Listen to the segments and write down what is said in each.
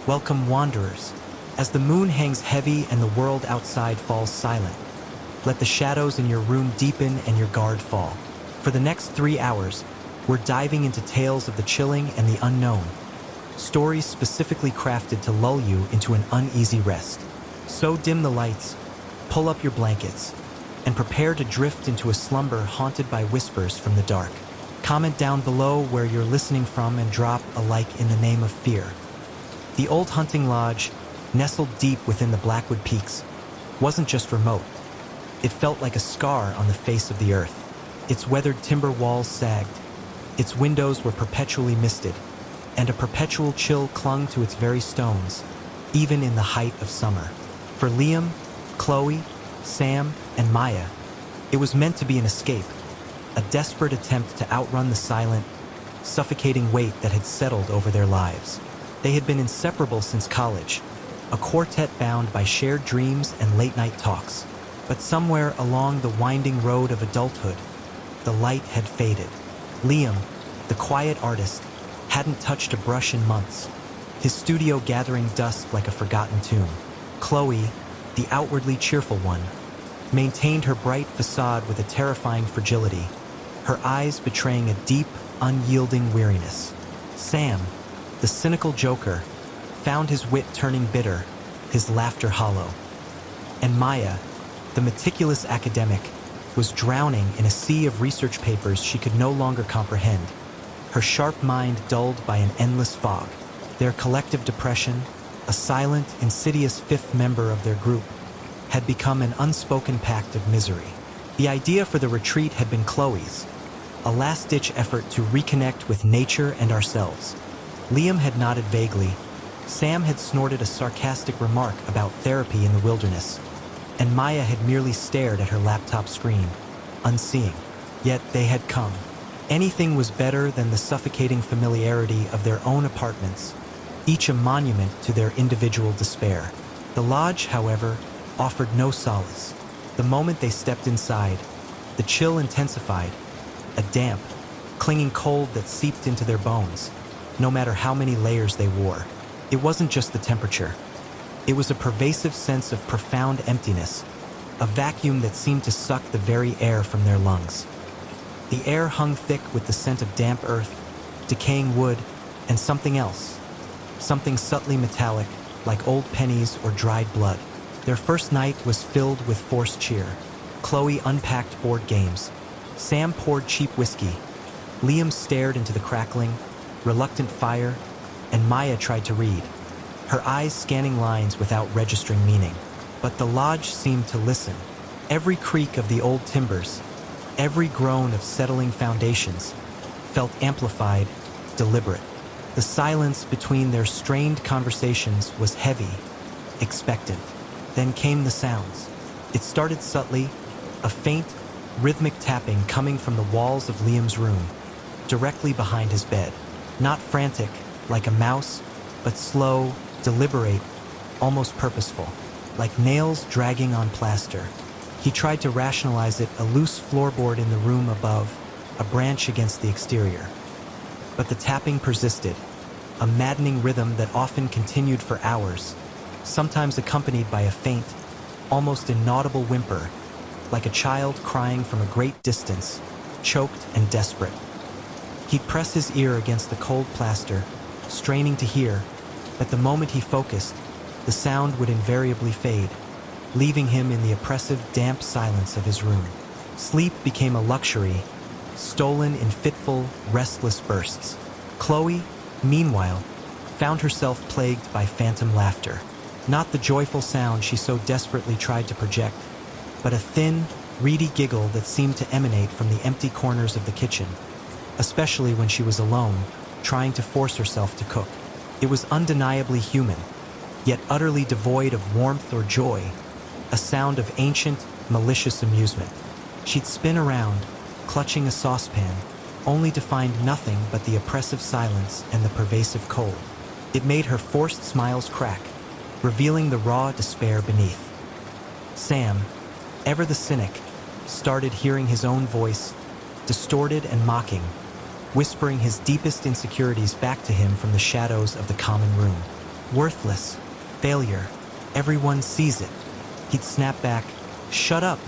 Welcome, wanderers. As the moon hangs heavy and the world outside falls silent, let the shadows in your room deepen and your guard fall. For the next 3 hours, we're diving into tales of the chilling and the unknown. Stories specifically crafted to lull you into an uneasy rest. So dim the lights, pull up your blankets, and prepare to drift into a slumber haunted by whispers from the dark. Comment down below where you're listening from and drop a like in the name of fear. The old hunting lodge, nestled deep within the Blackwood Peaks, wasn't just remote. It felt like a scar on the face of the earth. Its weathered timber walls sagged, its windows were perpetually misted, and a perpetual chill clung to its very stones, even in the height of summer. For Liam, Chloe, Sam, and Maya, it was meant to be an escape, a desperate attempt to outrun the silent, suffocating weight that had settled over their lives. They had been inseparable since college, a quartet bound by shared dreams and late-night talks. But somewhere along the winding road of adulthood, the light had faded. Liam, the quiet artist, hadn't touched a brush in months, his studio gathering dust like a forgotten tomb. Chloe, the outwardly cheerful one, maintained her bright facade with a terrifying fragility, her eyes betraying a deep, unyielding weariness. Sam, the cynical joker, found his wit turning bitter, his laughter hollow. And Maya, the meticulous academic, was drowning in a sea of research papers she could no longer comprehend, her sharp mind dulled by an endless fog. Their collective depression, a silent, insidious fifth member of their group, had become an unspoken pact of misery. The idea for the retreat had been Chloe's, a last-ditch effort to reconnect with nature and ourselves. Liam had nodded vaguely. Sam had snorted a sarcastic remark about therapy in the wilderness, and Maya had merely stared at her laptop screen, unseeing. Yet they had come. Anything was better than the suffocating familiarity of their own apartments, each a monument to their individual despair. The lodge, however, offered no solace. The moment they stepped inside, the chill intensified, a damp, clinging cold that seeped into their bones, no matter how many layers they wore. It wasn't just the temperature. It was a pervasive sense of profound emptiness, a vacuum that seemed to suck the very air from their lungs. The air hung thick with the scent of damp earth, decaying wood, and something else, something subtly metallic, like old pennies or dried blood. Their first night was filled with forced cheer. Chloe unpacked board games. Sam poured cheap whiskey. Liam stared into the crackling, reluctant fire, and Maya tried to read, her eyes scanning lines without registering meaning. But the lodge seemed to listen. Every creak of the old timbers, every groan of settling foundations, felt amplified, deliberate. The silence between their strained conversations was heavy, expectant. Then came the sounds. It started subtly, a faint, rhythmic tapping coming from the walls of Liam's room, directly behind his bed. Not frantic, like a mouse, but slow, deliberate, almost purposeful, like nails dragging on plaster. He tried to rationalize it, a loose floorboard in the room above, a branch against the exterior. But the tapping persisted, a maddening rhythm that often continued for hours, sometimes accompanied by a faint, almost inaudible whimper, like a child crying from a great distance, choked and desperate. He'd press his ear against the cold plaster, straining to hear, but the moment he focused, the sound would invariably fade, leaving him in the oppressive, damp silence of his room. Sleep became a luxury, stolen in fitful, restless bursts. Chloe, meanwhile, found herself plagued by phantom laughter. Not the joyful sound she so desperately tried to project, but a thin, reedy giggle that seemed to emanate from the empty corners of the kitchen, especially when she was alone, trying to force herself to cook. It was undeniably human, yet utterly devoid of warmth or joy, a sound of ancient, malicious amusement. She'd spin around, clutching a saucepan, only to find nothing but the oppressive silence and the pervasive cold. It made her forced smiles crack, revealing the raw despair beneath. Sam, ever the cynic, started hearing his own voice, distorted and mocking, whispering his deepest insecurities back to him from the shadows of the common room. Worthless. Failure. Everyone sees it. He'd snap back, "Shut up,"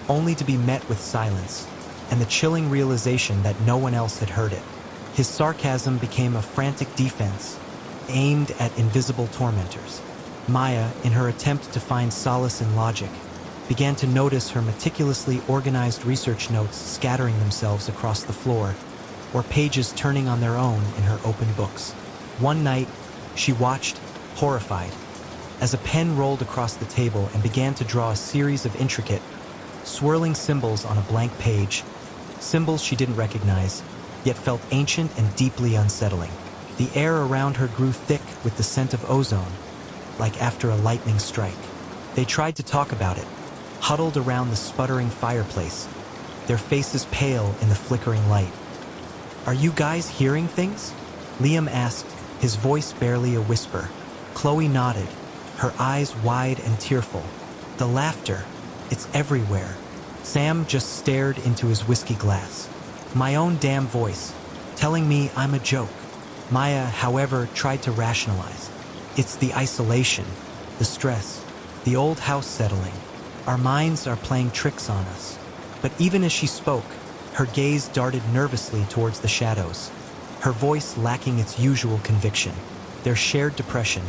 only to be met with silence, and the chilling realization that no one else had heard it. His sarcasm became a frantic defense, aimed at invisible tormentors. Maya, in her attempt to find solace in logic, began to notice her meticulously organized research notes scattering themselves across the floor, or pages turning on their own in her open books. One night, she watched, horrified, as a pen rolled across the table and began to draw a series of intricate, swirling symbols on a blank page, symbols she didn't recognize, yet felt ancient and deeply unsettling. The air around her grew thick with the scent of ozone, like after a lightning strike. They tried to talk about it, huddled around the sputtering fireplace, their faces pale in the flickering light. "Are you guys hearing things?" Liam asked, his voice barely a whisper. Chloe nodded, her eyes wide and tearful. "The laughter, it's everywhere." Sam just stared into his whiskey glass. "My own damn voice, telling me I'm a joke." Maya, however, tried to rationalize. "It's the isolation, the stress, the old house settling. Our minds are playing tricks on us." But even as she spoke, her gaze darted nervously towards the shadows, her voice lacking its usual conviction. Their shared depression,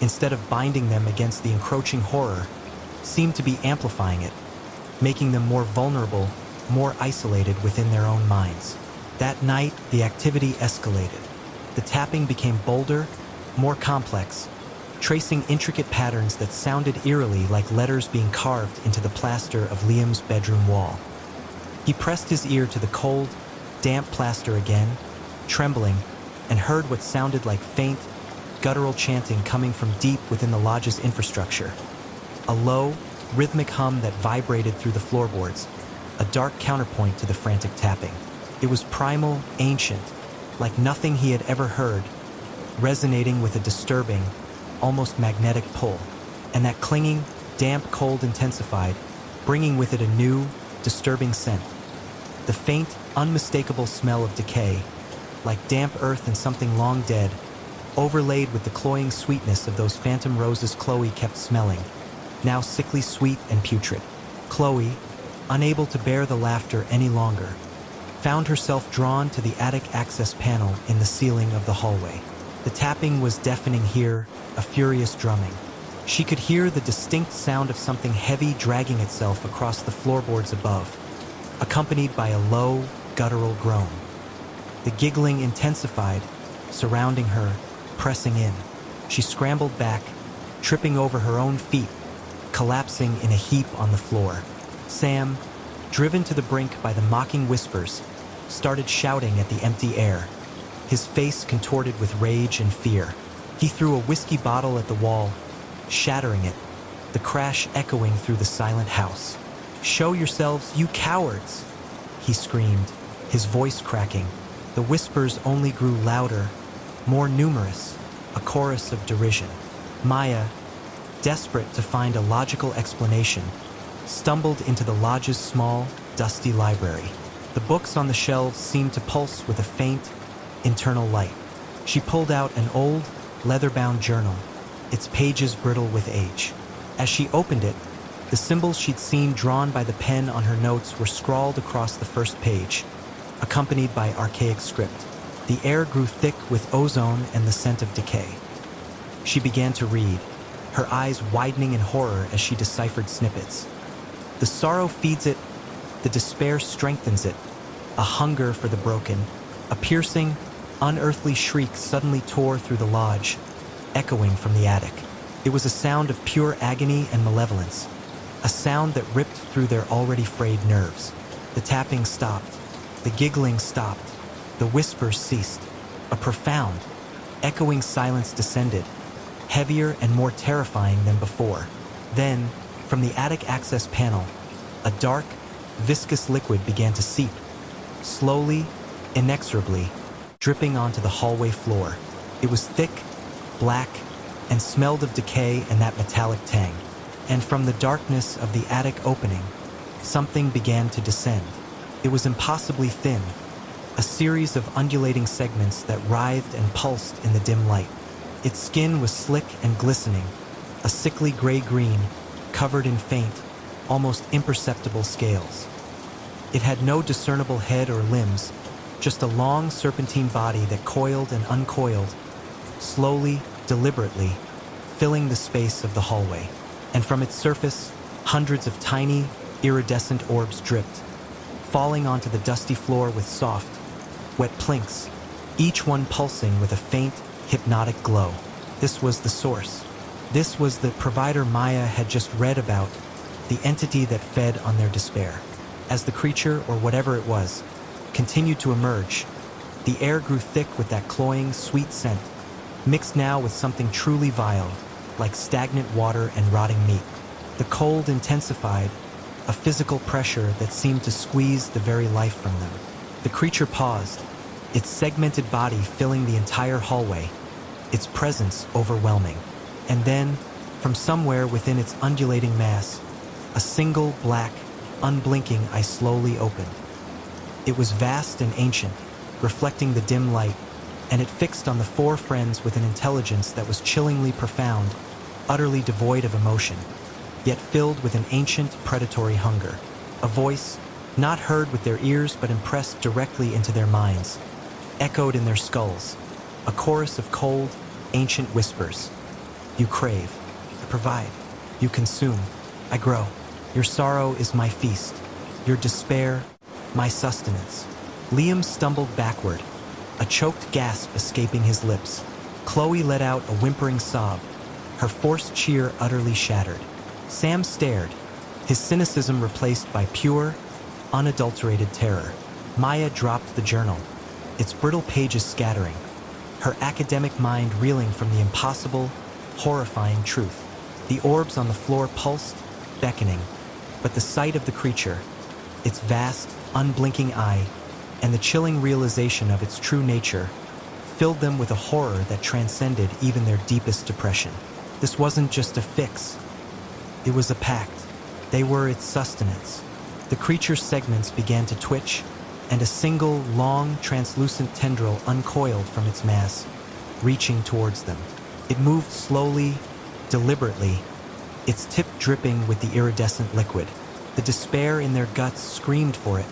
instead of binding them against the encroaching horror, seemed to be amplifying it, making them more vulnerable, more isolated within their own minds. That night, the activity escalated. The tapping became bolder, more complex, tracing intricate patterns that sounded eerily like letters being carved into the plaster of Liam's bedroom wall. He pressed his ear to the cold, damp plaster again, trembling, and heard what sounded like faint, guttural chanting coming from deep within the lodge's infrastructure. A low, rhythmic hum that vibrated through the floorboards, a dark counterpoint to the frantic tapping. It was primal, ancient, like nothing he had ever heard, resonating with a disturbing, almost magnetic pull. And that clinging, damp cold intensified, bringing with it a new, disturbing scent. The faint, unmistakable smell of decay, like damp earth and something long dead, overlaid with the cloying sweetness of those phantom roses Chloe kept smelling, now sickly sweet and putrid. Chloe, unable to bear the laughter any longer, found herself drawn to the attic access panel in the ceiling of the hallway. The tapping was deafening here, a furious drumming. She could hear the distinct sound of something heavy dragging itself across the floorboards above, accompanied by a low, guttural groan. The giggling intensified, surrounding her, pressing in. She scrambled back, tripping over her own feet, collapsing in a heap on the floor. Sam, driven to the brink by the mocking whispers, started shouting at the empty air, his face contorted with rage and fear. He threw a whiskey bottle at the wall, shattering it, the crash echoing through the silent house. "Show yourselves, you cowards!" he screamed, his voice cracking. The whispers only grew louder, more numerous, a chorus of derision. Maya, desperate to find a logical explanation, stumbled into the lodge's small, dusty library. The books on the shelves seemed to pulse with a faint, internal light. She pulled out an old, leather-bound journal, its pages brittle with age. As she opened it, the symbols she'd seen drawn by the pen on her notes were scrawled across the first page, accompanied by archaic script. The air grew thick with ozone and the scent of decay. She began to read, her eyes widening in horror as she deciphered snippets. "The sorrow feeds it, the despair strengthens it, a hunger for the broken." A piercing, unearthly shriek suddenly tore through the lodge, echoing from the attic. It was a sound of pure agony and malevolence, a sound that ripped through their already frayed nerves. The tapping stopped, the giggling stopped, the whispers ceased. A profound, echoing silence descended, heavier and more terrifying than before. Then, from the attic access panel, a dark, viscous liquid began to seep, slowly, inexorably, dripping onto the hallway floor. It was thick, black, and smelled of decay and that metallic tang. And from the darkness of the attic opening, something began to descend. It was impossibly thin, a series of undulating segments that writhed and pulsed in the dim light. Its skin was slick and glistening, a sickly gray-green, covered in faint, almost imperceptible scales. It had no discernible head or limbs, just a long serpentine body that coiled and uncoiled, slowly, deliberately, filling the space of the hallway. And from its surface, hundreds of tiny, iridescent orbs dripped, falling onto the dusty floor with soft, wet plinks, each one pulsing with a faint, hypnotic glow. This was the source. This was the provider Maya had just read about, the entity that fed on their despair. As the creature, or whatever it was, continued to emerge, the air grew thick with that cloying, sweet scent, mixed now with something truly vile, like stagnant water and rotting meat. The cold intensified, a physical pressure that seemed to squeeze the very life from them. The creature paused, its segmented body filling the entire hallway, its presence overwhelming. And then, from somewhere within its undulating mass, a single black, unblinking eye slowly opened. It was vast and ancient, reflecting the dim light, and it fixed on the four friends with an intelligence that was chillingly profound, utterly devoid of emotion, yet filled with an ancient, predatory hunger. A voice, not heard with their ears but impressed directly into their minds, echoed in their skulls, a chorus of cold, ancient whispers. You crave, I provide. You consume, I grow. Your sorrow is my feast. Your despair, my sustenance. Liam stumbled backward, a choked gasp escaping his lips. Chloe let out a whimpering sob, her forced cheer utterly shattered. Sam stared, his cynicism replaced by pure, unadulterated terror. Maya dropped the journal, its brittle pages scattering, her academic mind reeling from the impossible, horrifying truth. The orbs on the floor pulsed, beckoning, but the sight of the creature, its vast, unblinking eye, and the chilling realization of its true nature, filled them with a horror that transcended even their deepest depression. This wasn't just a fix. It was a pact. They were its sustenance. The creature's segments began to twitch, and a single, long, translucent tendril uncoiled from its mass, reaching towards them. It moved slowly, deliberately, its tip dripping with the iridescent liquid. The despair in their guts screamed for it,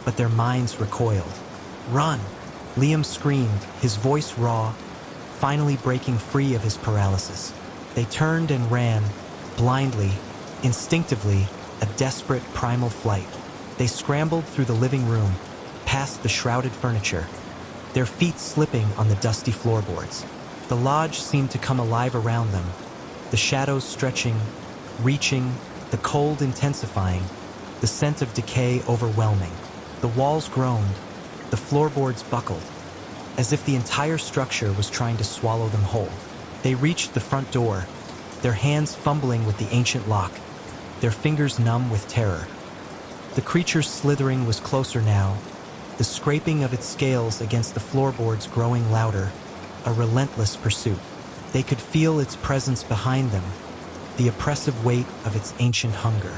but their minds recoiled. Run! Liam screamed, his voice raw, finally breaking free of his paralysis. They turned and ran, blindly, instinctively, a desperate primal flight. They scrambled through the living room, past the shrouded furniture, their feet slipping on the dusty floorboards. The lodge seemed to come alive around them, the shadows stretching, reaching, the cold intensifying, the scent of decay overwhelming. The walls groaned, the floorboards buckled, as if the entire structure was trying to swallow them whole. They reached the front door, their hands fumbling with the ancient lock, their fingers numb with terror. The creature's slithering was closer now, the scraping of its scales against the floorboards growing louder, a relentless pursuit. They could feel its presence behind them, the oppressive weight of its ancient hunger.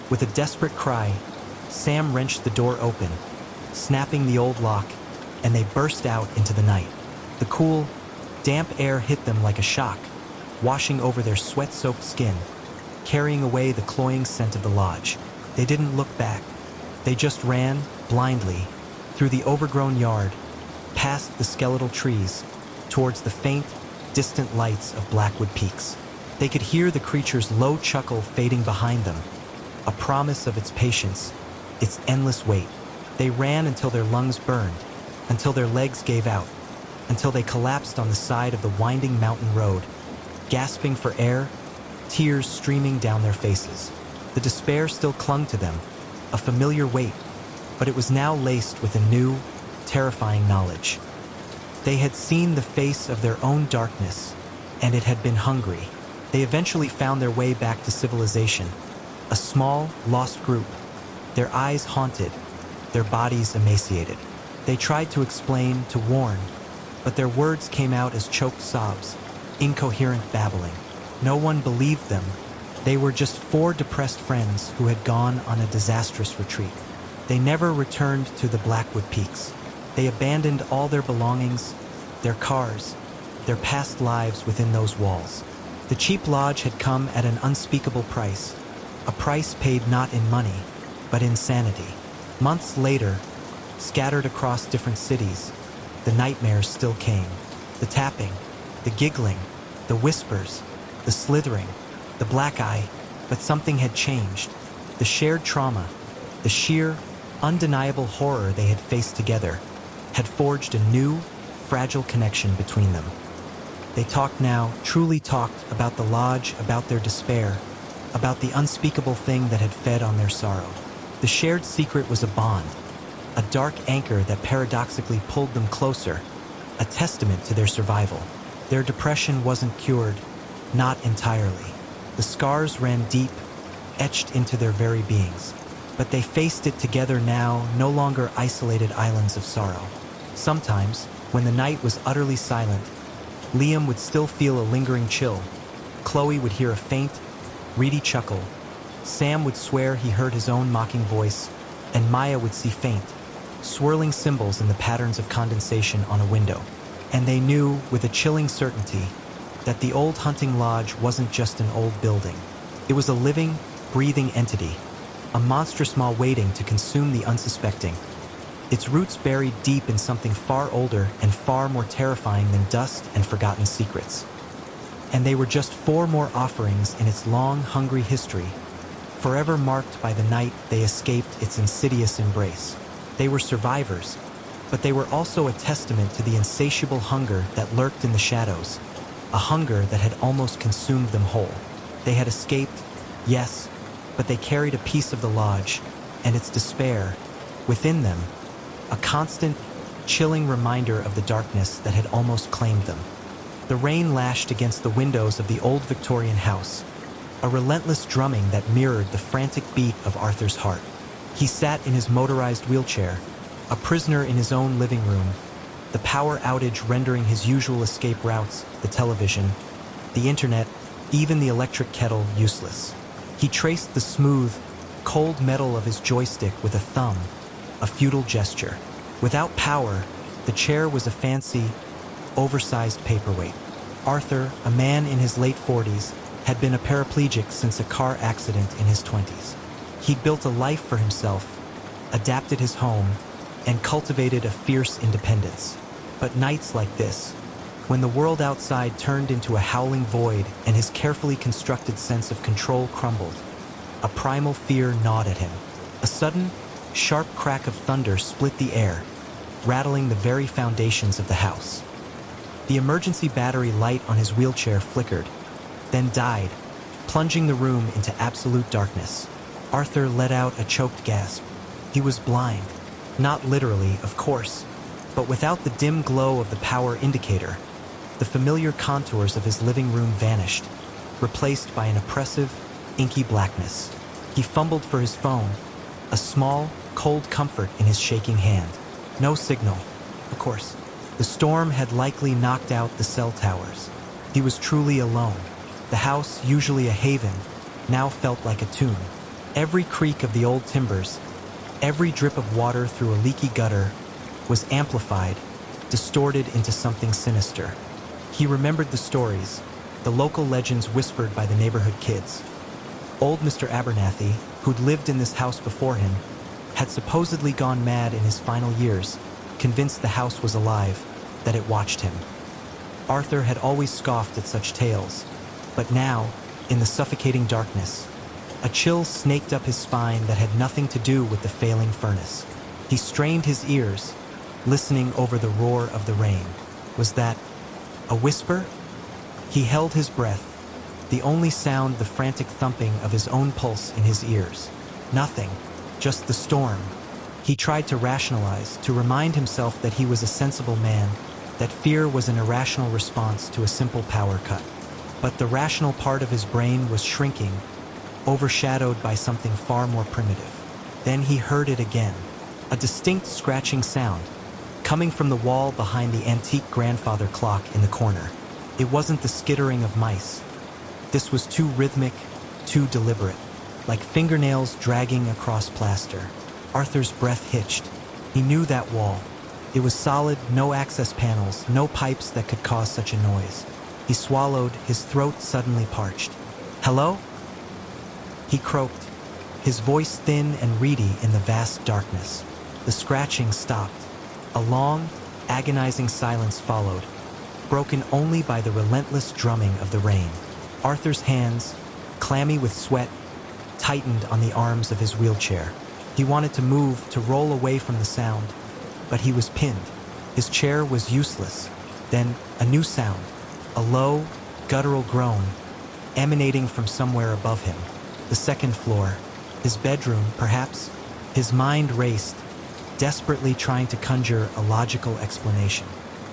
With a desperate cry, Sam wrenched the door open, snapping the old lock, and they burst out into the night. The cool, damp air hit them like a shock, washing over their sweat-soaked skin, carrying away the cloying scent of the lodge. They didn't look back. They just ran, blindly, through the overgrown yard, past the skeletal trees, towards the faint, distant lights of Blackwood Peaks. They could hear the creature's low chuckle fading behind them, a promise of its patience, its endless wait. They ran until their lungs burned, until their legs gave out, until they collapsed on the side of the winding mountain road, gasping for air, tears streaming down their faces. The despair still clung to them, a familiar weight, but it was now laced with a new, terrifying knowledge. They had seen the face of their own darkness, and it had been hungry. They eventually found their way back to civilization, a small, lost group, their eyes haunted, their bodies emaciated. They tried to explain, to warn, but their words came out as choked sobs, incoherent babbling. No one believed them. They were just four depressed friends who had gone on a disastrous retreat. They never returned to the Blackwood Peaks. They abandoned all their belongings, their cars, their past lives within those walls. The cheap lodge had come at an unspeakable price, a price paid not in money, but in sanity. Months later, scattered across different cities, the nightmares still came. The tapping, the giggling, the whispers, the slithering, the black eye, but something had changed. The shared trauma, the sheer, undeniable horror they had faced together, had forged a new, fragile connection between them. They talked now, truly talked, about the lodge, about their despair, about the unspeakable thing that had fed on their sorrow. The shared secret was a bond, a dark anchor that paradoxically pulled them closer, a testament to their survival. Their depression wasn't cured, not entirely. The scars ran deep, etched into their very beings. But they faced it together now, no longer isolated islands of sorrow. Sometimes, when the night was utterly silent, Liam would still feel a lingering chill. Chloe would hear a faint, reedy chuckle. Sam would swear he heard his own mocking voice, and Maya would see faint, swirling symbols in the patterns of condensation on a window. And they knew, with a chilling certainty, that the old hunting lodge wasn't just an old building. It was a living, breathing entity, a monstrous maw waiting to consume the unsuspecting. Its roots buried deep in something far older and far more terrifying than dust and forgotten secrets. And they were just 4 more offerings in its long, hungry history, forever marked by the night they escaped its insidious embrace. They were survivors, but they were also a testament to the insatiable hunger that lurked in the shadows, a hunger that had almost consumed them whole. They had escaped, yes, but they carried a piece of the lodge, and its despair, within them, a constant, chilling reminder of the darkness that had almost claimed them. The rain lashed against the windows of the old Victorian house, a relentless drumming that mirrored the frantic beat of Arthur's heart. He sat in his motorized wheelchair, a prisoner in his own living room, the power outage rendering his usual escape routes, the television, the internet, even the electric kettle, useless. He traced the smooth, cold metal of his joystick with a thumb, a futile gesture. Without power, the chair was a fancy, oversized paperweight. Arthur, a man in his late 40s, had been a paraplegic since a car accident in his 20s. He'd built a life for himself, adapted his home, and cultivated a fierce independence. But nights like this, when the world outside turned into a howling void and his carefully constructed sense of control crumbled, a primal fear gnawed at him. A sudden, sharp crack of thunder split the air, rattling the very foundations of the house. The emergency battery light on his wheelchair flickered, then died, plunging the room into absolute darkness. Arthur let out a choked gasp. He was blind. Not literally, of course, but without the dim glow of the power indicator, the familiar contours of his living room vanished, replaced by an oppressive, inky blackness. He fumbled for his phone, a small, cold comfort in his shaking hand. No signal, of course. The storm had likely knocked out the cell towers. He was truly alone. The house, usually a haven, now felt like a tomb. Every creak of the old timbers, every drip of water through a leaky gutter, was amplified, distorted into something sinister. He remembered the stories, the local legends whispered by the neighborhood kids. Old Mr. Abernathy, who'd lived in this house before him, had supposedly gone mad in his final years, convinced the house was alive, that it watched him. Arthur had always scoffed at such tales, but now, in the suffocating darkness, a chill snaked up his spine that had nothing to do with the failing furnace. He strained his ears, listening over the roar of the rain. Was that a whisper? He held his breath, the only sound the frantic thumping of his own pulse in his ears. Nothing, just the storm. He tried to rationalize, to remind himself that he was a sensible man, that fear was an irrational response to a simple power cut. But the rational part of his brain was shrinking, overshadowed by something far more primitive. Then he heard it again, a distinct scratching sound, coming from the wall behind the antique grandfather clock in the corner. It wasn't the skittering of mice. This was too rhythmic, too deliberate, like fingernails dragging across plaster. Arthur's breath hitched. He knew that wall, It was solid, no access panels, no pipes that could cause such a noise. He swallowed, his throat suddenly parched. "Hello?" He croaked, his voice thin and reedy in the vast darkness. The scratching stopped. A long, agonizing silence followed, broken only by the relentless drumming of the rain. Arthur's hands, clammy with sweat, tightened on the arms of his wheelchair. He wanted to move, to roll away from the sound, but he was pinned. His chair was useless. Then a new sound, a low, guttural groan, emanating from somewhere above him. The second floor, his bedroom, perhaps. His mind raced, desperately trying to conjure a logical explanation.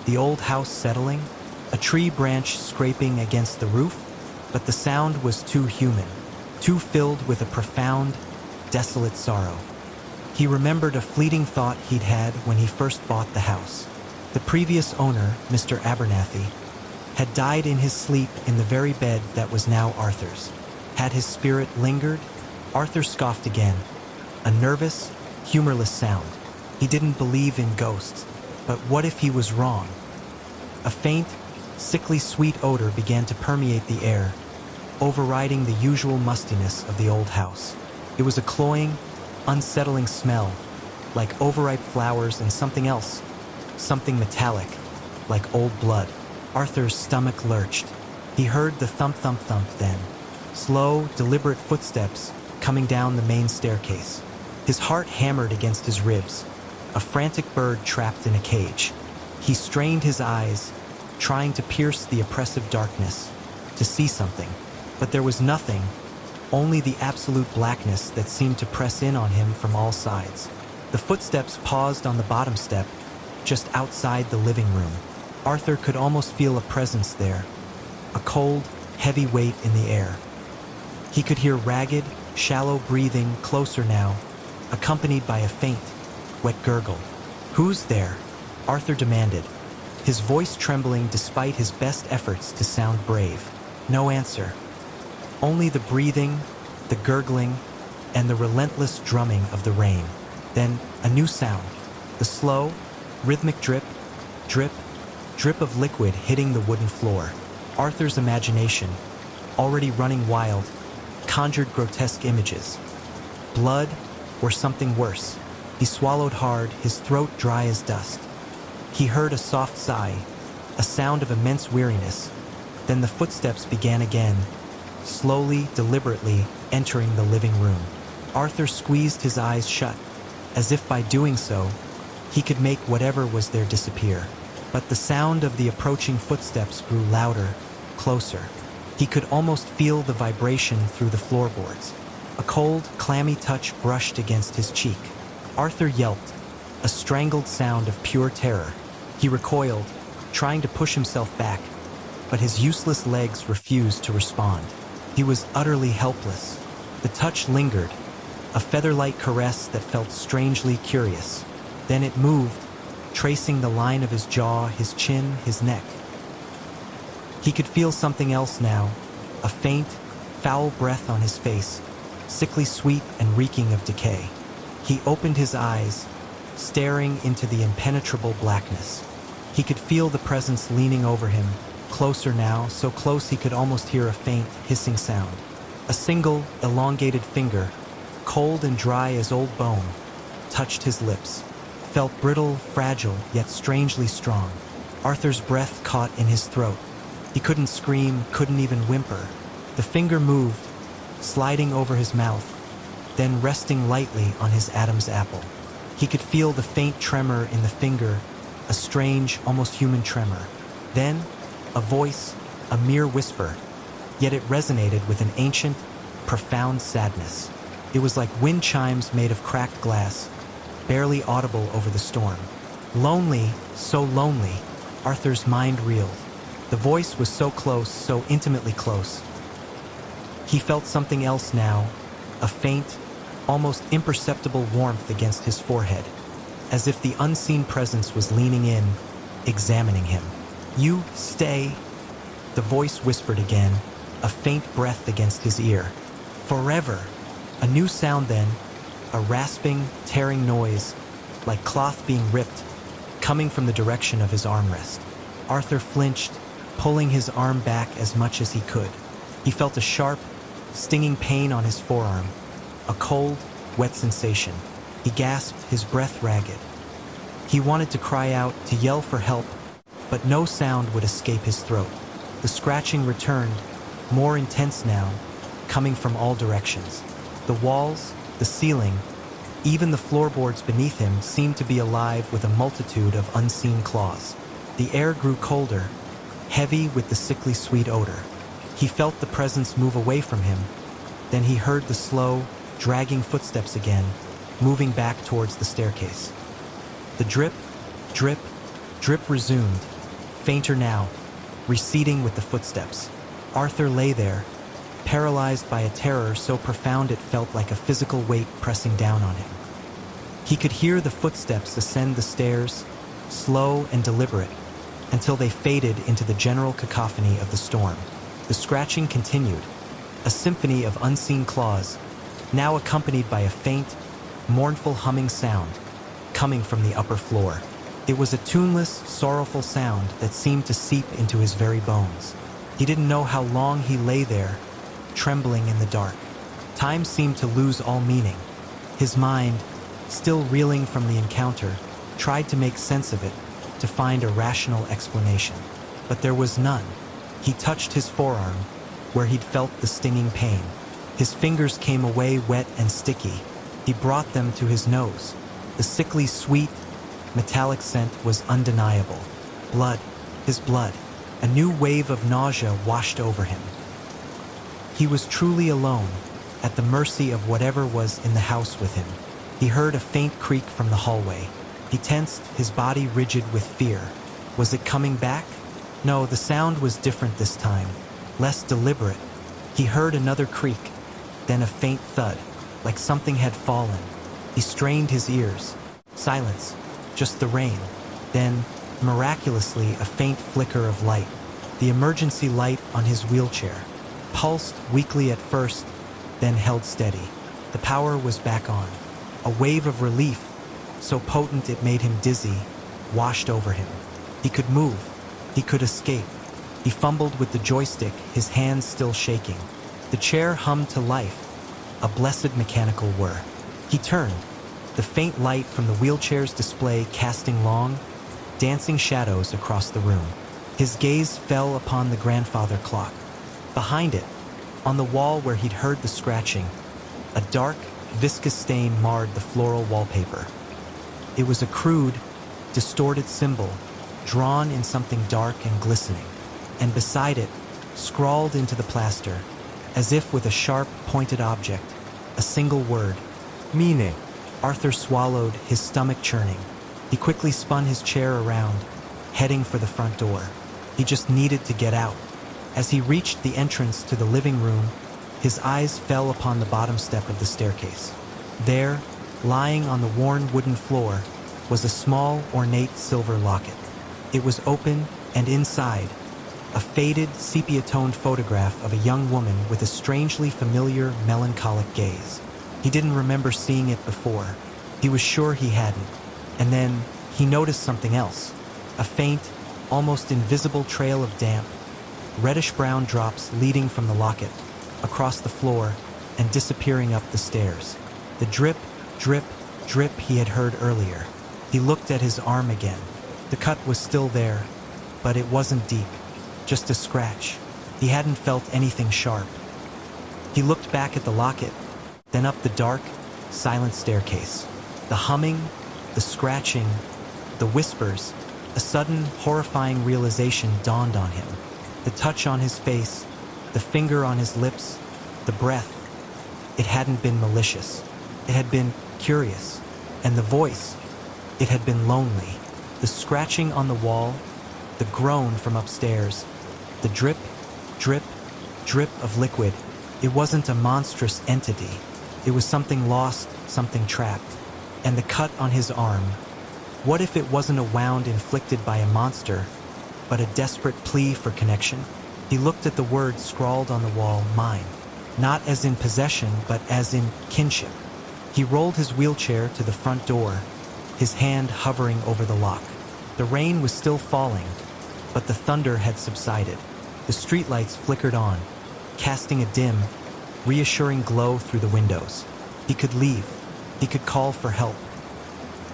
The old house settling, a tree branch scraping against the roof, but the sound was too human, too filled with a profound, desolate sorrow. He remembered a fleeting thought he'd had when he first bought the house. The previous owner, Mr. Abernathy, had died in his sleep in the very bed that was now Arthur's. Had his spirit lingered? Arthur scoffed again, a nervous, humorless sound. He didn't believe in ghosts, but what if he was wrong? A faint, sickly sweet odor began to permeate the air, overriding the usual mustiness of the old house. It was a cloying, unsettling smell, like overripe flowers and something else, something metallic, like old blood. Arthur's stomach lurched. He heard the thump-thump-thump then, slow, deliberate footsteps coming down the main staircase. His heart hammered against his ribs, a frantic bird trapped in a cage. He strained his eyes, trying to pierce the oppressive darkness, to see something. But there was nothing, only the absolute blackness that seemed to press in on him from all sides. The footsteps paused on the bottom step, just outside the living room. Arthur could almost feel a presence there, a cold, heavy weight in the air. He could hear ragged, shallow breathing closer now, accompanied by a faint, wet gurgle. "Who's there?" Arthur demanded, his voice trembling despite his best efforts to sound brave. No answer. Only the breathing, the gurgling, and the relentless drumming of the rain. Then a new sound, the slow, rhythmic drip, drip, drip of liquid hitting the wooden floor. Arthur's imagination, already running wild, conjured grotesque images. Blood, or something worse. He swallowed hard, his throat dry as dust. He heard a soft sigh, a sound of immense weariness. Then the footsteps began again, slowly, deliberately entering the living room. Arthur squeezed his eyes shut, as if by doing so, he could make whatever was there disappear. But the sound of the approaching footsteps grew louder, closer. He could almost feel the vibration through the floorboards. A cold, clammy touch brushed against his cheek. Arthur yelped, a strangled sound of pure terror. He recoiled, trying to push himself back, but his useless legs refused to respond. He was utterly helpless. The touch lingered, a feather-light caress that felt strangely curious. Then it moved, tracing the line of his jaw, his chin, his neck. He could feel something else now, a faint, foul breath on his face, sickly sweet and reeking of decay. He opened his eyes, staring into the impenetrable blackness. He could feel the presence leaning over him, closer now, so close he could almost hear a faint, hissing sound. A single, elongated finger, cold and dry as old bone, touched his lips. Felt brittle, fragile, yet strangely strong. Arthur's breath caught in his throat. He couldn't scream, couldn't even whimper. The finger moved, sliding over his mouth, then resting lightly on his Adam's apple. He could feel the faint tremor in the finger, a strange, almost human tremor. Then, a voice, a mere whisper, yet it resonated with an ancient, profound sadness. It was like wind chimes made of cracked glass, barely audible over the storm. Lonely, so lonely, Arthur's mind reeled. The voice was so close, so intimately close. He felt something else now, a faint, almost imperceptible warmth against his forehead, as if the unseen presence was leaning in, examining him. "You stay," the voice whispered again, a faint breath against his ear. "Forever." A new sound then, a rasping, tearing noise, like cloth being ripped, coming from the direction of his armrest. Arthur flinched, pulling his arm back as much as he could. He felt a sharp, stinging pain on his forearm, a cold, wet sensation. He gasped, his breath ragged. He wanted to cry out, to yell for help, but no sound would escape his throat. The scratching returned, more intense now, coming from all directions. The walls, the ceiling, even the floorboards beneath him seemed to be alive with a multitude of unseen claws. The air grew colder, heavy with the sickly sweet odor. He felt the presence move away from him. Then he heard the slow, dragging footsteps again, moving back towards the staircase. The drip, drip, drip resumed, fainter now, receding with the footsteps. Arthur lay there, paralyzed by a terror so profound it felt like a physical weight pressing down on him. He could hear the footsteps ascend the stairs, slow and deliberate, until they faded into the general cacophony of the storm. The scratching continued, a symphony of unseen claws, now accompanied by a faint, mournful humming sound, coming from the upper floor. It was a tuneless, sorrowful sound that seemed to seep into his very bones. He didn't know how long he lay there, trembling in the dark. Time seemed to lose all meaning. His mind, still reeling from the encounter, tried to make sense of it, to find a rational explanation. But there was none. He touched his forearm, where he'd felt the stinging pain. His fingers came away wet and sticky. He brought them to his nose. The sickly sweet, metallic scent was undeniable. Blood, his blood. A new wave of nausea washed over him. He was truly alone, at the mercy of whatever was in the house with him. He heard a faint creak from the hallway. He tensed, his body rigid with fear. Was it coming back? No, the sound was different this time, less deliberate. He heard another creak, then a faint thud, like something had fallen. He strained his ears. Silence, just the rain. Then, miraculously, a faint flicker of light. The emergency light on his wheelchair. Pulsed weakly at first, then held steady. The power was back on. A wave of relief, so potent it made him dizzy, washed over him. He could move. He could escape. He fumbled with the joystick, his hands still shaking. The chair hummed to life, a blessed mechanical whir. He turned, the faint light from the wheelchair's display casting long, dancing shadows across the room. His gaze fell upon the grandfather clock. Behind it, on the wall where he'd heard the scratching, a dark, viscous stain marred the floral wallpaper. It was a crude, distorted symbol, drawn in something dark and glistening, and beside it, scrawled into the plaster, as if with a sharp, pointed object, a single word, meaning. Arthur swallowed, his stomach churning. He quickly spun his chair around, heading for the front door. He just needed to get out. As he reached the entrance to the living room, his eyes fell upon the bottom step of the staircase. There, lying on the worn wooden floor, was a small, ornate silver locket. It was open, and inside, a faded, sepia-toned photograph of a young woman with a strangely familiar, melancholic gaze. He didn't remember seeing it before. He was sure he hadn't. And then, he noticed something else. A faint, almost invisible trail of damp, reddish-brown drops leading from the locket, across the floor, and disappearing up the stairs. The drip, drip, drip he had heard earlier. He looked at his arm again. The cut was still there, but it wasn't deep, just a scratch. He hadn't felt anything sharp. He looked back at the locket, then up the dark, silent staircase. The humming, the scratching, the whispers. A sudden, horrifying realization dawned on him. The touch on his face, the finger on his lips, the breath. It hadn't been malicious. It had been curious. And the voice, it had been lonely. The scratching on the wall, the groan from upstairs, the drip, drip, drip of liquid. It wasn't a monstrous entity. It was something lost, something trapped. And the cut on his arm. What if it wasn't a wound inflicted by a monster, but a desperate plea for connection? He looked at the words scrawled on the wall, mine. Not as in possession, but as in kinship. He rolled his wheelchair to the front door, his hand hovering over the lock. The rain was still falling, but the thunder had subsided. The streetlights flickered on, casting a dim, reassuring glow through the windows. He could leave. He could call for help.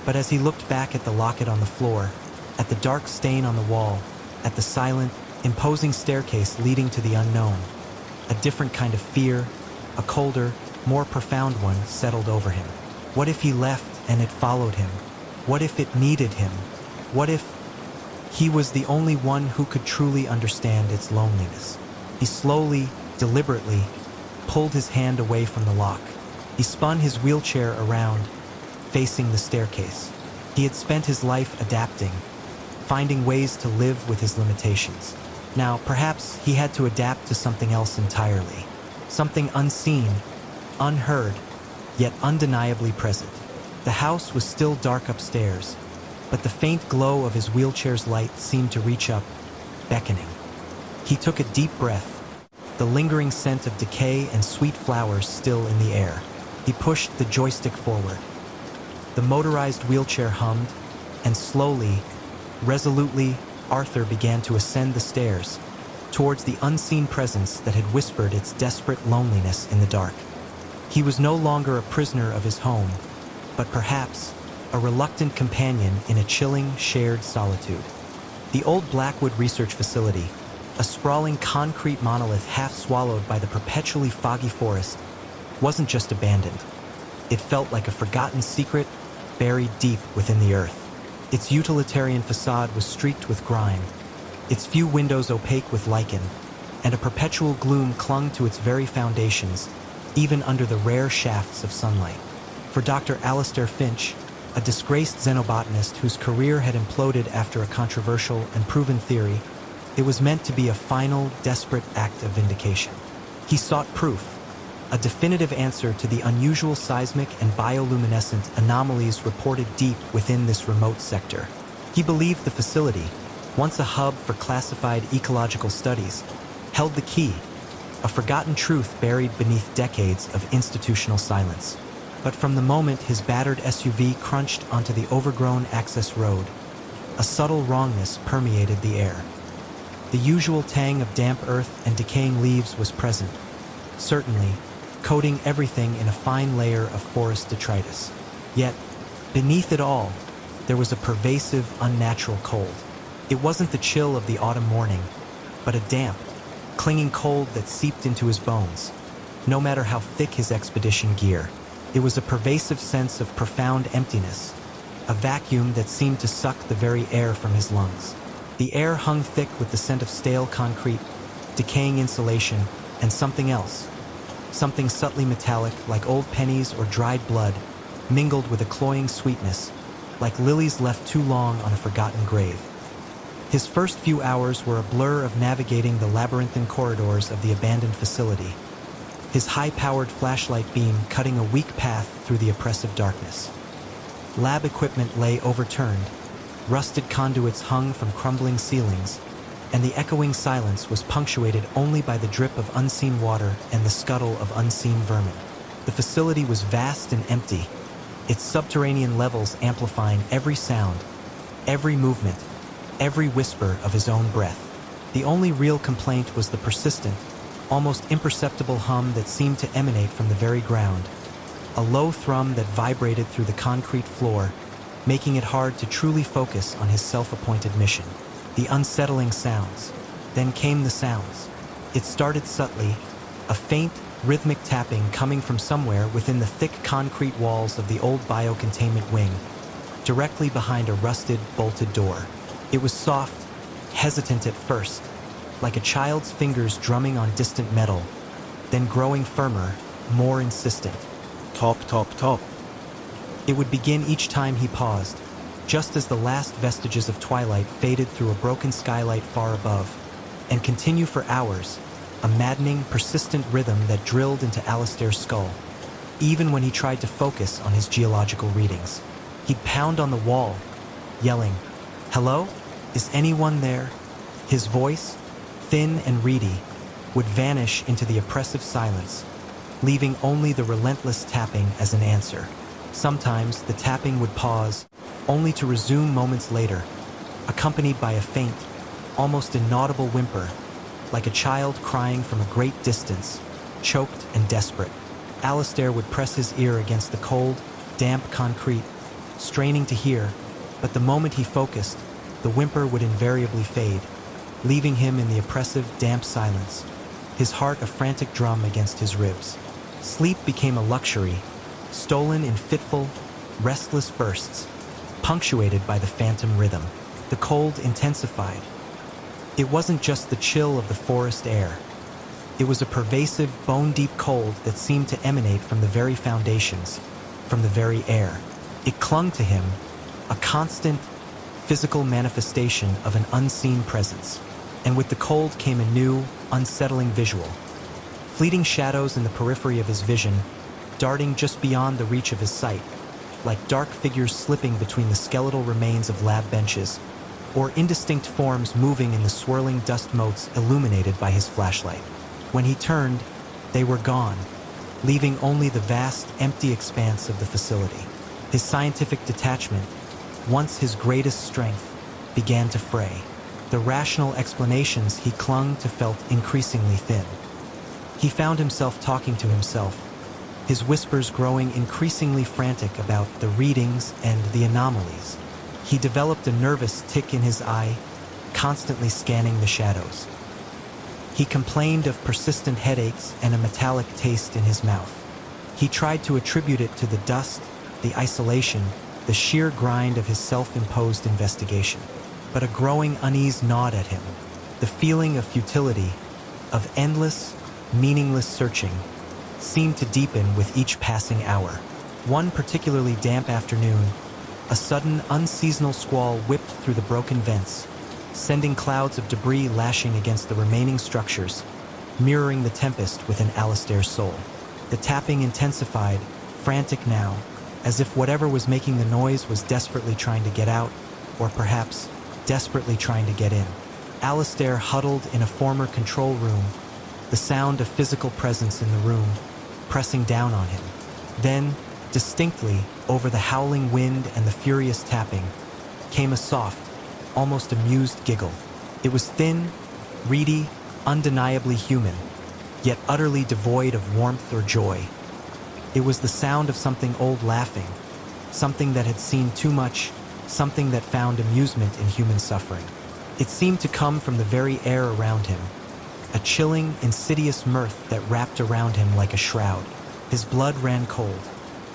But as he looked back at the locket on the floor, at the dark stain on the wall, at the silent, imposing staircase leading to the unknown, a different kind of fear, a colder, more profound one, settled over him. What if he left and it followed him? What if it needed him? What if he was the only one who could truly understand its loneliness? He slowly, deliberately, pulled his hand away from the lock. He spun his wheelchair around, facing the staircase. He had spent his life adapting, finding ways to live with his limitations. Now, perhaps he had to adapt to something else entirely. Something unseen, unheard, yet undeniably present. The house was still dark upstairs, but the faint glow of his wheelchair's light seemed to reach up, beckoning. He took a deep breath, the lingering scent of decay and sweet flowers still in the air. He pushed the joystick forward. The motorized wheelchair hummed, and slowly, resolutely, Arthur began to ascend the stairs, towards the unseen presence that had whispered its desperate loneliness in the dark. He was no longer a prisoner of his home, but perhaps a reluctant companion in a chilling, shared solitude. The old Blackwood Research Facility, a sprawling concrete monolith half swallowed by the perpetually foggy forest, wasn't just abandoned. It felt like a forgotten secret buried deep within the earth. Its utilitarian facade was streaked with grime, its few windows opaque with lichen, and a perpetual gloom clung to its very foundations, even under the rare shafts of sunlight. For Dr. Alistair Finch, a disgraced xenobotanist whose career had imploded after a controversial and proven theory, it was meant to be a final, desperate act of vindication. He sought proof, a definitive answer to the unusual seismic and bioluminescent anomalies reported deep within this remote sector. He believed the facility, once a hub for classified ecological studies, held the key, a forgotten truth buried beneath decades of institutional silence. But from the moment his battered SUV crunched onto the overgrown access road, a subtle wrongness permeated the air. The usual tang of damp earth and decaying leaves was present, certainly, coating everything in a fine layer of forest detritus. Yet, beneath it all, there was a pervasive, unnatural cold. It wasn't the chill of the autumn morning, but a damp, clinging cold that seeped into his bones, no matter how thick his expedition gear. It was a pervasive sense of profound emptiness, a vacuum that seemed to suck the very air from his lungs. The air hung thick with the scent of stale concrete, decaying insulation, and something else. Something subtly metallic, like old pennies or dried blood, mingled with a cloying sweetness, like lilies left too long on a forgotten grave. His first few hours were a blur of navigating the labyrinthine corridors of the abandoned facility, his high-powered flashlight beam cutting a weak path through the oppressive darkness. Lab equipment lay overturned, rusted conduits hung from crumbling ceilings, and the echoing silence was punctuated only by the drip of unseen water and the scuttle of unseen vermin. The facility was vast and empty, its subterranean levels amplifying every sound, every movement, every whisper of his own breath. The only real complaint was the persistent, almost imperceptible hum that seemed to emanate from the very ground, a low thrum that vibrated through the concrete floor, making it hard to truly focus on his self-appointed mission. The unsettling sounds. Then came the sounds. It started subtly, a faint, rhythmic tapping coming from somewhere within the thick concrete walls of the old biocontainment wing, directly behind a rusted, bolted door. It was soft, hesitant at first, like a child's fingers drumming on distant metal, then growing firmer, more insistent. Top, top, top. It would begin each time he paused, just as the last vestiges of twilight faded through a broken skylight far above, and continue for hours, a maddening, persistent rhythm that drilled into Alistair's skull. Even when he tried to focus on his geological readings, he'd pound on the wall, yelling, "Hello? Is anyone there?" His voice, thin and reedy, would vanish into the oppressive silence, leaving only the relentless tapping as an answer. Sometimes the tapping would pause, only to resume moments later, accompanied by a faint, almost inaudible whimper, like a child crying from a great distance, choked and desperate. Alistair would press his ear against the cold, damp concrete, straining to hear, but the moment he focused, the whimper would invariably fade, leaving him in the oppressive, damp silence, his heart a frantic drum against his ribs. Sleep became a luxury, stolen in fitful, restless bursts, punctuated by the phantom rhythm. The cold intensified. It wasn't just the chill of the forest air. It was a pervasive, bone-deep cold that seemed to emanate from the very foundations, from the very air. It clung to him, a constant, physical manifestation of an unseen presence. And with the cold came a new, unsettling visual. Fleeting shadows in the periphery of his vision, darting just beyond the reach of his sight, like dark figures slipping between the skeletal remains of lab benches, or indistinct forms moving in the swirling dust motes illuminated by his flashlight. When he turned, they were gone, leaving only the vast, empty expanse of the facility. His scientific detachment, once his greatest strength, began to fray. The rational explanations he clung to felt increasingly thin. He found himself talking to himself, his whispers growing increasingly frantic about the readings and the anomalies. He developed a nervous tick in his eye, constantly scanning the shadows. He complained of persistent headaches and a metallic taste in his mouth. He tried to attribute it to the dust, the isolation, the sheer grind of his self-imposed investigation. But a growing unease gnawed at him, the feeling of futility, of endless, meaningless searching, seemed to deepen with each passing hour. One particularly damp afternoon, a sudden, unseasonal squall whipped through the broken vents, sending clouds of debris lashing against the remaining structures, mirroring the tempest within Alistair's soul. The tapping intensified, frantic now, as if whatever was making the noise was desperately trying to get out, or perhaps desperately trying to get in. Alistair huddled in a former control room, the sound of physical presence in the room, pressing down on him. Then, distinctly, over the howling wind and the furious tapping, came a soft, almost amused giggle. It was thin, reedy, undeniably human, yet utterly devoid of warmth or joy. It was the sound of something old laughing, something that had seen too much, something that found amusement in human suffering. It seemed to come from the very air around him, a chilling, insidious mirth that wrapped around him like a shroud. His blood ran cold.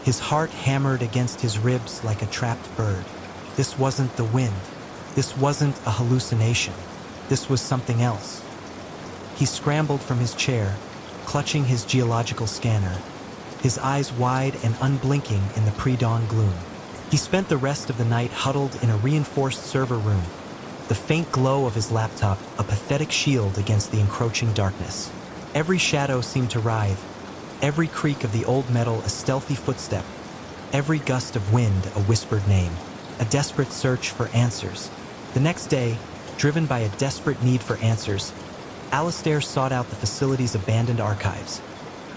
His heart hammered against his ribs like a trapped bird. This wasn't the wind. This wasn't a hallucination. This was something else. He scrambled from his chair, clutching his geological scanner, his eyes wide and unblinking in the pre-dawn gloom. He spent the rest of the night huddled in a reinforced server room, the faint glow of his laptop a pathetic shield against the encroaching darkness. Every shadow seemed to writhe, every creak of the old metal a stealthy footstep, every gust of wind a whispered name, a desperate search for answers. The next day, driven by a desperate need for answers, Alistair sought out the facility's abandoned archives,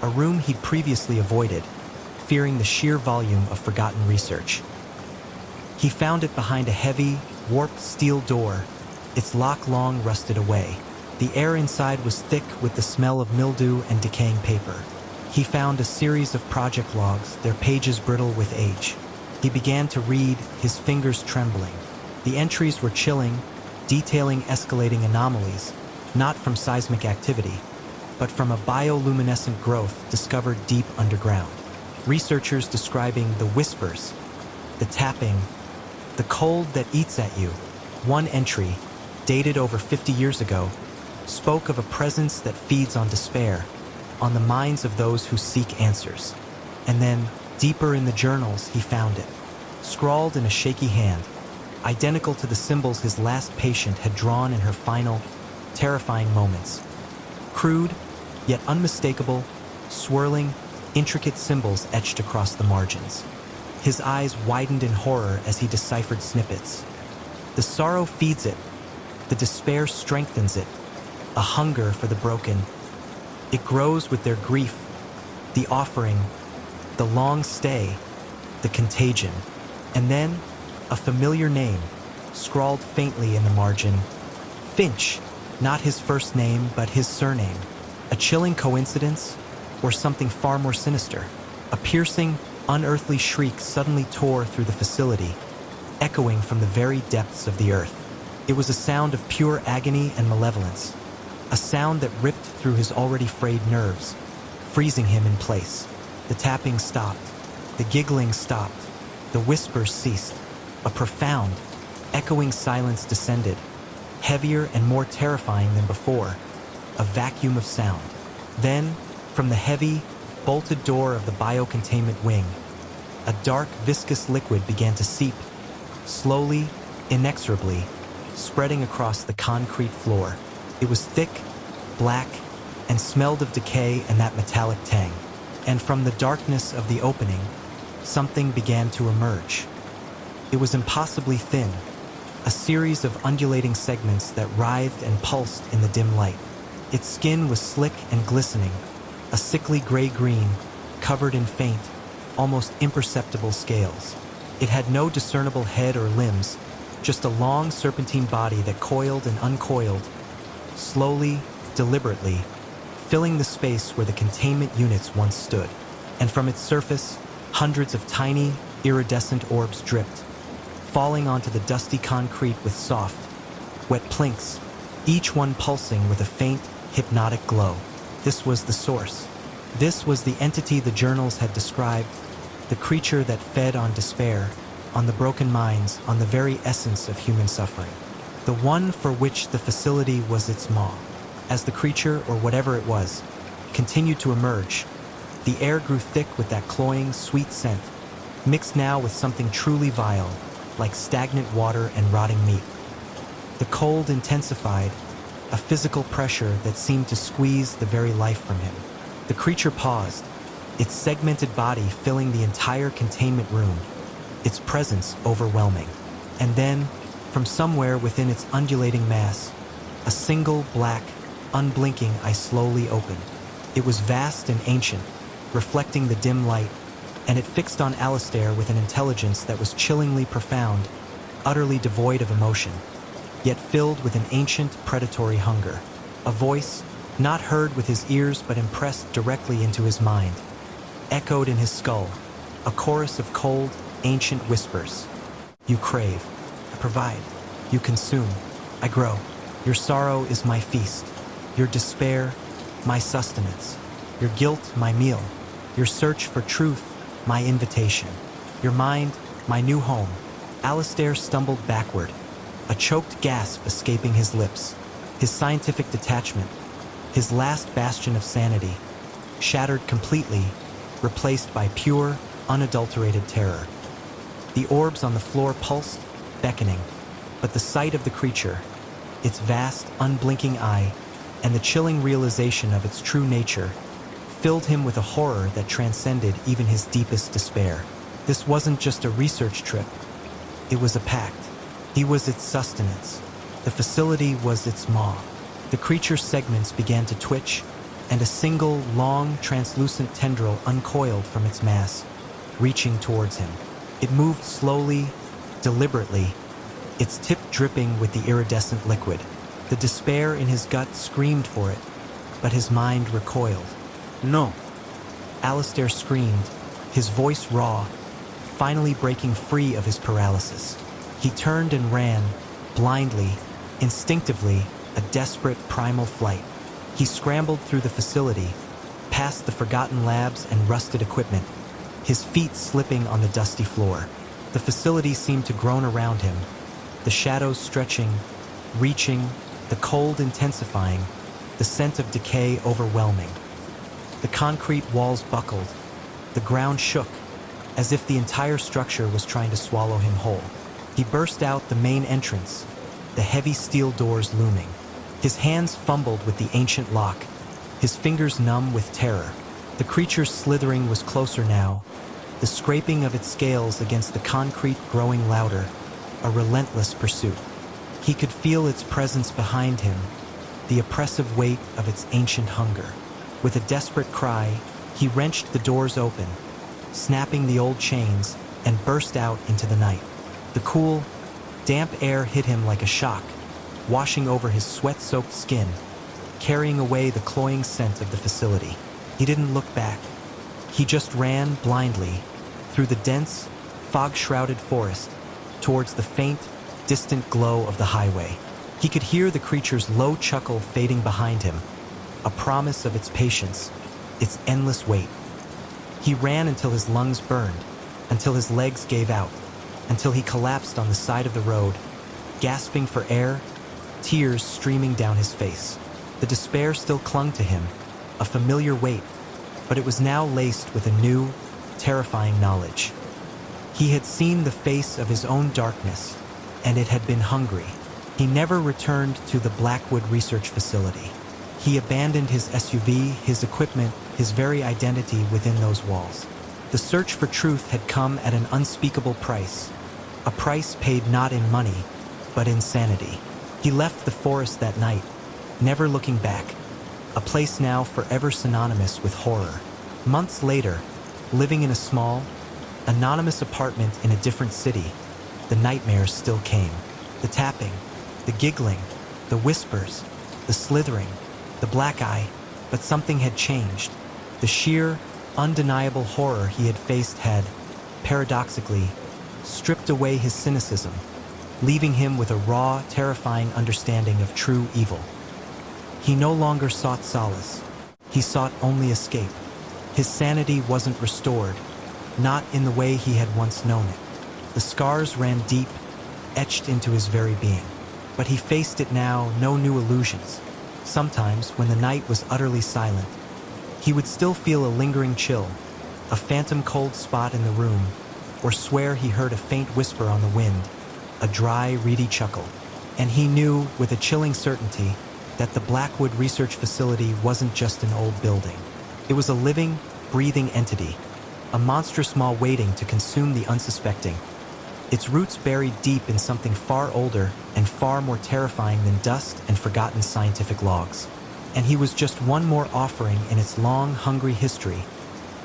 a room he'd previously avoided, fearing the sheer volume of forgotten research. He found it behind a heavy, warped steel door, its lock long rusted away. The air inside was thick with the smell of mildew and decaying paper. He found a series of project logs, their pages brittle with age. He began to read, his fingers trembling. The entries were chilling, detailing escalating anomalies, not from seismic activity, but from a bioluminescent growth discovered deep underground. Researchers describing the whispers, the tapping, the cold that eats at you. One entry, dated over 50 years ago, spoke of a presence that feeds on despair, on the minds of those who seek answers. And then, deeper in the journals, he found it, scrawled in a shaky hand, identical to the symbols his last patient had drawn in her final, terrifying moments. Crude, yet unmistakable, swirling, intricate symbols etched across the margins. His eyes widened in horror as he deciphered snippets. The sorrow feeds it, the despair strengthens it, a hunger for the broken. It grows with their grief, the offering, the long stay, the contagion. And then, a familiar name, scrawled faintly in the margin. Finch, not his first name, but his surname. A chilling coincidence, or something far more sinister? A piercing, unearthly shriek suddenly tore through the facility, echoing from the very depths of the earth. It was a sound of pure agony and malevolence, a sound that ripped through his already frayed nerves, freezing him in place. The tapping stopped, the giggling stopped, the whispers ceased. A profound, echoing silence descended, heavier and more terrifying than before, a vacuum of sound. Then, from the heavy, bolted door of the biocontainment wing, a dark, viscous liquid began to seep, slowly, inexorably, spreading across the concrete floor. It was thick, black, and smelled of decay and that metallic tang. And from the darkness of the opening, something began to emerge. It was impossibly thin, a series of undulating segments that writhed and pulsed in the dim light. Its skin was slick and glistening, a sickly gray-green, covered in faint, almost imperceptible scales. It had no discernible head or limbs, just a long serpentine body that coiled and uncoiled, slowly, deliberately, filling the space where the containment units once stood. And from its surface, hundreds of tiny, iridescent orbs dripped, falling onto the dusty concrete with soft, wet plinks, each one pulsing with a faint, hypnotic glow. This was the source. This was the entity the journals had described, the creature that fed on despair, on the broken minds, on the very essence of human suffering. The one for which the facility was its maw. As the creature, or whatever it was, continued to emerge, the air grew thick with that cloying, sweet scent, mixed now with something truly vile, like stagnant water and rotting meat. The cold intensified, a physical pressure that seemed to squeeze the very life from him. The creature paused, its segmented body filling the entire containment room, its presence overwhelming. And then, from somewhere within its undulating mass, a single black, unblinking eye slowly opened. It was vast and ancient, reflecting the dim light, and it fixed on Alistair with an intelligence that was chillingly profound, utterly devoid of emotion, yet filled with an ancient predatory hunger. A voice, not heard with his ears but impressed directly into his mind, echoed in his skull, a chorus of cold, ancient whispers. You crave, I provide. You consume, I grow. Your sorrow is my feast. Your despair, my sustenance. Your guilt, my meal. Your search for truth, my invitation. Your mind, my new home. Alistair stumbled backward, a choked gasp escaping his lips. His scientific detachment, his last bastion of sanity, shattered completely, replaced by pure, unadulterated terror. The orbs on the floor pulsed, beckoning, but the sight of the creature, its vast, unblinking eye, and the chilling realization of its true nature, filled him with a horror that transcended even his deepest despair. This wasn't just a research trip. It was a pact. He was its sustenance. The facility was its maw. The creature's segments began to twitch, and a single, long, translucent tendril uncoiled from its mass, reaching towards him. It moved slowly, deliberately, its tip dripping with the iridescent liquid. The despair in his gut screamed for it, but his mind recoiled. No. Alistair screamed, his voice raw, finally breaking free of his paralysis. He turned and ran, blindly, instinctively, a desperate primal flight. He scrambled through the facility, past the forgotten labs and rusted equipment, his feet slipping on the dusty floor. The facility seemed to groan around him, the shadows stretching, reaching, the cold intensifying, the scent of decay overwhelming. The concrete walls buckled, the ground shook, as if the entire structure was trying to swallow him whole. He burst out the main entrance, the heavy steel doors looming. His hands fumbled with the ancient lock, his fingers numb with terror. The creature's slithering was closer now, the scraping of its scales against the concrete growing louder, a relentless pursuit. He could feel its presence behind him, the oppressive weight of its ancient hunger. With a desperate cry, he wrenched the doors open, snapping the old chains, and burst out into the night. The cool, Damp air hit him like a shock, washing over his sweat-soaked skin, carrying away the cloying scent of the facility. He didn't look back. He just ran blindly through the dense, fog-shrouded forest towards the faint, distant glow of the highway. He could hear the creature's low chuckle fading behind him, a promise of its patience, its endless wait. He ran until his lungs burned, until his legs gave out, until he collapsed on the side of the road, gasping for air, tears streaming down his face. The despair still clung to him, a familiar weight, but it was now laced with a new, terrifying knowledge. He had seen the face of his own darkness, and it had been hungry. He never returned to the Blackwood Research Facility. He abandoned his SUV, his equipment, his very identity within those walls. The search for truth had come at an unspeakable price, a price paid not in money, but in sanity. He left the forest that night, never looking back, a place now forever synonymous with horror. Months later, living in a small, anonymous apartment in a different city, the nightmares still came. The tapping, the giggling, the whispers, the slithering, the black eye, but something had changed. The sheer, undeniable horror he had faced had, paradoxically, stripped away his cynicism, leaving him with a raw, terrifying understanding of true evil. He no longer sought solace. He sought only escape. His sanity wasn't restored, not in the way he had once known it. The scars ran deep, etched into his very being. But he faced it now, no new illusions. Sometimes, when the night was utterly silent, he would still feel a lingering chill, a phantom cold spot in the room, or swear he heard a faint whisper on the wind, a dry, reedy chuckle. And he knew, with a chilling certainty, that the Blackwood Research Facility wasn't just an old building. It was a living, breathing entity, a monstrous maw waiting to consume the unsuspecting, its roots buried deep in something far older and far more terrifying than dust and forgotten scientific logs. And he was just one more offering in its long, hungry history,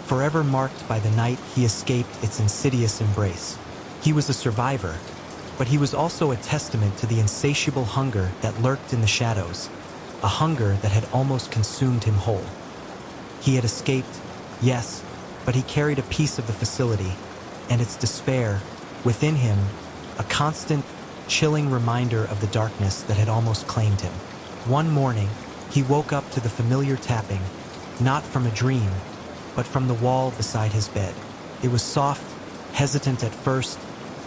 forever marked by the night he escaped its insidious embrace. He was a survivor, but he was also a testament to the insatiable hunger that lurked in the shadows, a hunger that had almost consumed him whole. He had escaped, yes, but he carried a piece of the facility, and its despair, within him, a constant, chilling reminder of the darkness that had almost claimed him. One morning, he woke up to the familiar tapping, not from a dream, but from the wall beside his bed. It was soft, hesitant at first,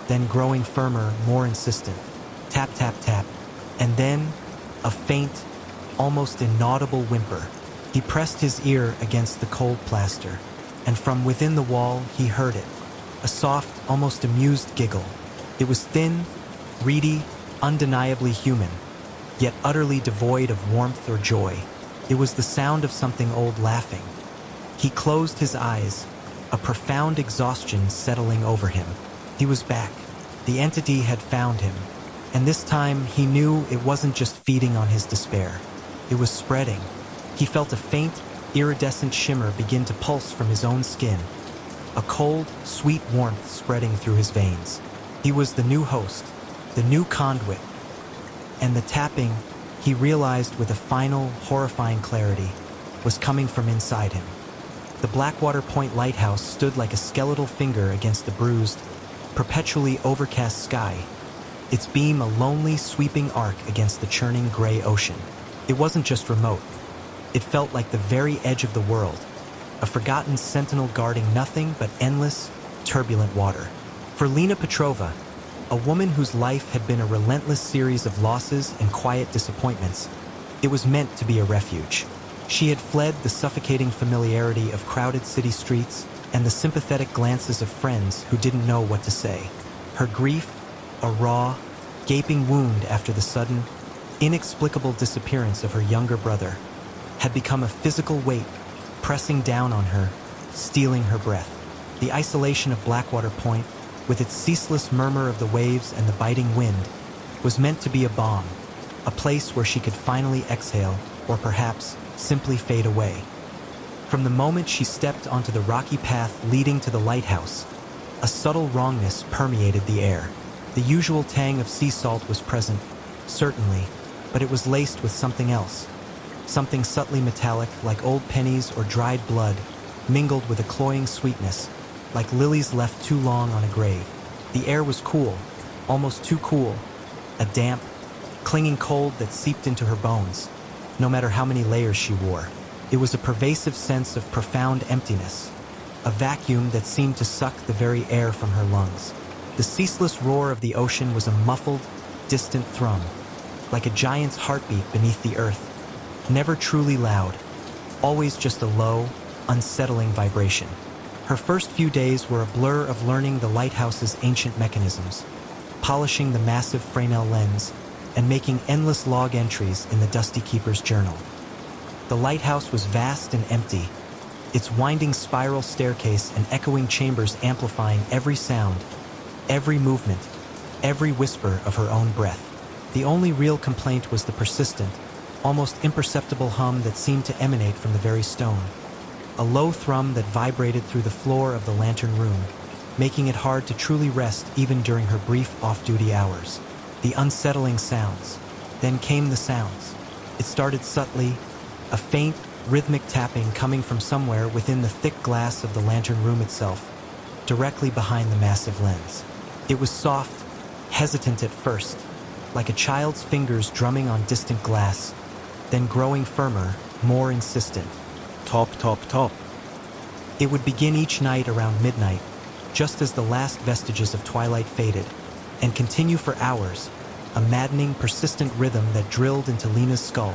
then growing firmer, more insistent. Tap, tap, tap, and then a faint, almost inaudible whimper. He pressed his ear against the cold plaster, and from within the wall he heard it, a soft, almost amused giggle. It was thin, reedy, undeniably human, yet utterly devoid of warmth or joy. It was the sound of something old laughing. He closed his eyes, a profound exhaustion settling over him. He was back. The entity had found him, and this time he knew it wasn't just feeding on his despair. It was spreading. He felt a faint, iridescent shimmer begin to pulse from his own skin, a cold, sweet warmth spreading through his veins. He was the new host, the new conduit, and the tapping, he realized with a final, horrifying clarity, was coming from inside him. The Blackwater Point Lighthouse stood like a skeletal finger against the bruised, perpetually overcast sky, its beam a lonely, sweeping arc against the churning gray ocean. It wasn't just remote. It felt like the very edge of the world, a forgotten sentinel guarding nothing but endless, turbulent water. For Lena Petrova, a woman whose life had been a relentless series of losses and quiet disappointments, it was meant to be a refuge. She had fled the suffocating familiarity of crowded city streets and the sympathetic glances of friends who didn't know what to say. Her grief, a raw, gaping wound after the sudden, inexplicable disappearance of her younger brother, had become a physical weight, pressing down on her, stealing her breath. The isolation of Blackwater Point, with its ceaseless murmur of the waves and the biting wind, was meant to be a balm, a place where she could finally exhale, or perhaps simply fade away. From the moment she stepped onto the rocky path leading to the lighthouse, a subtle wrongness permeated the air. The usual tang of sea salt was present, certainly, but it was laced with something else. Something subtly metallic, like old pennies or dried blood, mingled with a cloying sweetness, like lilies left too long on a grave. The air was cool, almost too cool, a damp, clinging cold that seeped into her bones, no matter how many layers she wore. It was a pervasive sense of profound emptiness, a vacuum that seemed to suck the very air from her lungs. The ceaseless roar of the ocean was a muffled, distant thrum, like a giant's heartbeat beneath the earth, never truly loud, always just a low, unsettling vibration. Her first few days were a blur of learning the lighthouse's ancient mechanisms, polishing the massive Fresnel lens, and making endless log entries in the dusty keeper's journal. The lighthouse was vast and empty, its winding spiral staircase and echoing chambers amplifying every sound, every movement, every whisper of her own breath. The only real complaint was the persistent, almost imperceptible hum that seemed to emanate from the very stone. A low thrum that vibrated through the floor of the lantern room, making it hard to truly rest even during her brief off-duty hours. The unsettling sounds. Then came the sounds. It started subtly, a faint, rhythmic tapping coming from somewhere within the thick glass of the lantern room itself, directly behind the massive lens. It was soft, hesitant at first, like a child's fingers drumming on distant glass, then growing firmer, more insistent. Top, top, top. It would begin each night around midnight, just as the last vestiges of twilight faded, and continue for hours, a maddening, persistent rhythm that drilled into Lena's skull,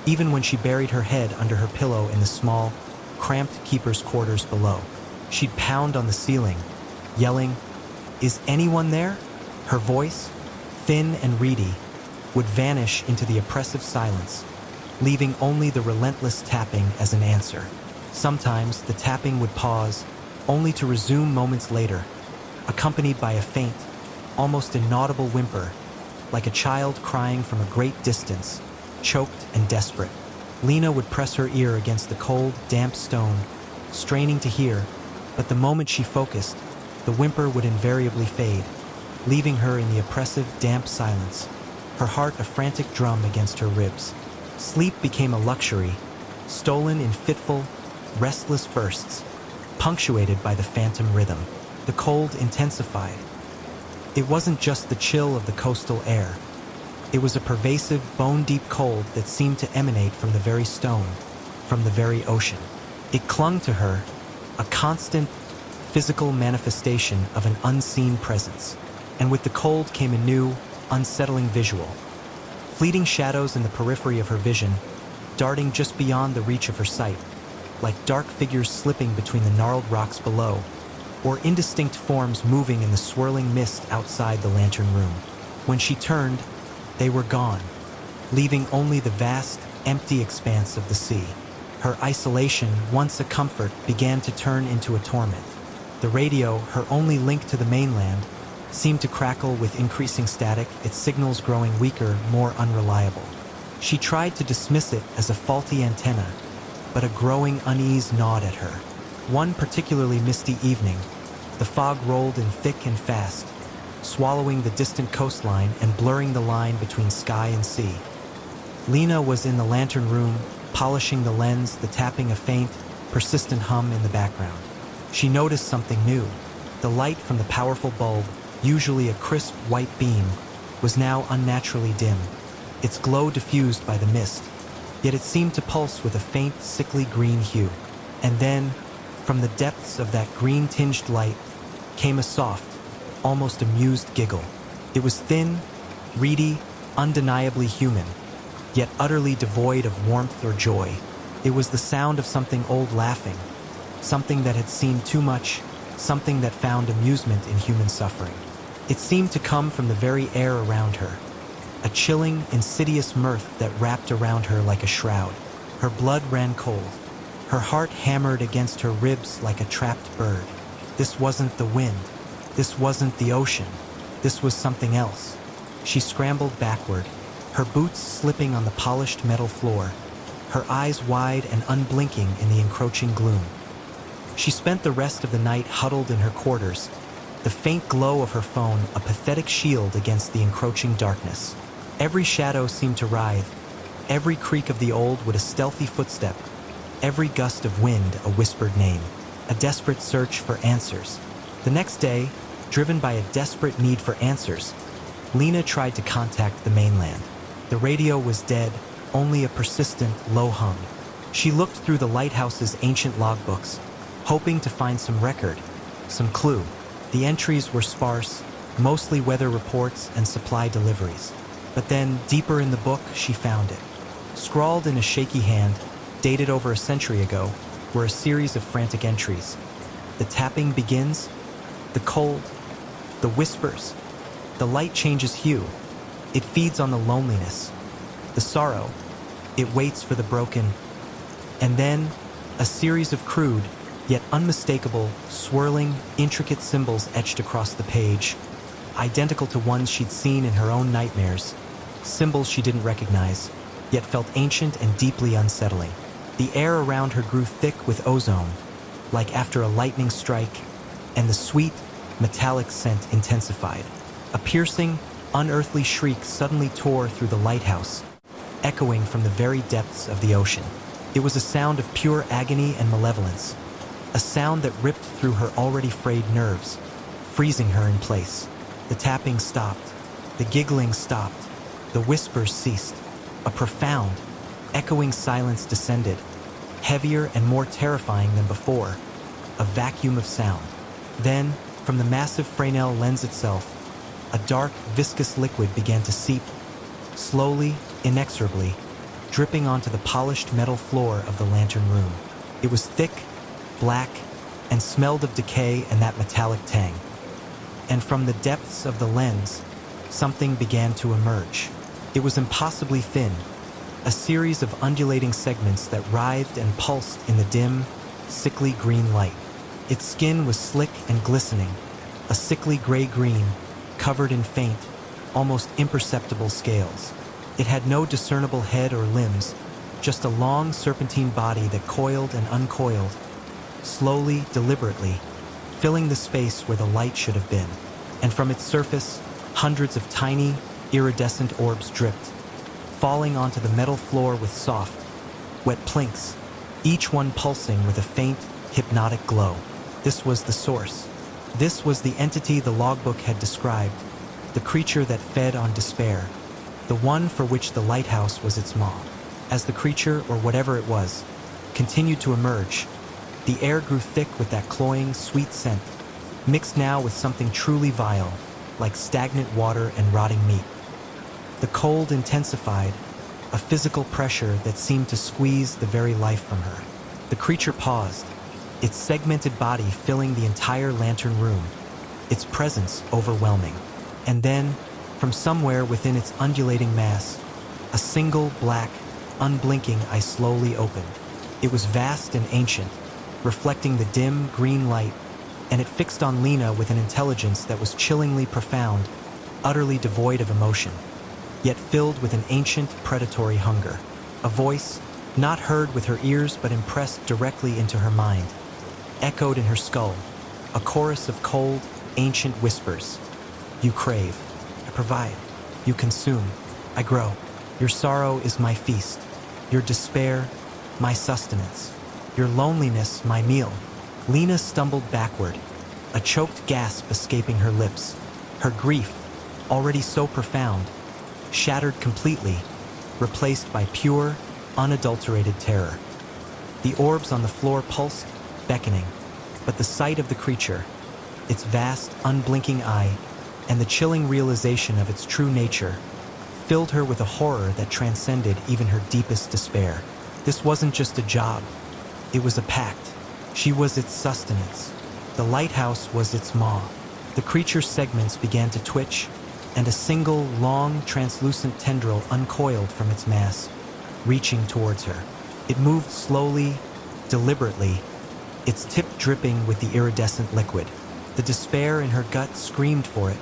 even when she buried her head under her pillow in the small, cramped keeper's quarters below. She'd pound on the ceiling, yelling, "Is anyone there?" Her voice, thin and reedy, would vanish into the oppressive silence, leaving only the relentless tapping as an answer. Sometimes the tapping would pause, only to resume moments later, accompanied by a faint, almost inaudible whimper, like a child crying from a great distance, choked and desperate. Lena would press her ear against the cold, damp stone, straining to hear, but the moment she focused, the whimper would invariably fade, leaving her in the oppressive, damp silence, her heart a frantic drum against her ribs. Sleep became a luxury, stolen in fitful, restless bursts, punctuated by the phantom rhythm. The cold intensified. It wasn't just the chill of the coastal air. It was a pervasive, bone-deep cold that seemed to emanate from the very stone, from the very ocean. It clung to her, a constant, physical manifestation of an unseen presence. And with the cold came a new, unsettling visual. Fleeting shadows in the periphery of her vision, darting just beyond the reach of her sight, like dark figures slipping between the gnarled rocks below, or indistinct forms moving in the swirling mist outside the lantern room. When she turned, they were gone, leaving only the vast, empty expanse of the sea. Her isolation, once a comfort, began to turn into a torment. The radio, her only link to the mainland, seemed to crackle with increasing static, its signals growing weaker, more unreliable. She tried to dismiss it as a faulty antenna, but a growing unease gnawed at her. One particularly misty evening, the fog rolled in thick and fast, swallowing the distant coastline and blurring the line between sky and sea. Lena was in the lantern room, polishing the lens, the tapping a faint, persistent hum in the background. She noticed something new. The light from the powerful bulb, usually a crisp white beam, was now unnaturally dim, its glow diffused by the mist, yet it seemed to pulse with a faint, sickly green hue. And then, from the depths of that green-tinged light, came a soft, almost amused giggle. It was thin, reedy, undeniably human, yet utterly devoid of warmth or joy. It was the sound of something old laughing, something that had seen too much, something that found amusement in human suffering. It seemed to come from the very air around her, a chilling, insidious mirth that wrapped around her like a shroud. Her blood ran cold. Her heart hammered against her ribs like a trapped bird. This wasn't the wind. This wasn't the ocean. This was something else. She scrambled backward, her boots slipping on the polished metal floor, her eyes wide and unblinking in the encroaching gloom. She spent the rest of the night huddled in her quarters, the faint glow of her phone a pathetic shield against the encroaching darkness. Every shadow seemed to writhe, every creak of the old wood a stealthy footstep, every gust of wind a whispered name, a desperate search for answers. The next day, driven by a desperate need for answers, Lena tried to contact the mainland. The radio was dead, only a persistent, low hum. She looked through the lighthouse's ancient logbooks, hoping to find some record, some clue. The entries were sparse, mostly weather reports and supply deliveries. But then, deeper in the book, she found it. Scrawled in a shaky hand, dated over a century ago, were a series of frantic entries. The tapping begins, the cold, the whispers. The light changes hue. It feeds on the loneliness, the sorrow. It waits for the broken. And then, a series of crude, yet unmistakable, swirling, intricate symbols etched across the page, identical to ones she'd seen in her own nightmares, symbols she didn't recognize, yet felt ancient and deeply unsettling. The air around her grew thick with ozone, like after a lightning strike, and the sweet, metallic scent intensified. A piercing, unearthly shriek suddenly tore through the lighthouse, echoing from the very depths of the ocean. It was a sound of pure agony and malevolence, a sound that ripped through her already frayed nerves, freezing her in place. The tapping stopped, the giggling stopped, the whispers ceased. A profound, echoing silence descended, heavier and more terrifying than before, a vacuum of sound. Then, from the massive Fresnel lens itself, a dark, viscous liquid began to seep, slowly, inexorably, dripping onto the polished metal floor of the lantern room. It was thick, black, and smelled of decay and that metallic tang. And from the depths of the lens, something began to emerge. It was impossibly thin, a series of undulating segments that writhed and pulsed in the dim, sickly green light. Its skin was slick and glistening, a sickly gray-green, covered in faint, almost imperceptible scales. It had no discernible head or limbs, just a long serpentine body that coiled and uncoiled, slowly, deliberately, filling the space where the light should have been. And from its surface, hundreds of tiny, iridescent orbs dripped, falling onto the metal floor with soft, wet plinks, each one pulsing with a faint, hypnotic glow. This was the source. This was the entity the logbook had described, the creature that fed on despair, the one for which the lighthouse was its maw. As the creature, or whatever it was, continued to emerge, the air grew thick with that cloying, sweet scent, mixed now with something truly vile, like stagnant water and rotting meat. The cold intensified, a physical pressure that seemed to squeeze the very life from her. The creature paused, its segmented body filling the entire lantern room, its presence overwhelming. And then, from somewhere within its undulating mass, a single black, unblinking eye slowly opened. It was vast and ancient, reflecting the dim, green light, and it fixed on Lena with an intelligence that was chillingly profound, utterly devoid of emotion, yet filled with an ancient, predatory hunger. A voice, not heard with her ears but impressed directly into her mind, echoed in her skull, a chorus of cold, ancient whispers. You crave, I provide. You consume, I grow. Your sorrow is my feast. Your despair, my sustenance. Your loneliness, my meal. Lena stumbled backward, a choked gasp escaping her lips. Her grief, already so profound, shattered completely, replaced by pure, unadulterated terror. The orbs on the floor pulsed, beckoning, but the sight of the creature, its vast, unblinking eye, and the chilling realization of its true nature, filled her with a horror that transcended even her deepest despair. This wasn't just a job, it was a pact. She was its sustenance. The lighthouse was its maw. The creature's segments began to twitch, and a single, long, translucent tendril uncoiled from its mass, reaching towards her. It moved slowly, deliberately, its tip dripping with the iridescent liquid. The despair in her gut screamed for it,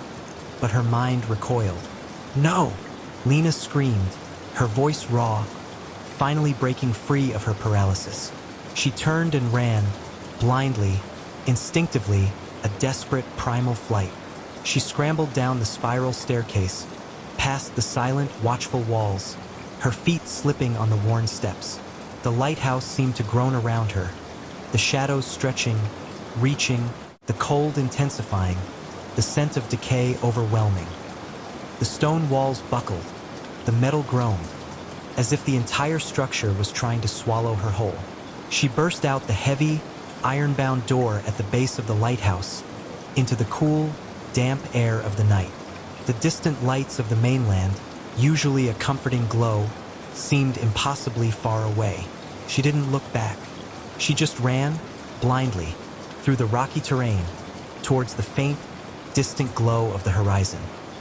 but her mind recoiled. No! Lena screamed, her voice raw, finally breaking free of her paralysis. She turned and ran, blindly, instinctively, a desperate primal flight. She scrambled down the spiral staircase, past the silent, watchful walls, her feet slipping on the worn steps. The lighthouse seemed to groan around her, the shadows stretching, reaching, the cold intensifying, the scent of decay overwhelming. The stone walls buckled, the metal groaned, as if the entire structure was trying to swallow her whole. She burst out the heavy, iron-bound door at the base of the lighthouse, into the cool, damp air of the night. The distant lights of the mainland, usually a comforting glow, seemed impossibly far away. She didn't look back. She just ran, blindly, through the rocky terrain, towards the faint, distant glow of the horizon.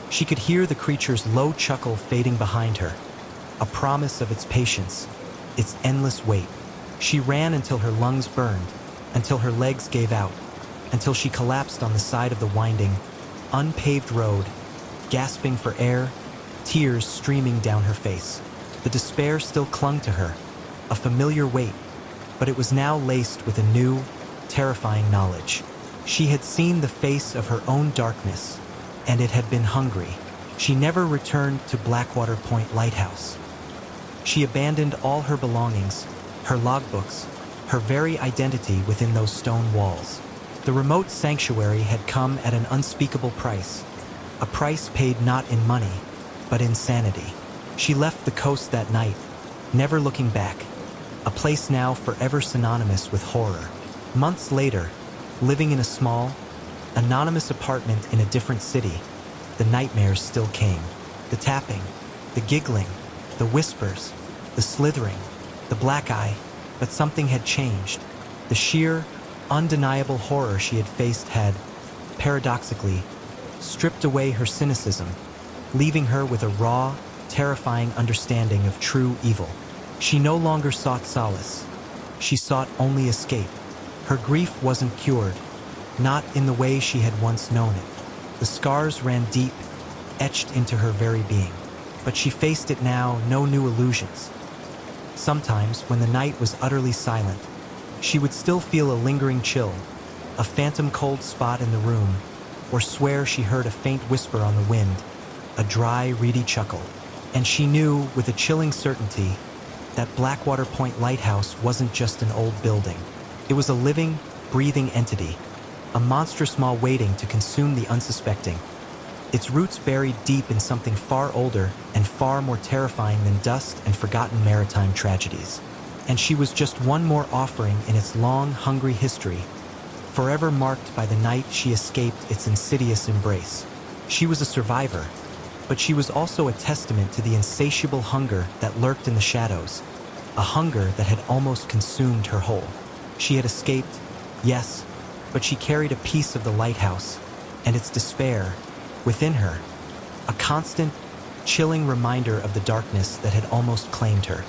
She could hear the creature's low chuckle fading behind her, a promise of its patience, its endless wait. She ran until her lungs burned, until her legs gave out, until she collapsed on the side of the winding, unpaved road, gasping for air, tears streaming down her face. The despair still clung to her, a familiar weight, but it was now laced with a new, terrifying knowledge. She had seen the face of her own darkness, and it had been hungry. She never returned to Blackwater Point Lighthouse. She abandoned all her belongings, her logbooks, her very identity within those stone walls. The remote sanctuary had come at an unspeakable price, a price paid not in money, but in sanity. She left the coast that night, never looking back, a place now forever synonymous with horror. Months later, living in a small, anonymous apartment in a different city, the nightmares still came. The tapping, the giggling, the whispers, the slithering, the black eye, but something had changed. The sheer, undeniable horror she had faced had, paradoxically, stripped away her cynicism, leaving her with a raw, terrifying understanding of true evil. She no longer sought solace. She sought only escape. Her grief wasn't cured, not in the way she had once known it. The scars ran deep, etched into her very being. But she faced it now, no new illusions. Sometimes, when the night was utterly silent, she would still feel a lingering chill, a phantom cold spot in the room, or swear she heard a faint whisper on the wind, a dry, reedy chuckle. And she knew, with a chilling certainty, that Blackwater Point Lighthouse wasn't just an old building. It was a living, breathing entity, a monstrous maw waiting to consume the unsuspecting, its roots buried deep in something far older and far more terrifying than dust and forgotten maritime tragedies. And she was just one more offering in its long, hungry history, forever marked by the night she escaped its insidious embrace. She was a survivor, but she was also a testament to the insatiable hunger that lurked in the shadows, a hunger that had almost consumed her whole. She had escaped, yes, but she carried a piece of the lighthouse, and its despair, within her, a constant, chilling reminder of the darkness that had almost claimed her.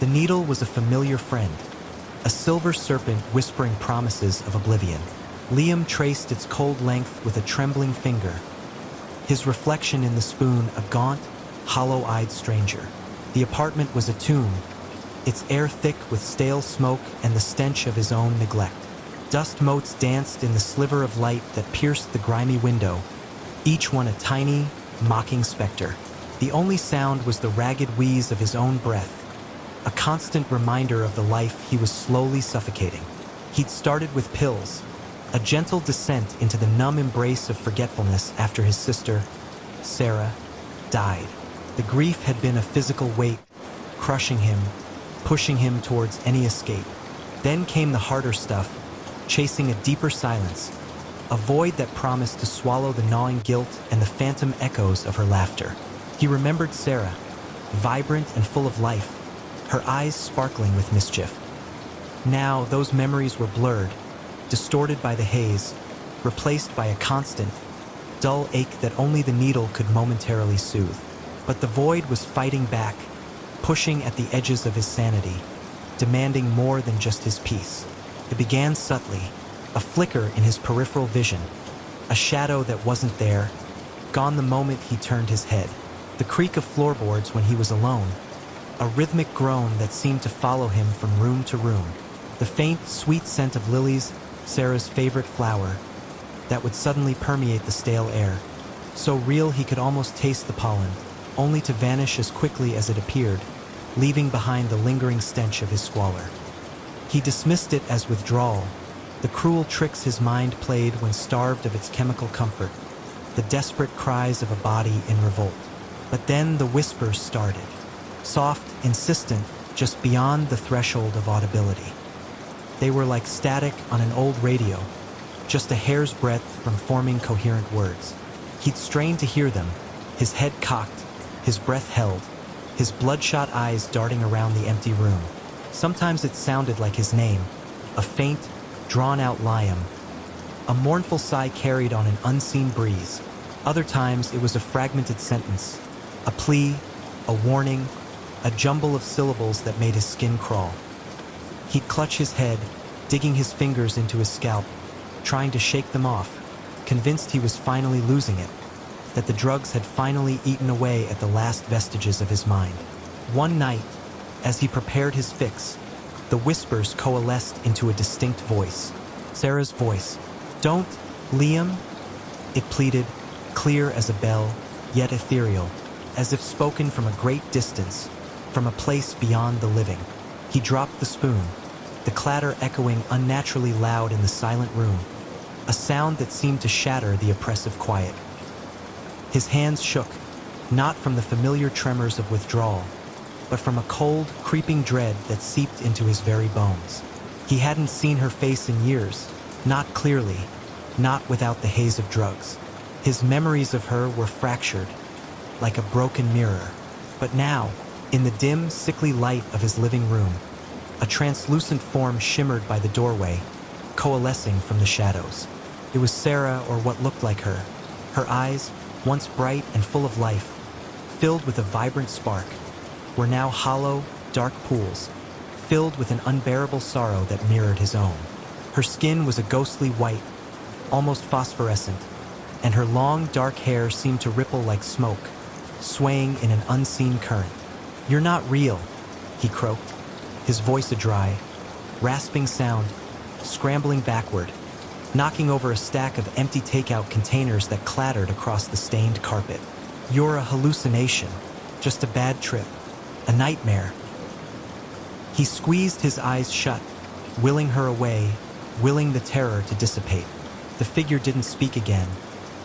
The needle was a familiar friend, a silver serpent whispering promises of oblivion. Liam traced its cold length with a trembling finger, his reflection in the spoon a gaunt, hollow-eyed stranger. The apartment was a tomb, its air thick with stale smoke and the stench of his own neglect. Dust motes danced in the sliver of light that pierced the grimy window, each one a tiny, mocking specter. The only sound was the ragged wheeze of his own breath, a constant reminder of the life he was slowly suffocating. He'd started with pills, a gentle descent into the numb embrace of forgetfulness after his sister, Sarah, died. The grief had been a physical weight, crushing him, pushing him towards any escape. Then came the harder stuff, chasing a deeper silence, a void that promised to swallow the gnawing guilt and the phantom echoes of her laughter. He remembered Sarah, vibrant and full of life, her eyes sparkling with mischief. Now those memories were blurred, distorted by the haze, replaced by a constant, dull ache that only the needle could momentarily soothe. But the void was fighting back, pushing at the edges of his sanity, demanding more than just his peace. It began subtly, a flicker in his peripheral vision, a shadow that wasn't there, gone the moment he turned his head. The creak of floorboards when he was alone, a rhythmic groan that seemed to follow him from room to room. The faint, sweet scent of lilies, Sarah's favorite flower, that would suddenly permeate the stale air. So real he could almost taste the pollen, only to vanish as quickly as it appeared, leaving behind the lingering stench of his squalor. He dismissed it as withdrawal, the cruel tricks his mind played when starved of its chemical comfort, the desperate cries of a body in revolt. But then the whispers started, soft, insistent, just beyond the threshold of audibility. They were like static on an old radio, just a hair's breadth from forming coherent words. He'd strained to hear them, his head cocked, his breath held, his bloodshot eyes darting around the empty room. Sometimes it sounded like his name, a faint, drawn-out Liam, a mournful sigh carried on an unseen breeze. Other times it was a fragmented sentence, a plea, a warning, a jumble of syllables that made his skin crawl. He'd clutch his head, digging his fingers into his scalp, trying to shake them off, convinced he was finally losing it, that the drugs had finally eaten away at the last vestiges of his mind. One night, as he prepared his fix, the whispers coalesced into a distinct voice. Sarah's voice. "Don't, Liam," it pleaded, clear as a bell, yet ethereal, as if spoken from a great distance, from a place beyond the living. He dropped the spoon, the clatter echoing unnaturally loud in the silent room, a sound that seemed to shatter the oppressive quiet. His hands shook, not from the familiar tremors of withdrawal, but from a cold, creeping dread that seeped into his very bones. He hadn't seen her face in years, not clearly, not without the haze of drugs. His memories of her were fractured, like a broken mirror. But now, in the dim, sickly light of his living room, a translucent form shimmered by the doorway, coalescing from the shadows. It was Sarah, or what looked like her. Her eyes, once bright and full of life, filled with a vibrant spark, were now hollow, dark pools, filled with an unbearable sorrow that mirrored his own. Her skin was a ghostly white, almost phosphorescent, and her long, dark hair seemed to ripple like smoke, swaying in an unseen current. "You're not real," he croaked, his voice a dry, rasping sound, scrambling backward, knocking over a stack of empty takeout containers that clattered across the stained carpet. "You're a hallucination, just a bad trip, a nightmare." He squeezed his eyes shut, willing her away, willing the terror to dissipate. The figure didn't speak again,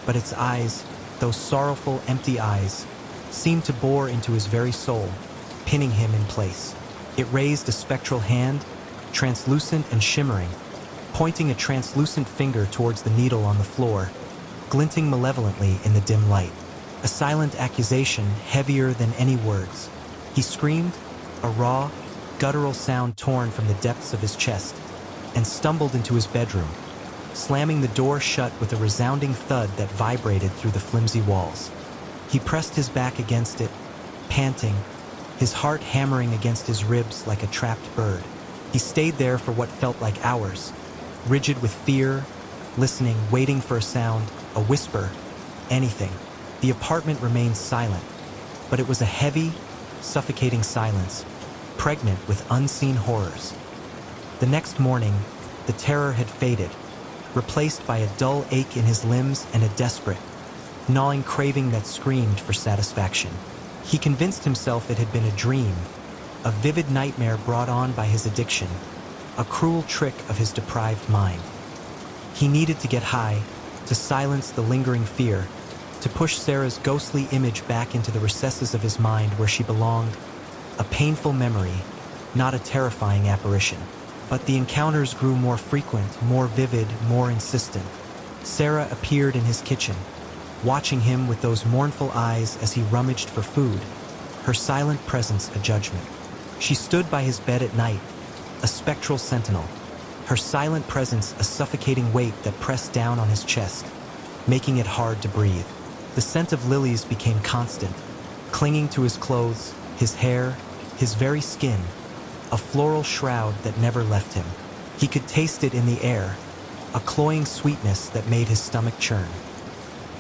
but its eyes, those sorrowful, empty eyes, seemed to bore into his very soul, pinning him in place. It raised a spectral hand, translucent and shimmering, pointing a translucent finger towards the needle on the floor, glinting malevolently in the dim light. A silent accusation heavier than any words. He screamed, a raw, guttural sound torn from the depths of his chest, and stumbled into his bedroom, slamming the door shut with a resounding thud that vibrated through the flimsy walls. He pressed his back against it, panting, his heart hammering against his ribs like a trapped bird. He stayed there for what felt like hours, rigid with fear, listening, waiting for a sound, a whisper, anything. The apartment remained silent, but it was a heavy, suffocating silence, pregnant with unseen horrors. The next morning, the terror had faded, replaced by a dull ache in his limbs and a desperate, gnawing craving that screamed for satisfaction. He convinced himself it had been a dream, a vivid nightmare brought on by his addiction, a cruel trick of his deprived mind. He needed to get high, to silence the lingering fear, to push Sarah's ghostly image back into the recesses of his mind where she belonged, a painful memory, not a terrifying apparition. But the encounters grew more frequent, more vivid, more insistent. Sarah appeared in his kitchen, watching him with those mournful eyes as he rummaged for food, her silent presence a judgment. She stood by his bed at night, a spectral sentinel, her silent presence a suffocating weight that pressed down on his chest, making it hard to breathe. The scent of lilies became constant, clinging to his clothes, his hair, his very skin, a floral shroud that never left him. He could taste it in the air, a cloying sweetness that made his stomach churn.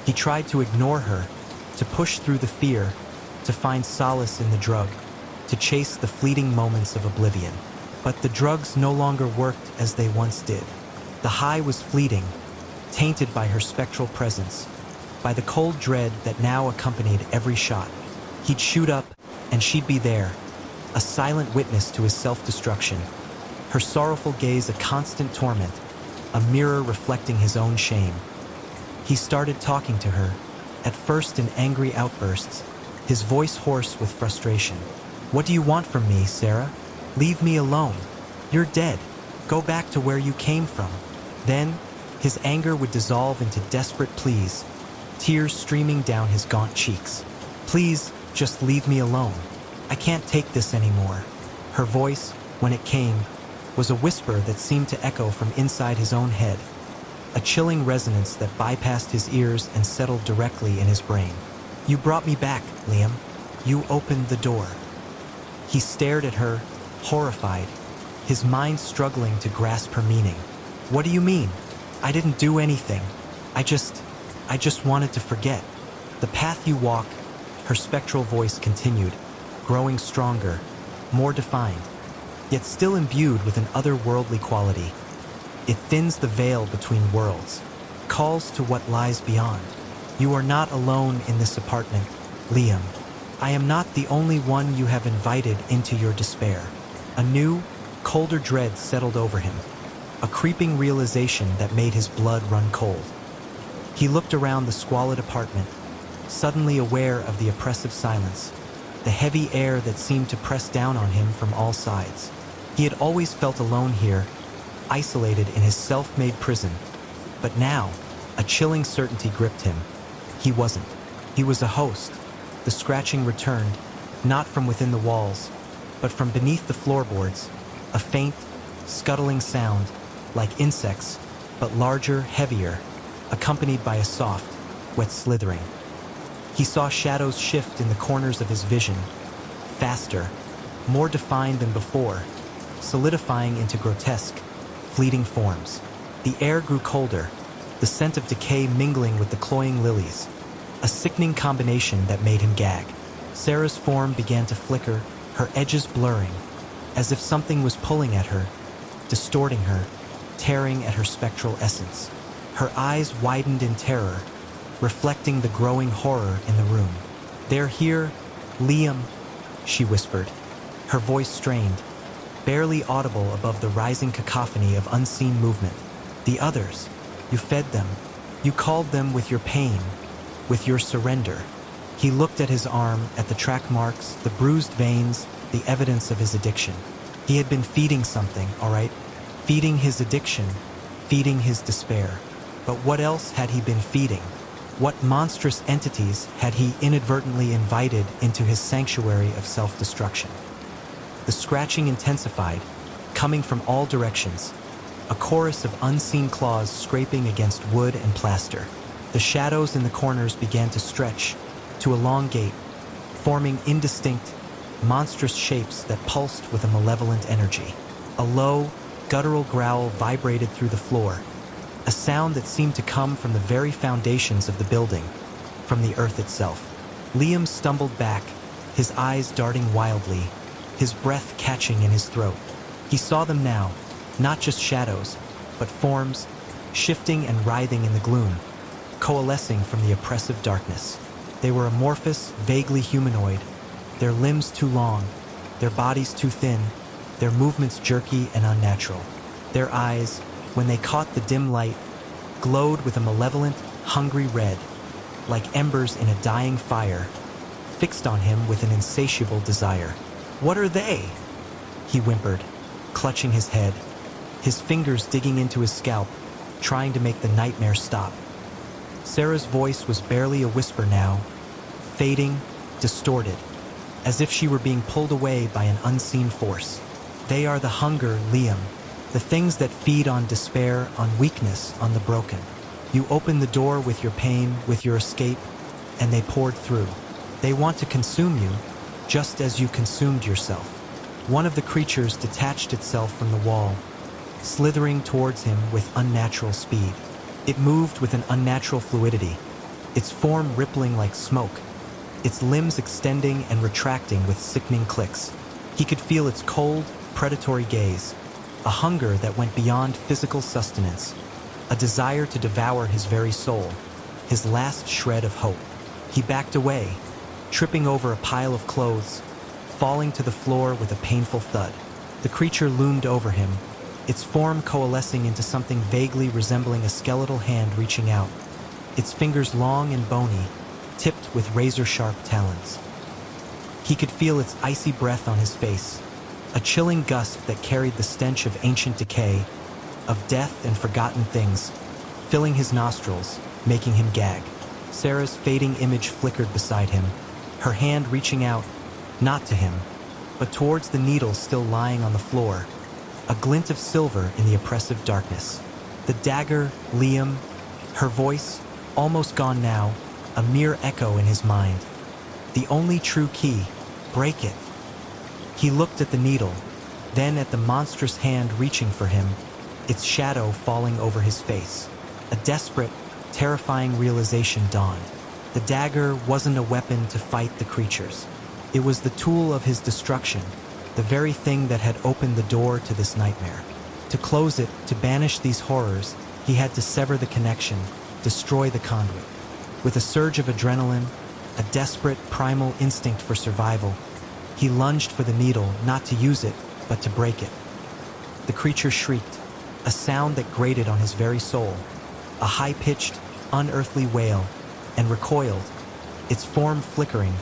He tried to ignore her, to push through the fear, to find solace in the drug, to chase the fleeting moments of oblivion. But the drugs no longer worked as they once did. The high was fleeting, tainted by her spectral presence, by the cold dread that now accompanied every shot. He'd shoot up, and she'd be there, a silent witness to his self-destruction, her sorrowful gaze a constant torment, a mirror reflecting his own shame. He started talking to her, at first in angry outbursts, his voice hoarse with frustration. "What do you want from me, Sarah? Leave me alone. You're dead. Go back to where you came from." Then, his anger would dissolve into desperate pleas, tears streaming down his gaunt cheeks. "Please, just leave me alone. I can't take this anymore." Her voice, when it came, was a whisper that seemed to echo from inside his own head, a chilling resonance that bypassed his ears and settled directly in his brain. "You brought me back, Liam. You opened the door." He stared at her, horrified, his mind struggling to grasp her meaning. "What do you mean? I didn't do anything. I just wanted to forget. The path you walk," her spectral voice continued, growing stronger, more defined, yet still imbued with an otherworldly quality. "It thins the veil between worlds, calls to what lies beyond. You are not alone in this apartment, Liam. I am not the only one you have invited into your despair." A new, colder dread settled over him, a creeping realization that made his blood run cold. He looked around the squalid apartment, suddenly aware of the oppressive silence, the heavy air that seemed to press down on him from all sides. He had always felt alone here, isolated in his self-made prison, but now, a chilling certainty gripped him. He wasn't. He was a host. The scratching returned, not from within the walls, but from beneath the floorboards, a faint, scuttling sound, like insects, but larger, heavier, accompanied by a soft, wet slithering. He saw shadows shift in the corners of his vision, faster, more defined than before, solidifying into grotesque, fleeting forms. The air grew colder, the scent of decay mingling with the cloying lilies, a sickening combination that made him gag. Sarah's form began to flicker, her edges blurring, as if something was pulling at her, distorting her, tearing at her spectral essence. Her eyes widened in terror, reflecting the growing horror in the room. "They're here, Liam," she whispered, her voice strained, barely audible above the rising cacophony of unseen movement. "The others, you fed them. You called them with your pain, with your surrender." He looked at his arm, at the track marks, the bruised veins, the evidence of his addiction. He had been feeding something, all right? Feeding his addiction, feeding his despair. But what else had he been feeding? What monstrous entities had he inadvertently invited into his sanctuary of self-destruction? The scratching intensified, coming from all directions, a chorus of unseen claws scraping against wood and plaster. The shadows in the corners began to stretch, to elongate, forming indistinct, monstrous shapes that pulsed with a malevolent energy. A low, guttural growl vibrated through the floor, a sound that seemed to come from the very foundations of the building, from the earth itself. Liam stumbled back, his eyes darting wildly, his breath catching in his throat. He saw them now, not just shadows, but forms, shifting and writhing in the gloom, coalescing from the oppressive darkness. They were amorphous, vaguely humanoid, their limbs too long, their bodies too thin, their movements jerky and unnatural. Their eyes, when they caught the dim light, glowed with a malevolent, hungry red, like embers in a dying fire, fixed on him with an insatiable desire. "What are they?" he whimpered, clutching his head, his fingers digging into his scalp, trying to make the nightmare stop. Sarah's voice was barely a whisper now, fading, distorted, as if she were being pulled away by an unseen force. "They are the hunger, Liam, the things that feed on despair, on weakness, on the broken. You opened the door with your pain, with your escape, and they poured through. They want to consume you, just as you consumed yourself." One of the creatures detached itself from the wall, slithering towards him with unnatural speed. It moved with an unnatural fluidity, its form rippling like smoke, its limbs extending and retracting with sickening clicks. He could feel its cold, predatory gaze, a hunger that went beyond physical sustenance, a desire to devour his very soul, his last shred of hope. He backed away, tripping over a pile of clothes, falling to the floor with a painful thud. The creature loomed over him, its form coalescing into something vaguely resembling a skeletal hand reaching out, its fingers long and bony, tipped with razor-sharp talons. He could feel its icy breath on his face, a chilling gust that carried the stench of ancient decay, of death and forgotten things, filling his nostrils, making him gag. Sarah's fading image flickered beside him, her hand reaching out, not to him, but towards the needle still lying on the floor, a glint of silver in the oppressive darkness. The dagger, Liam, her voice, almost gone now, a mere echo in his mind. The only true key, break it. He looked at the needle, then at the monstrous hand reaching for him, its shadow falling over his face. A desperate, terrifying realization dawned. The dagger wasn't a weapon to fight the creatures. It was the tool of his destruction, the very thing that had opened the door to this nightmare. To close it, to banish these horrors, he had to sever the connection, destroy the conduit. With a surge of adrenaline, a desperate, primal instinct for survival, he lunged for the needle, not to use it, but to break it. The creature shrieked, a sound that grated on his very soul, a high-pitched, unearthly wail, and recoiled, its form flickering,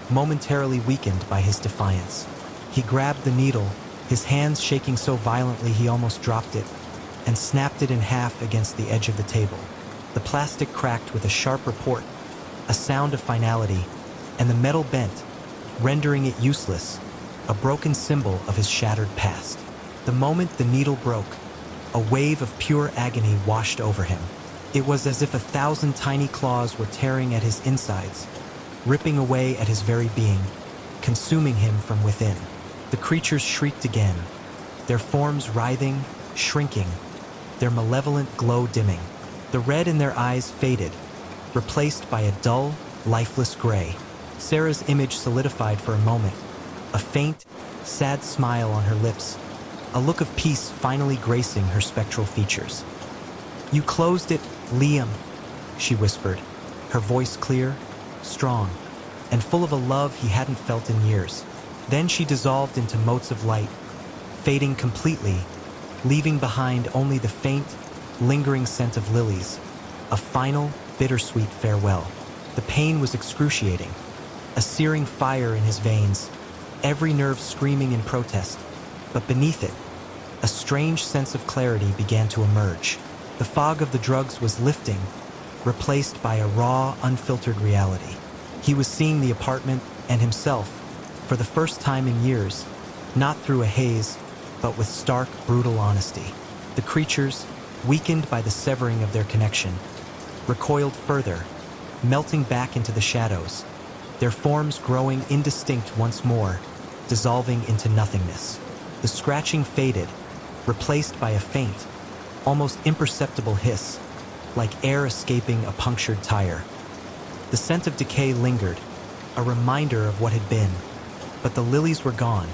momentarily weakened by his defiance. He grabbed the needle, his hands shaking so violently he almost dropped it, and snapped it in half against the edge of the table. The plastic cracked with a sharp report, a sound of finality, and the metal bent, rendering it useless, a broken symbol of his shattered past. The moment the needle broke, a wave of pure agony washed over him. It was as if 1,000 tiny claws were tearing at his insides, ripping away at his very being, consuming him from within. The creatures shrieked again, their forms writhing, shrinking, their malevolent glow dimming. The red in their eyes faded, replaced by a dull, lifeless gray. Sarah's image solidified for a moment, a faint, sad smile on her lips, a look of peace finally gracing her spectral features. "You closed it, Liam," she whispered, her voice clear, strong, and full of a love he hadn't felt in years. Then she dissolved into motes of light, fading completely, leaving behind only the faint, lingering scent of lilies, a final, bittersweet farewell. The pain was excruciating, a searing fire in his veins, every nerve screaming in protest. But beneath it, a strange sense of clarity began to emerge. The fog of the drugs was lifting, replaced by a raw, unfiltered reality. He was seeing the apartment and himself, for the first time in years, not through a haze, but with stark, brutal honesty. The creatures, weakened by the severing of their connection, recoiled further, melting back into the shadows, their forms growing indistinct once more, dissolving into nothingness. The scratching faded, replaced by a faint, almost imperceptible hiss, like air escaping a punctured tire. The scent of decay lingered, a reminder of what had been, but the lilies were gone,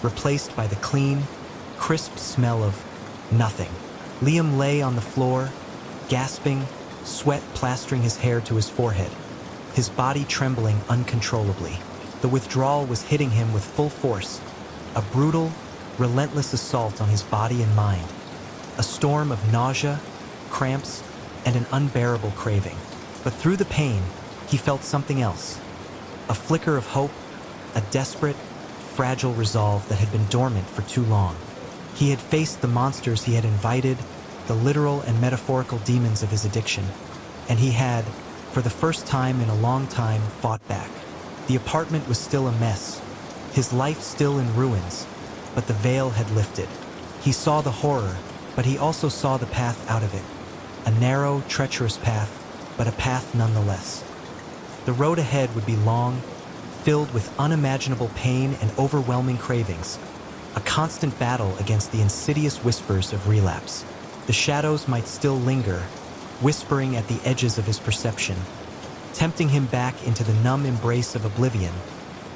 replaced by the clean, crisp smell of nothing. Liam lay on the floor, gasping, sweat plastering his hair to his forehead, his body trembling uncontrollably. The withdrawal was hitting him with full force, a brutal, relentless assault on his body and mind, a storm of nausea, cramps, and an unbearable craving. But through the pain, he felt something else, a flicker of hope, a desperate, fragile resolve that had been dormant for too long. He had faced the monsters he had invited, the literal and metaphorical demons of his addiction, and he had, for the first time in a long time, fought back. The apartment was still a mess, his life still in ruins, but the veil had lifted. He saw the horror, but he also saw the path out of it. A narrow, treacherous path, but a path nonetheless. The road ahead would be long, filled with unimaginable pain and overwhelming cravings, a constant battle against the insidious whispers of relapse. The shadows might still linger, whispering at the edges of his perception, tempting him back into the numb embrace of oblivion,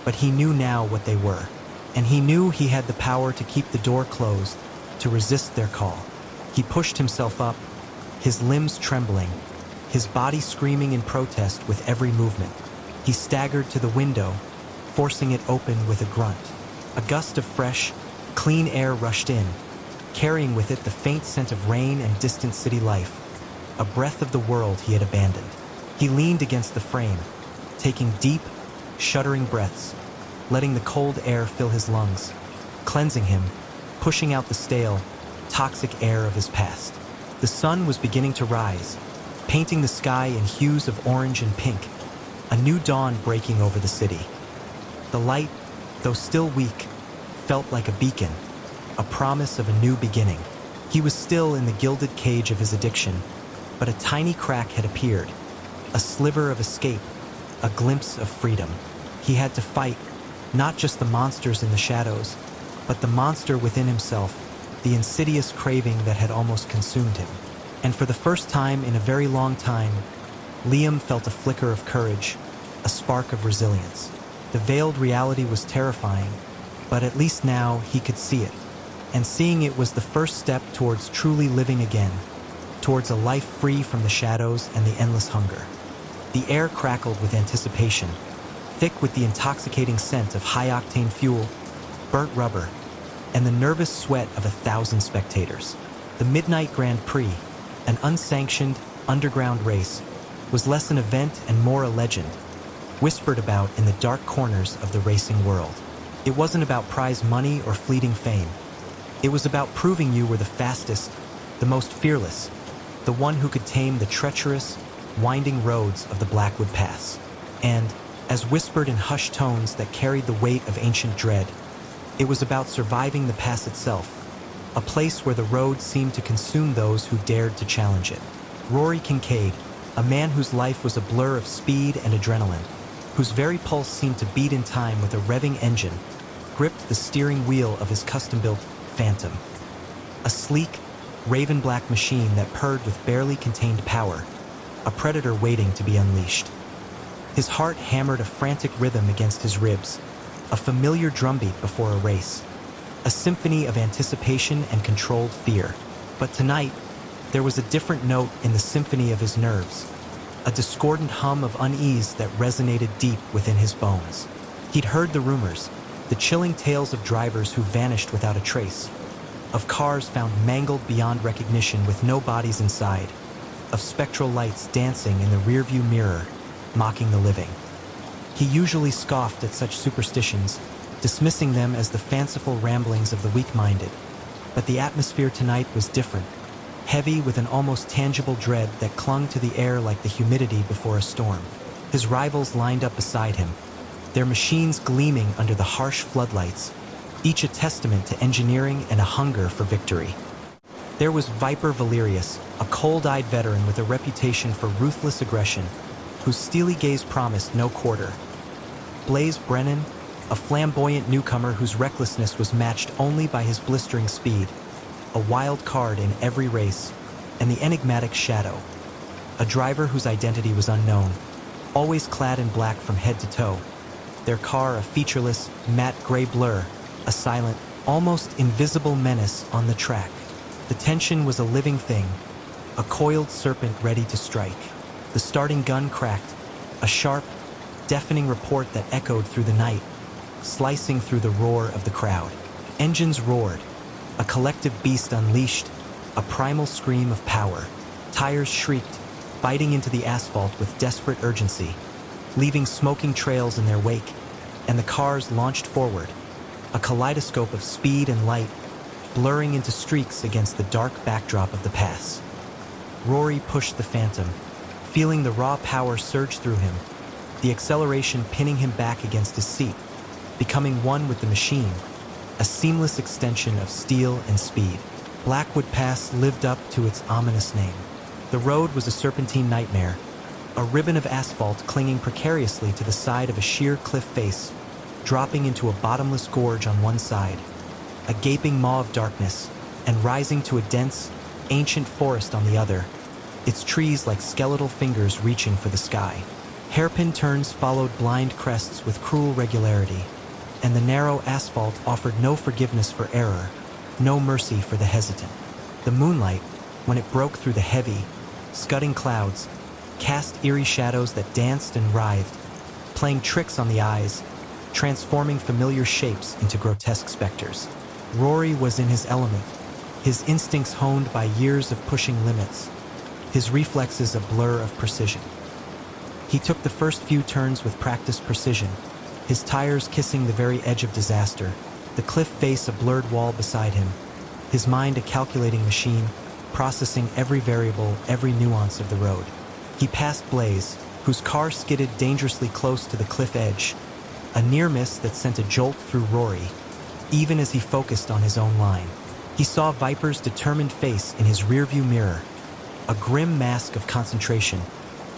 but he knew now what they were, and he knew he had the power to keep the door closed, to resist their call. He pushed himself up, his limbs trembling, his body screaming in protest with every movement. He staggered to the window, forcing it open with a grunt. A gust of fresh, clean air rushed in, carrying with it the faint scent of rain and distant city life, a breath of the world he had abandoned. He leaned against the frame, taking deep, shuddering breaths, letting the cold air fill his lungs, cleansing him, pushing out the stale, toxic air of his past. The sun was beginning to rise, painting the sky in hues of orange and pink, a new dawn breaking over the city. The light, though still weak, felt like a beacon, a promise of a new beginning. He was still in the gilded cage of his addiction, but a tiny crack had appeared, a sliver of escape, a glimpse of freedom. He had to fight, not just the monsters in the shadows, but the monster within himself, the insidious craving that had almost consumed him. And for the first time in a very long time, Liam felt a flicker of courage, a spark of resilience. The veiled reality was terrifying, but at least now he could see it. And seeing it was the first step towards truly living again, towards a life free from the shadows and the endless hunger. The air crackled with anticipation, thick with the intoxicating scent of high-octane fuel, burnt rubber, and the nervous sweat of 1,000 spectators. The Midnight Grand Prix, an unsanctioned, underground race, was less an event and more a legend, whispered about in the dark corners of the racing world. It wasn't about prize money or fleeting fame. It was about proving you were the fastest, the most fearless, the one who could tame the treacherous, winding roads of the Blackwood Pass. And, as whispered in hushed tones that carried the weight of ancient dread, it was about surviving the pass itself, a place where the road seemed to consume those who dared to challenge it. Rory Kincaid, a man whose life was a blur of speed and adrenaline, whose very pulse seemed to beat in time with a revving engine, gripped the steering wheel of his custom-built Phantom. A sleek, raven-black machine that purred with barely contained power, a predator waiting to be unleashed. His heart hammered a frantic rhythm against his ribs, a familiar drumbeat before a race, a symphony of anticipation and controlled fear. But tonight, there was a different note in the symphony of his nerves, a discordant hum of unease that resonated deep within his bones. He'd heard the rumors, the chilling tales of drivers who vanished without a trace, of cars found mangled beyond recognition with no bodies inside, of spectral lights dancing in the rearview mirror, mocking the living. He usually scoffed at such superstitions, dismissing them as the fanciful ramblings of the weak-minded. But the atmosphere tonight was different, heavy with an almost tangible dread that clung to the air like the humidity before a storm. His rivals lined up beside him, their machines gleaming under the harsh floodlights, each a testament to engineering and a hunger for victory. There was Viper Valerius, a cold-eyed veteran with a reputation for ruthless aggression, whose steely gaze promised no quarter. Blaze Brennan, a flamboyant newcomer whose recklessness was matched only by his blistering speed, a wild card in every race, and the enigmatic Shadow, a driver whose identity was unknown, always clad in black from head to toe, their car a featureless, matte gray blur, a silent, almost invisible menace on the track. The tension was a living thing, a coiled serpent ready to strike. The starting gun cracked, a sharp, deafening report that echoed through the night, slicing through the roar of the crowd. Engines roared, a collective beast unleashed, a primal scream of power. Tires shrieked, biting into the asphalt with desperate urgency, leaving smoking trails in their wake, and the cars launched forward, a kaleidoscope of speed and light, blurring into streaks against the dark backdrop of the pass. Rory pushed the Phantom, feeling the raw power surge through him, the acceleration pinning him back against his seat, becoming one with the machine, a seamless extension of steel and speed. Blackwood Pass lived up to its ominous name. The road was a serpentine nightmare, a ribbon of asphalt clinging precariously to the side of a sheer cliff face, dropping into a bottomless gorge on one side, a gaping maw of darkness, and rising to a dense, ancient forest on the other, its trees like skeletal fingers reaching for the sky. Hairpin turns followed blind crests with cruel regularity, and the narrow asphalt offered no forgiveness for error, no mercy for the hesitant. The moonlight, when it broke through the heavy, scudding clouds, cast eerie shadows that danced and writhed, playing tricks on the eyes, transforming familiar shapes into grotesque specters. Rory was in his element, his instincts honed by years of pushing limits, his reflexes a blur of precision. He took the first few turns with practiced precision, his tires kissing the very edge of disaster, the cliff face a blurred wall beside him, his mind a calculating machine, processing every variable, every nuance of the road. He passed Blaze, whose car skidded dangerously close to the cliff edge, a near miss that sent a jolt through Rory, even as he focused on his own line. He saw Viper's determined face in his rearview mirror, a grim mask of concentration,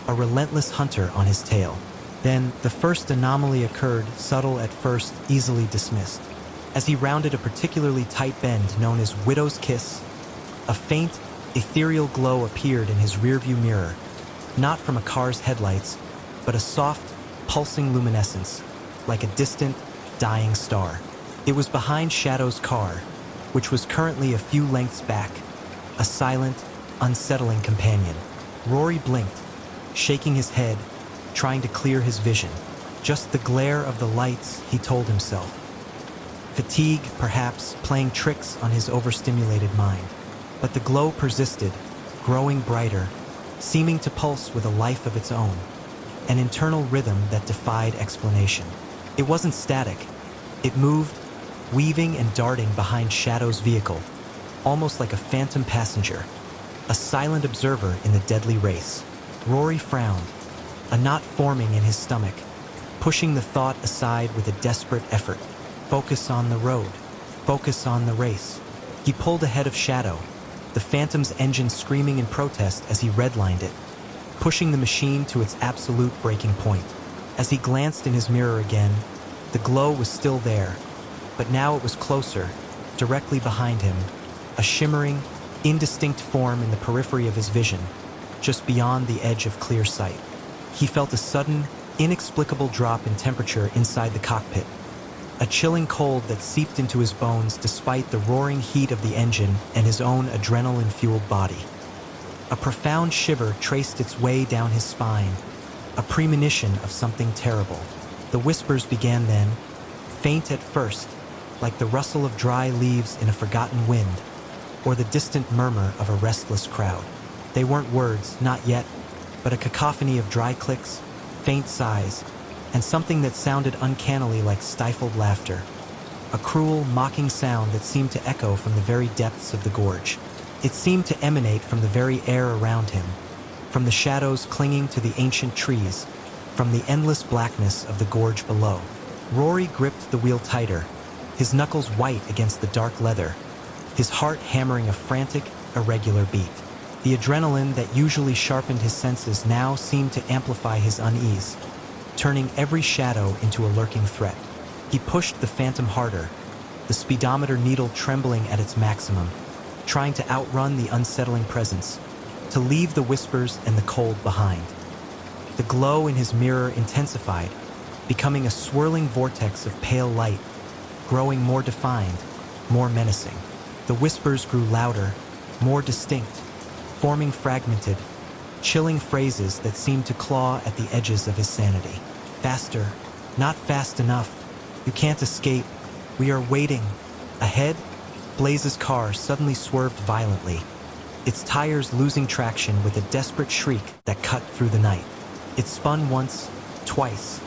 a relentless hunter on his tail. Then, the first anomaly occurred, subtle at first, easily dismissed. As he rounded a particularly tight bend known as Widow's Kiss, a faint, ethereal glow appeared in his rearview mirror, not from a car's headlights, but a soft, pulsing luminescence, like a distant, dying star. It was behind Shadow's car, which was currently a few lengths back, a silent, unsettling companion. Rory blinked, shaking his head, trying to clear his vision. Just the glare of the lights, he told himself. Fatigue, perhaps, playing tricks on his overstimulated mind. But the glow persisted, growing brighter, seeming to pulse with a life of its own, an internal rhythm that defied explanation. It wasn't static. It moved, weaving and darting behind Shadow's vehicle, almost like a phantom passenger, a silent observer in the deadly race. Rory frowned, a knot forming in his stomach, pushing the thought aside with a desperate effort. Focus on the road. Focus on the race. He pulled ahead of Shadow, the Phantom's engine screaming in protest as he redlined it, pushing the machine to its absolute breaking point. As he glanced in his mirror again, the glow was still there, but now it was closer, directly behind him, a shimmering, indistinct form in the periphery of his vision, just beyond the edge of clear sight. He felt a sudden, inexplicable drop in temperature inside the cockpit, a chilling cold that seeped into his bones despite the roaring heat of the engine and his own adrenaline-fueled body. A profound shiver traced its way down his spine, a premonition of something terrible. The whispers began then, faint at first, like the rustle of dry leaves in a forgotten wind, or the distant murmur of a restless crowd. They weren't words, not yet, but a cacophony of dry clicks, faint sighs, and something that sounded uncannily like stifled laughter, a cruel, mocking sound that seemed to echo from the very depths of the gorge. It seemed to emanate from the very air around him, from the shadows clinging to the ancient trees, from the endless blackness of the gorge below. Rory gripped the wheel tighter, his knuckles white against the dark leather, his heart hammering a frantic, irregular beat. The adrenaline that usually sharpened his senses now seemed to amplify his unease, turning every shadow into a lurking threat. He pushed the Phantom harder, the speedometer needle trembling at its maximum, trying to outrun the unsettling presence, to leave the whispers and the cold behind. The glow in his mirror intensified, becoming a swirling vortex of pale light, growing more defined, more menacing. The whispers grew louder, more distinct, forming fragmented, chilling phrases that seemed to claw at the edges of his sanity. Faster, not fast enough, you can't escape, we are waiting. Ahead, Blaze's car suddenly swerved violently, its tires losing traction with a desperate shriek that cut through the night. It spun once, twice,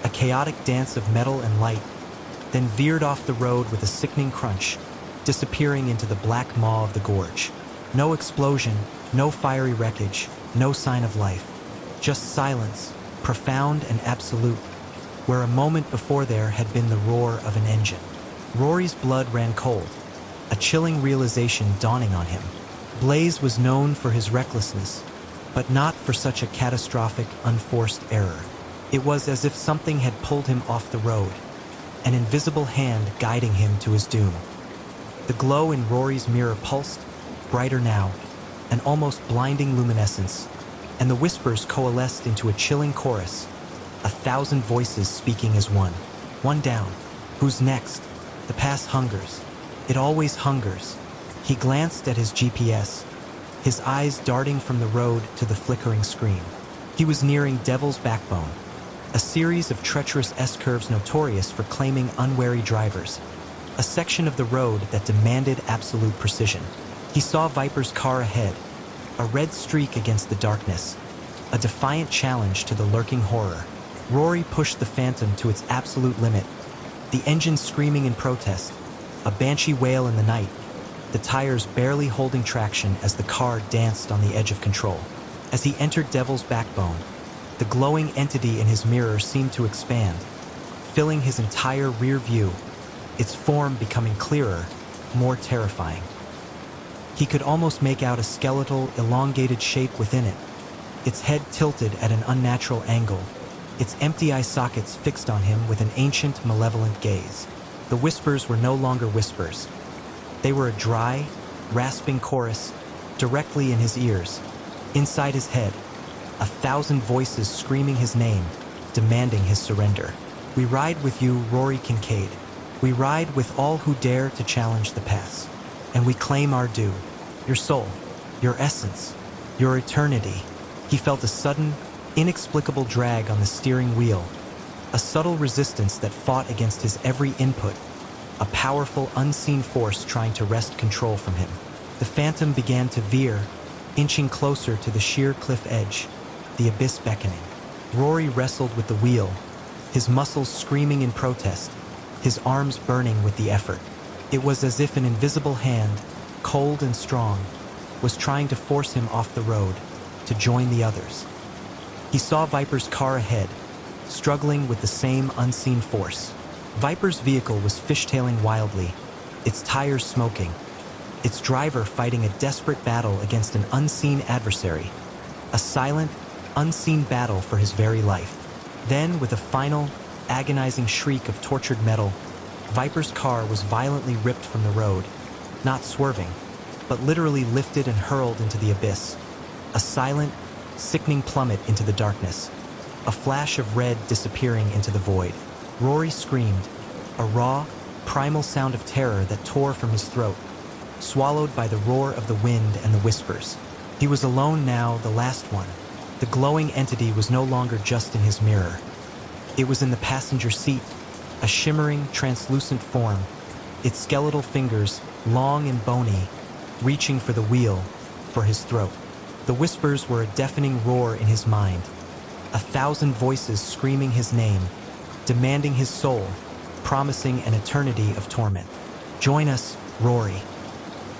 a chaotic dance of metal and light, then veered off the road with a sickening crunch, disappearing into the black maw of the gorge. No explosion, no fiery wreckage, no sign of life. Just silence, profound and absolute, where a moment before there had been the roar of an engine. Rory's blood ran cold, a chilling realization dawning on him. Blaze was known for his recklessness, but not for such a catastrophic, unforced error. It was as if something had pulled him off the road, an invisible hand guiding him to his doom. The glow in Rory's mirror pulsed, brighter now, an almost blinding luminescence, and the whispers coalesced into a chilling chorus, 1,000 voices speaking as one. One down. Who's next? The pass hungers. It always hungers. He glanced at his GPS, his eyes darting from the road to the flickering screen. He was nearing Devil's Backbone, a series of treacherous S-curves notorious for claiming unwary drivers, a section of the road that demanded absolute precision. He saw Viper's car ahead, a red streak against the darkness, a defiant challenge to the lurking horror. Rory pushed the Phantom to its absolute limit, the engine screaming in protest, a banshee wail in the night, the tires barely holding traction as the car danced on the edge of control. As he entered Devil's Backbone, the glowing entity in his mirror seemed to expand, filling his entire rear view, its form becoming clearer, more terrifying. He could almost make out a skeletal, elongated shape within it, its head tilted at an unnatural angle, its empty eye sockets fixed on him with an ancient, malevolent gaze. The whispers were no longer whispers. They were a dry, rasping chorus directly in his ears. Inside his head, 1,000 voices screaming his name, demanding his surrender. We ride with you, Rory Kincaid. We ride with all who dare to challenge the past. And we claim our due. Your soul, your essence, your eternity. He felt a sudden, inexplicable drag on the steering wheel, a subtle resistance that fought against his every input, a powerful, unseen force trying to wrest control from him. The Phantom began to veer, inching closer to the sheer cliff edge, the abyss beckoning. Rory wrestled with the wheel, his muscles screaming in protest, his arms burning with the effort. It was as if an invisible hand, cold and strong, was trying to force him off the road, to join the others. He saw Viper's car ahead, struggling with the same unseen force. Viper's vehicle was fishtailing wildly, its tires smoking, its driver fighting a desperate battle against an unseen adversary, a silent, unseen battle for his very life. Then, with a final, agonizing shriek of tortured metal, Viper's car was violently ripped from the road, not swerving, but literally lifted and hurled into the abyss, a silent, sickening plummet into the darkness, a flash of red disappearing into the void. Rory screamed, a raw, primal sound of terror that tore from his throat, swallowed by the roar of the wind and the whispers. He was alone now, the last one. The glowing entity was no longer just in his mirror. It was in the passenger seat, a shimmering, translucent form, its skeletal fingers, long and bony, reaching for the wheel, for his throat. The whispers were a deafening roar in his mind, 1,000 voices screaming his name, demanding his soul, promising an eternity of torment. Join us, Rory.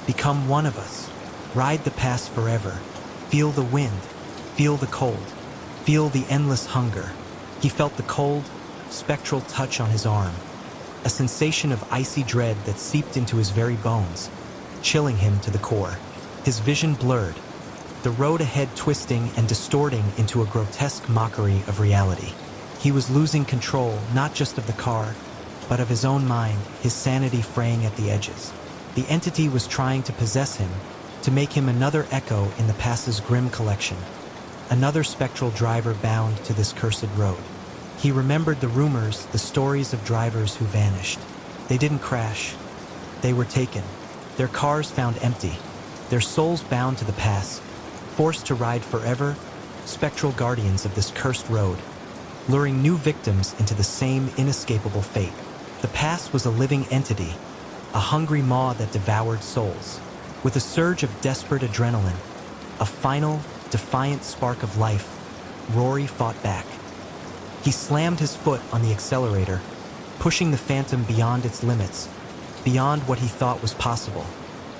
Become one of us. Ride the past forever. Feel the wind. Feel the cold. Feel the endless hunger. He felt the cold, spectral touch on his arm, a sensation of icy dread that seeped into his very bones, chilling him to the core. His vision blurred, the road ahead twisting and distorting into a grotesque mockery of reality. He was losing control not just of the car, but of his own mind, his sanity fraying at the edges. The entity was trying to possess him, to make him another echo in the past's grim collection, another spectral driver bound to this cursed road. He remembered the rumors, the stories of drivers who vanished. They didn't crash. They were taken, their cars found empty, their souls bound to the past, forced to ride forever, spectral guardians of this cursed road, luring new victims into the same inescapable fate. The past was a living entity, a hungry maw that devoured souls. With a surge of desperate adrenaline, a final, defiant spark of life, Rory fought back. He slammed his foot on the accelerator, pushing the Phantom beyond its limits, beyond what he thought was possible,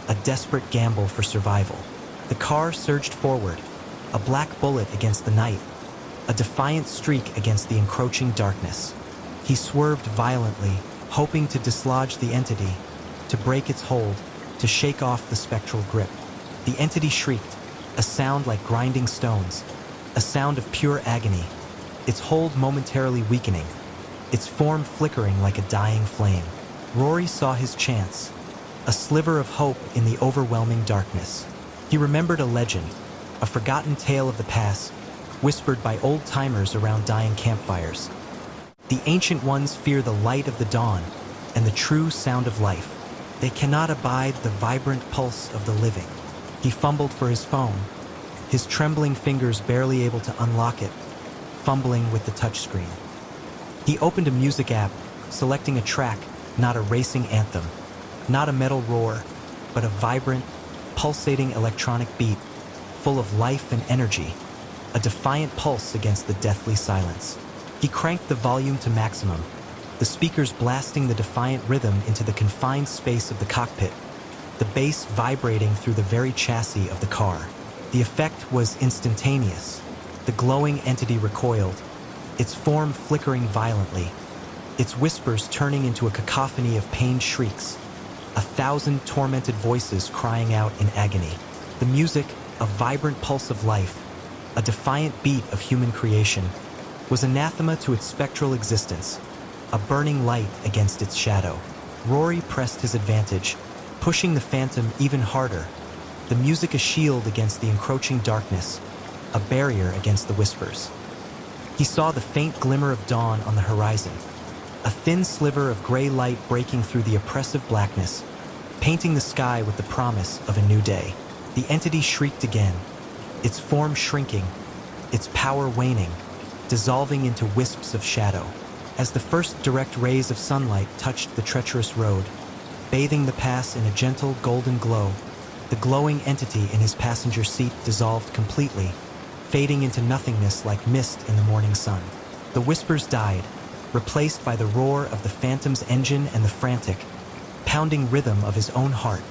a desperate gamble for survival. The car surged forward, a black bullet against the night, a defiant streak against the encroaching darkness. He swerved violently, hoping to dislodge the entity, to break its hold, to shake off the spectral grip. The entity shrieked, a sound like grinding stones, a sound of pure agony, its hold momentarily weakening, its form flickering like a dying flame. Rory saw his chance, a sliver of hope in the overwhelming darkness. He remembered a legend, a forgotten tale of the past, whispered by old-timers around dying campfires. The ancient ones fear the light of the dawn and the true sound of life. They cannot abide the vibrant pulse of the living. He fumbled for his phone, his trembling fingers barely able to unlock it, fumbling with the touchscreen. He opened a music app, selecting a track, not a racing anthem, not a metal roar, but a vibrant, pulsating electronic beat, full of life and energy, a defiant pulse against the deathly silence. He cranked the volume to maximum, the speakers blasting the defiant rhythm into the confined space of the cockpit, the bass vibrating through the very chassis of the car. The effect was instantaneous. The glowing entity recoiled, its form flickering violently, its whispers turning into a cacophony of pained shrieks, 1,000 tormented voices crying out in agony. The music, a vibrant pulse of life, a defiant beat of human creation, was anathema to its spectral existence, a burning light against its shadow. Rory pressed his advantage, pushing the phantom even harder, the music a shield against the encroaching darkness, a barrier against the whispers. He saw the faint glimmer of dawn on the horizon, a thin sliver of gray light breaking through the oppressive blackness, painting the sky with the promise of a new day. The entity shrieked again, its form shrinking, its power waning, dissolving into wisps of shadow. As the first direct rays of sunlight touched the treacherous road, bathing the pass in a gentle golden glow, the glowing entity in his passenger seat dissolved completely, fading into nothingness like mist in the morning sun. The whispers died, replaced by the roar of the phantom's engine and the frantic, pounding rhythm of his own heart,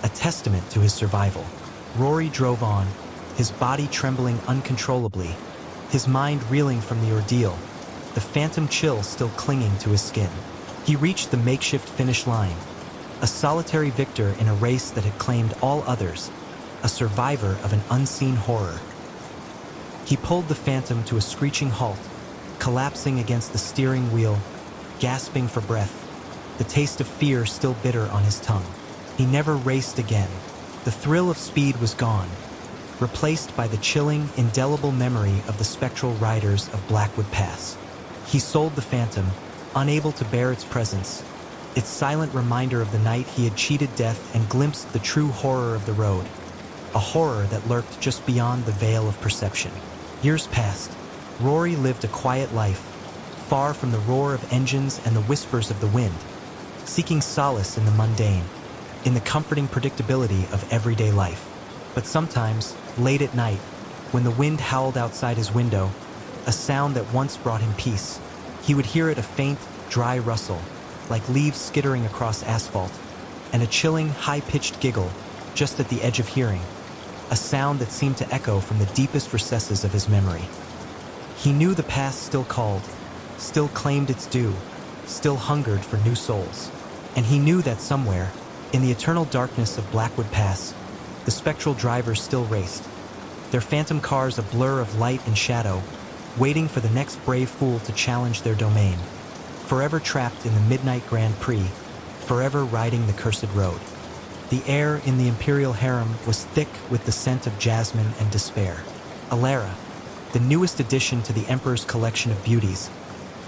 a testament to his survival. Rory drove on, his body trembling uncontrollably, his mind reeling from the ordeal, the phantom chill still clinging to his skin. He reached the makeshift finish line, a solitary victor in a race that had claimed all others, a survivor of an unseen horror. He pulled the phantom to a screeching halt, collapsing against the steering wheel, gasping for breath, the taste of fear still bitter on his tongue. He never raced again. The thrill of speed was gone, replaced by the chilling, indelible memory of the spectral riders of Blackwood Pass. He sold the phantom, unable to bear its presence, its silent reminder of the night he had cheated death and glimpsed the true horror of the road, a horror that lurked just beyond the veil of perception. Years passed. Rory lived a quiet life, far from the roar of engines and the whispers of the wind, seeking solace in the mundane, in the comforting predictability of everyday life. But sometimes, late at night, when the wind howled outside his window, a sound that once brought him peace, he would hear it, a faint, dry rustle, like leaves skittering across asphalt, and a chilling, high-pitched giggle just at the edge of hearing, a sound that seemed to echo from the deepest recesses of his memory. He knew the past still called, still claimed its due, still hungered for new souls. And he knew that somewhere, in the eternal darkness of Blackwood Pass, the spectral drivers still raced, their phantom cars a blur of light and shadow, waiting for the next brave fool to challenge their domain, forever trapped in the midnight Grand Prix, forever riding the cursed road. The air in the Imperial harem was thick with the scent of jasmine and despair. Alara, the newest addition to the Emperor's collection of beauties,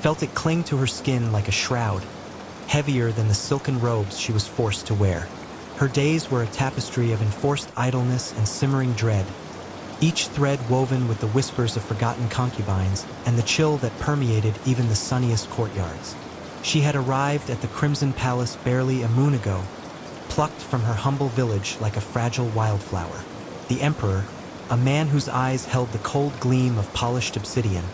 felt it cling to her skin like a shroud, heavier than the silken robes she was forced to wear. Her days were a tapestry of enforced idleness and simmering dread, each thread woven with the whispers of forgotten concubines and the chill that permeated even the sunniest courtyards. She had arrived at the Crimson Palace barely a moon ago, plucked from her humble village like a fragile wildflower. The Emperor, a man whose eyes held the cold gleam of polished obsidian,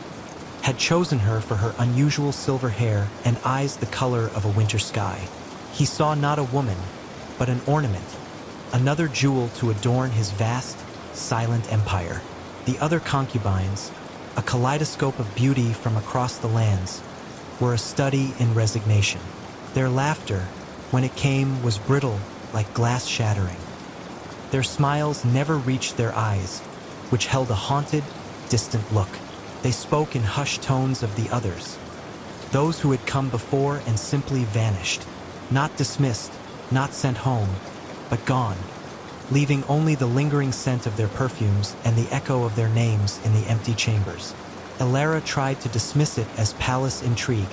had chosen her for her unusual silver hair and eyes the color of a winter sky. He saw not a woman, but an ornament, another jewel to adorn his vast, silent empire. The other concubines, a kaleidoscope of beauty from across the lands, were a study in resignation. Their laughter, when it came, was brittle like glass shattering. Their smiles never reached their eyes, which held a haunted, distant look. They spoke in hushed tones of the others, those who had come before and simply vanished, not dismissed, not sent home, but gone, leaving only the lingering scent of their perfumes and the echo of their names in the empty chambers. Alara tried to dismiss it as palace intrigue,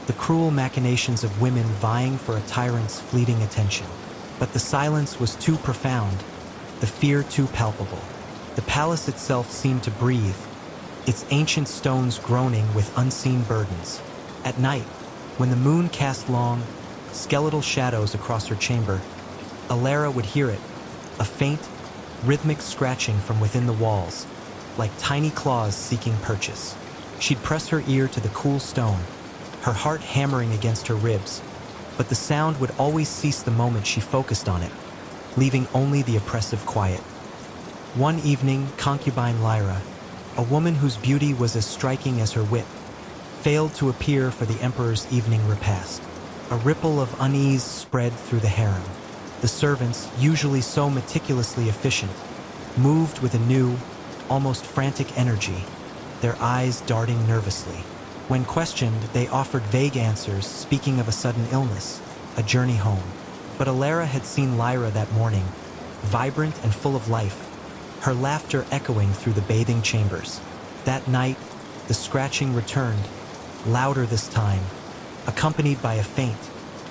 the cruel machinations of women vying for a tyrant's fleeting attention. But the silence was too profound, the the fear too palpable. The palace itself seemed to breathe, its ancient stones groaning with unseen burdens. At night, when the moon cast long, skeletal shadows across her chamber, Alara would hear it, a faint, rhythmic scratching from within the walls, like tiny claws seeking purchase. She'd press her ear to the cool stone, her heart hammering against her ribs, but the sound would always cease the moment she focused on it, leaving only the oppressive quiet. One evening, concubine Lyra, a woman whose beauty was as striking as her wit, failed to appear for the emperor's evening repast. A ripple of unease spread through the harem. The servants, usually so meticulously efficient, moved with a new, almost frantic energy, their eyes darting nervously. When questioned, they offered vague answers, speaking of a sudden illness, a journey home. But Alara had seen Lyra that morning, vibrant and full of life, her laughter echoing through the bathing chambers. That night, the scratching returned, louder this time, accompanied by a faint,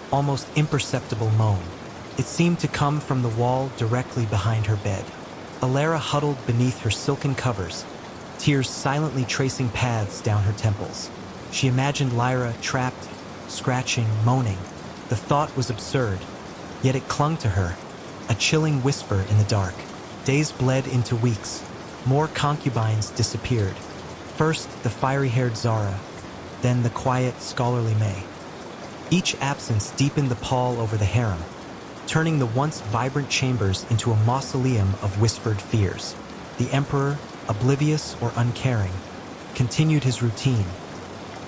almost imperceptible moan. It seemed to come from the wall directly behind her bed. Alara huddled beneath her silken covers, tears silently tracing paths down her temples. She imagined Lyra trapped, scratching, moaning. The thought was absurd, yet it clung to her, a chilling whisper in the dark. Days bled into weeks. More concubines disappeared. First, the fiery-haired Zara, then the quiet, scholarly May. Each absence deepened the pall over the harem, turning the once vibrant chambers into a mausoleum of whispered fears. The emperor, oblivious or uncaring, continued his routine,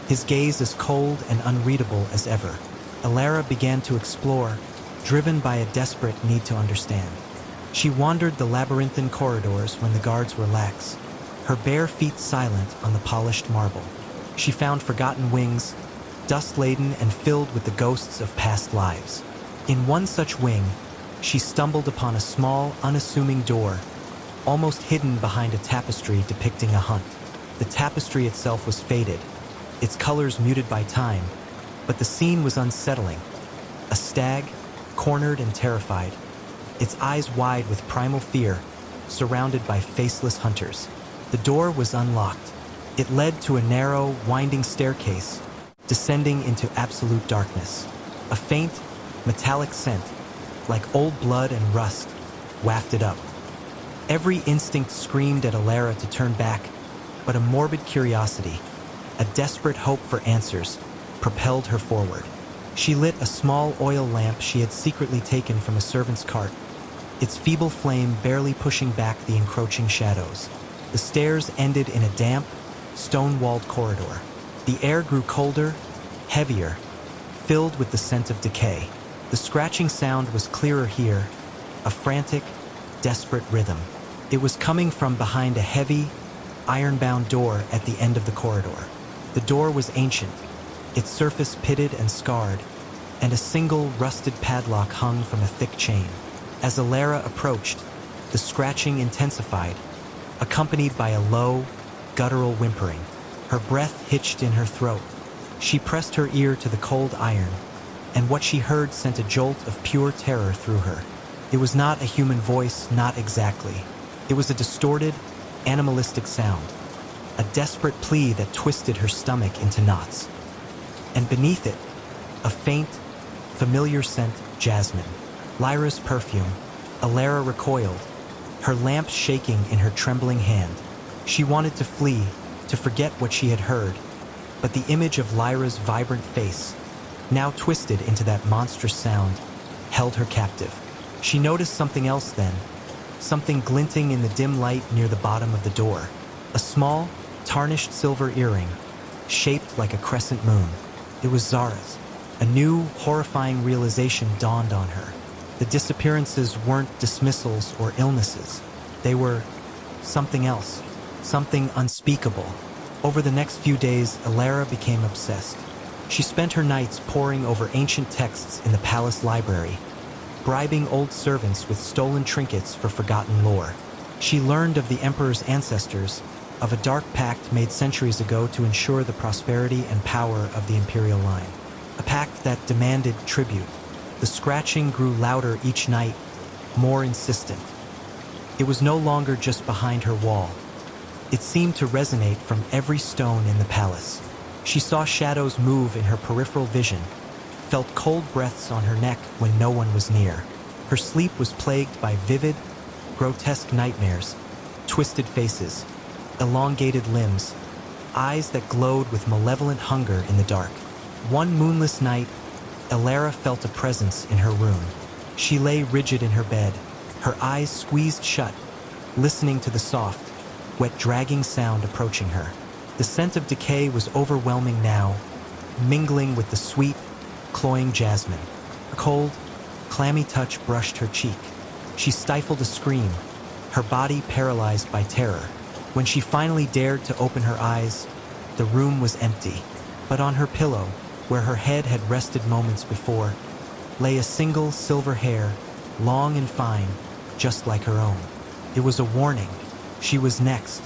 his gaze as cold and unreadable as ever. Alara began to explore, driven by a desperate need to understand. She wandered the labyrinthine corridors when the guards were lax, her bare feet silent on the polished marble. She found forgotten wings, dust-laden and filled with the ghosts of past lives. In one such wing, she stumbled upon a small, unassuming door, almost hidden behind a tapestry depicting a hunt. The tapestry itself was faded, its colors muted by time, but the scene was unsettling. A stag, cornered and terrified, its eyes wide with primal fear, surrounded by faceless hunters. The door was unlocked. It led to a narrow, winding staircase, descending into absolute darkness. A faint, metallic scent, like old blood and rust, wafted up. Every instinct screamed at Alara to turn back, but a morbid curiosity, a desperate hope for answers, propelled her forward. She lit a small oil lamp she had secretly taken from a servant's cart, its feeble flame barely pushing back the encroaching shadows. The stairs ended in a damp, stone-walled corridor. The air grew colder, heavier, filled with the scent of decay. The scratching sound was clearer here, a frantic, desperate rhythm. It was coming from behind a heavy, iron-bound door at the end of the corridor. The door was ancient, its surface pitted and scarred, and a single rusted padlock hung from a thick chain. As Alara approached, the scratching intensified, accompanied by a low, guttural whimpering. Her breath hitched in her throat. She pressed her ear to the cold iron, and what she heard sent a jolt of pure terror through her. It was not a human voice, not exactly. It was a distorted, animalistic sound, a desperate plea that twisted her stomach into knots. And beneath it, a faint, familiar scent, jasmine. Lyra's perfume. Alara recoiled, her lamp shaking in her trembling hand. She wanted to flee, to forget what she had heard, but the image of Lyra's vibrant face, now twisted into that monstrous sound, held her captive. She noticed something else then, something glinting in the dim light near the bottom of the door. A small, tarnished silver earring, shaped like a crescent moon. It was Zara's. A new, horrifying realization dawned on her. The disappearances weren't dismissals or illnesses. They were something else, something unspeakable. Over the next few days, Alara became obsessed. She spent her nights poring over ancient texts in the palace library, bribing old servants with stolen trinkets for forgotten lore. She learned of the emperor's ancestors, of a dark pact made centuries ago to ensure the prosperity and power of the imperial line. A pact that demanded tribute. The scratching grew louder each night, more insistent. It was no longer just behind her wall. It seemed to resonate from every stone in the palace. She saw shadows move in her peripheral vision, felt cold breaths on her neck when no one was near. Her sleep was plagued by vivid, grotesque nightmares, twisted faces, elongated limbs, eyes that glowed with malevolent hunger in the dark. One moonless night, Elara felt a presence in her room. She lay rigid in her bed, her eyes squeezed shut, listening to the soft, wet dragging sound approaching her. The scent of decay was overwhelming now, mingling with the sweet, cloying jasmine. A cold, clammy touch brushed her cheek. She stifled a scream, her body paralyzed by terror. When she finally dared to open her eyes, the room was empty. But on her pillow, where her head had rested moments before, lay a single silver hair, long and fine, just like her own. It was a warning. She was next.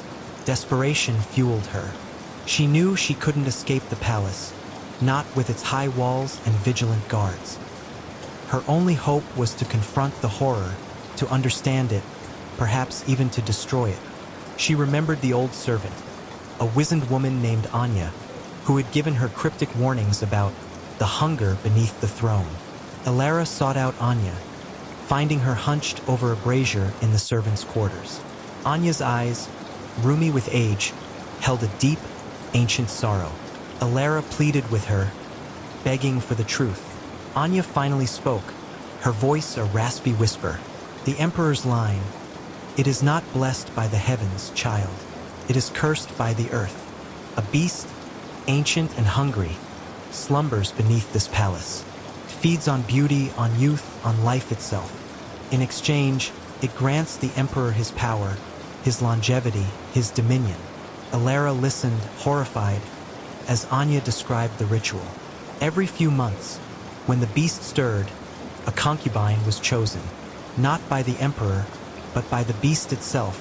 Desperation fueled her. She knew she couldn't escape the palace, not with its high walls and vigilant guards. Her only hope was to confront the horror, to understand it, perhaps even to destroy it. She remembered the old servant, a wizened woman named Anya, who had given her cryptic warnings about the hunger beneath the throne. Elara sought out Anya, finding her hunched over a brazier in the servants' quarters. Anya's eyes, rheumy with age, held a deep, ancient sorrow. Elara pleaded with her, begging for the truth. Anya finally spoke, her voice a raspy whisper. The Emperor's line, "It is not blessed by the heavens, child. It is cursed by the earth. A beast, ancient and hungry, slumbers beneath this palace. Feeds on beauty, on youth, on life itself. In exchange, it grants the Emperor his power, his longevity, his dominion." Elara listened, horrified, as Anya described the ritual. Every few months, when the beast stirred, a concubine was chosen, not by the Emperor, but by the beast itself,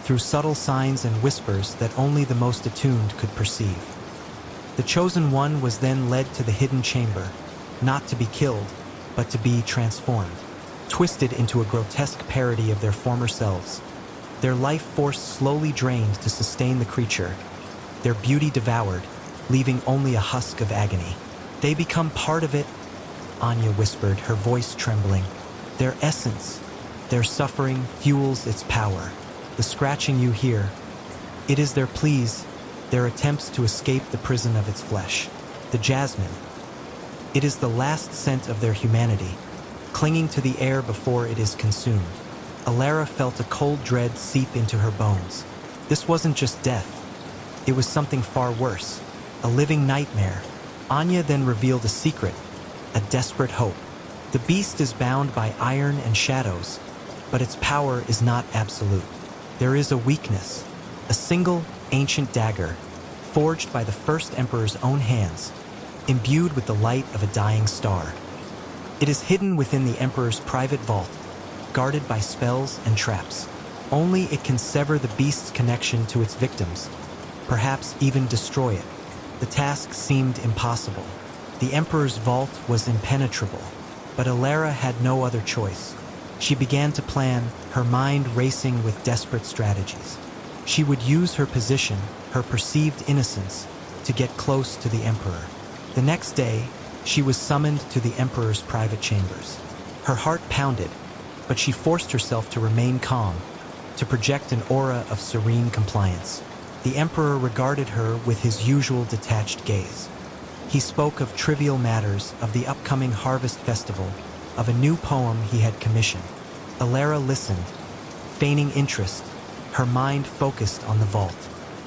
through subtle signs and whispers that only the most attuned could perceive. The chosen one was then led to the hidden chamber, not to be killed, but to be transformed, twisted into a grotesque parody of their former selves. Their life force slowly drained to sustain the creature, their beauty devoured, leaving only a husk of agony. "They become part of it," Anya whispered, her voice trembling. "Their essence, their suffering fuels its power. The scratching you hear, it is their pleas, their attempts to escape the prison of its flesh. The jasmine, it is the last scent of their humanity, clinging to the air before it is consumed." Elara felt a cold dread seep into her bones. This wasn't just death. It was something far worse, a living nightmare. Anya then revealed a secret, a desperate hope. The beast is bound by iron and shadows, but its power is not absolute. There is a weakness, a single ancient dagger, forged by the first emperor's own hands, imbued with the light of a dying star. It is hidden within the emperor's private vault, guarded by spells and traps. Only it can sever the beast's connection to its victims, perhaps even destroy it. The task seemed impossible. The emperor's vault was impenetrable, but Elara had no other choice. She began to plan, her mind racing with desperate strategies. She would use her position, her perceived innocence, to get close to the emperor. The next day, she was summoned to the emperor's private chambers. Her heart pounded, but she forced herself to remain calm, to project an aura of serene compliance. The emperor regarded her with his usual detached gaze. He spoke of trivial matters, of the upcoming harvest festival, of a new poem he had commissioned. Elara listened, feigning interest, her mind focused on the vault.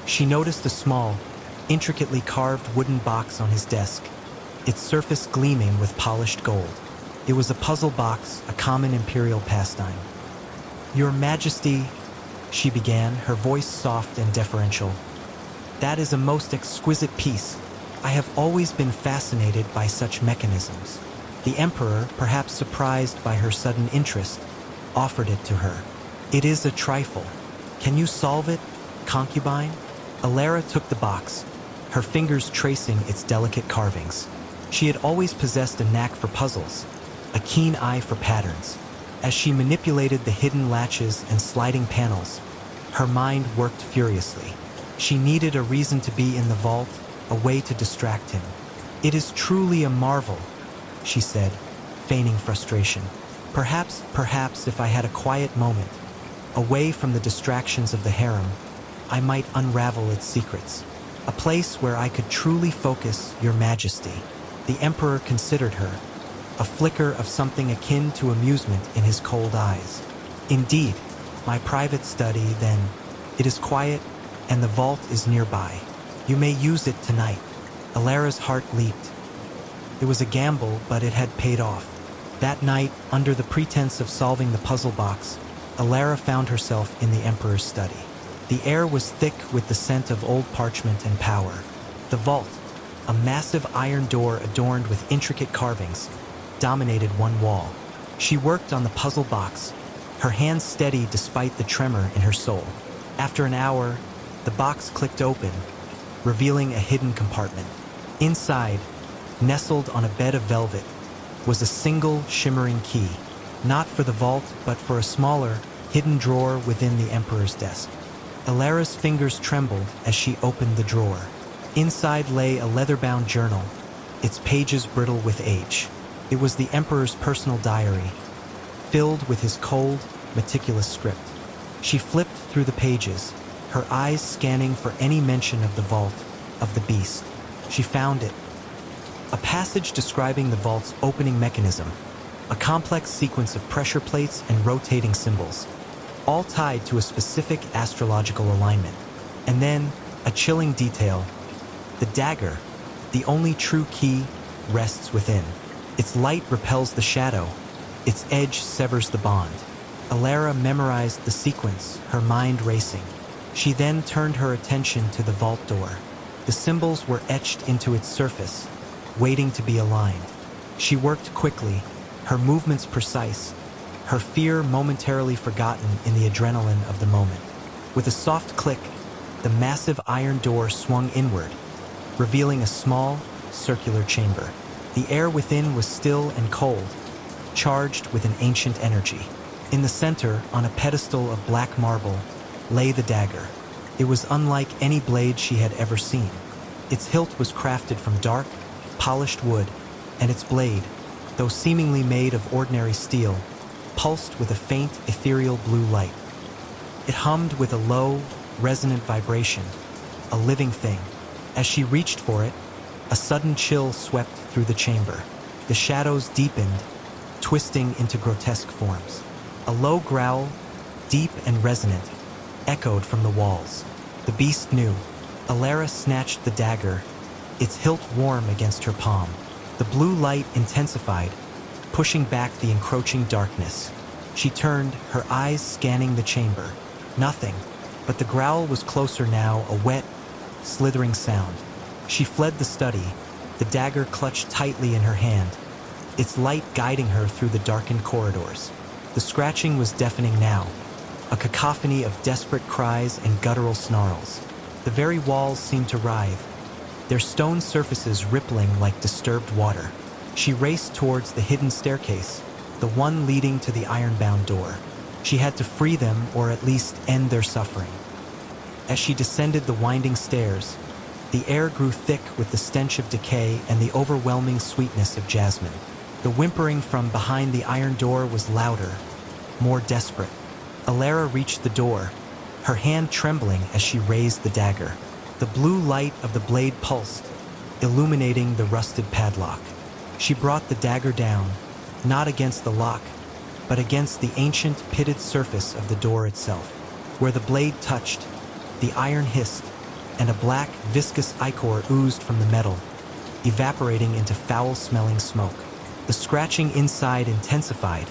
She noticed a small, intricately carved wooden box on his desk, its surface gleaming with polished gold. It was a puzzle box, a common imperial pastime. "Your Majesty," she began, her voice soft and deferential. "That is a most exquisite piece. I have always been fascinated by such mechanisms." The emperor, perhaps surprised by her sudden interest, offered it to her. "It is a trifle. Can you solve it, concubine?" Elara took the box, her fingers tracing its delicate carvings. She had always possessed a knack for puzzles, a keen eye for patterns. As she manipulated the hidden latches and sliding panels, her mind worked furiously. She needed a reason to be in the vault, a way to distract him. "It is truly a marvel," she said, feigning frustration. Perhaps if I had a quiet moment, away from the distractions of the harem, I might unravel its secrets. A place where I could truly focus, Your Majesty." The Emperor considered her, a flicker of something akin to amusement in his cold eyes. "Indeed, my private study, then. It is quiet, and the vault is nearby. You may use it tonight." Alara's heart leaped. It was a gamble, but it had paid off. That night, under the pretense of solving the puzzle box, Alara found herself in the Emperor's study. The air was thick with the scent of old parchment and power. The vault, a massive iron door adorned with intricate carvings, dominated one wall. She worked on the puzzle box, her hands steady despite the tremor in her soul. After an hour, the box clicked open, revealing a hidden compartment. Inside, nestled on a bed of velvet, was a single shimmering key, not for the vault, but for a smaller, hidden drawer within the Emperor's desk. Alara's fingers trembled as she opened the drawer. Inside lay a leather-bound journal, its pages brittle with age. It was the Emperor's personal diary, filled with his cold, meticulous script. She flipped through the pages, her eyes scanning for any mention of the vault, of the beast. She found it. A passage describing the vault's opening mechanism, a complex sequence of pressure plates and rotating symbols, all tied to a specific astrological alignment. And then, a chilling detail, the dagger, the only true key, rests within. Its light repels the shadow, its edge severs the bond. Alara memorized the sequence, her mind racing. She then turned her attention to the vault door. The symbols were etched into its surface, waiting to be aligned. She worked quickly, her movements precise, her fear momentarily forgotten in the adrenaline of the moment. With a soft click, the massive iron door swung inward, revealing a small, circular chamber. The air within was still and cold, charged with an ancient energy. In the center, on a pedestal of black marble, lay the dagger. It was unlike any blade she had ever seen. Its hilt was crafted from dark, polished wood, and its blade, though seemingly made of ordinary steel, pulsed with a faint, ethereal blue light. It hummed with a low, resonant vibration, a living thing. As she reached for it, a sudden chill swept through the chamber. The shadows deepened, twisting into grotesque forms. A low growl, deep and resonant, echoed from the walls. The beast knew. Alara snatched the dagger, its hilt warm against her palm. The blue light intensified, pushing back the encroaching darkness. She turned, her eyes scanning the chamber. Nothing, but the growl was closer now, a wet, slithering sound. She fled the study, the dagger clutched tightly in her hand, its light guiding her through the darkened corridors. The scratching was deafening now, a cacophony of desperate cries and guttural snarls. The very walls seemed to writhe, their stone surfaces rippling like disturbed water. She raced towards the hidden staircase, the one leading to the iron-bound door. She had to free them or at least end their suffering. As she descended the winding stairs, the air grew thick with the stench of decay and the overwhelming sweetness of jasmine. The whimpering from behind the iron door was louder, more desperate. Alara reached the door, her hand trembling as she raised the dagger. The blue light of the blade pulsed, illuminating the rusted padlock. She brought the dagger down, not against the lock, but against the ancient, pitted surface of the door itself. Where the blade touched, the iron hissed, and a black, viscous ichor oozed from the metal, evaporating into foul-smelling smoke. The scratching inside intensified,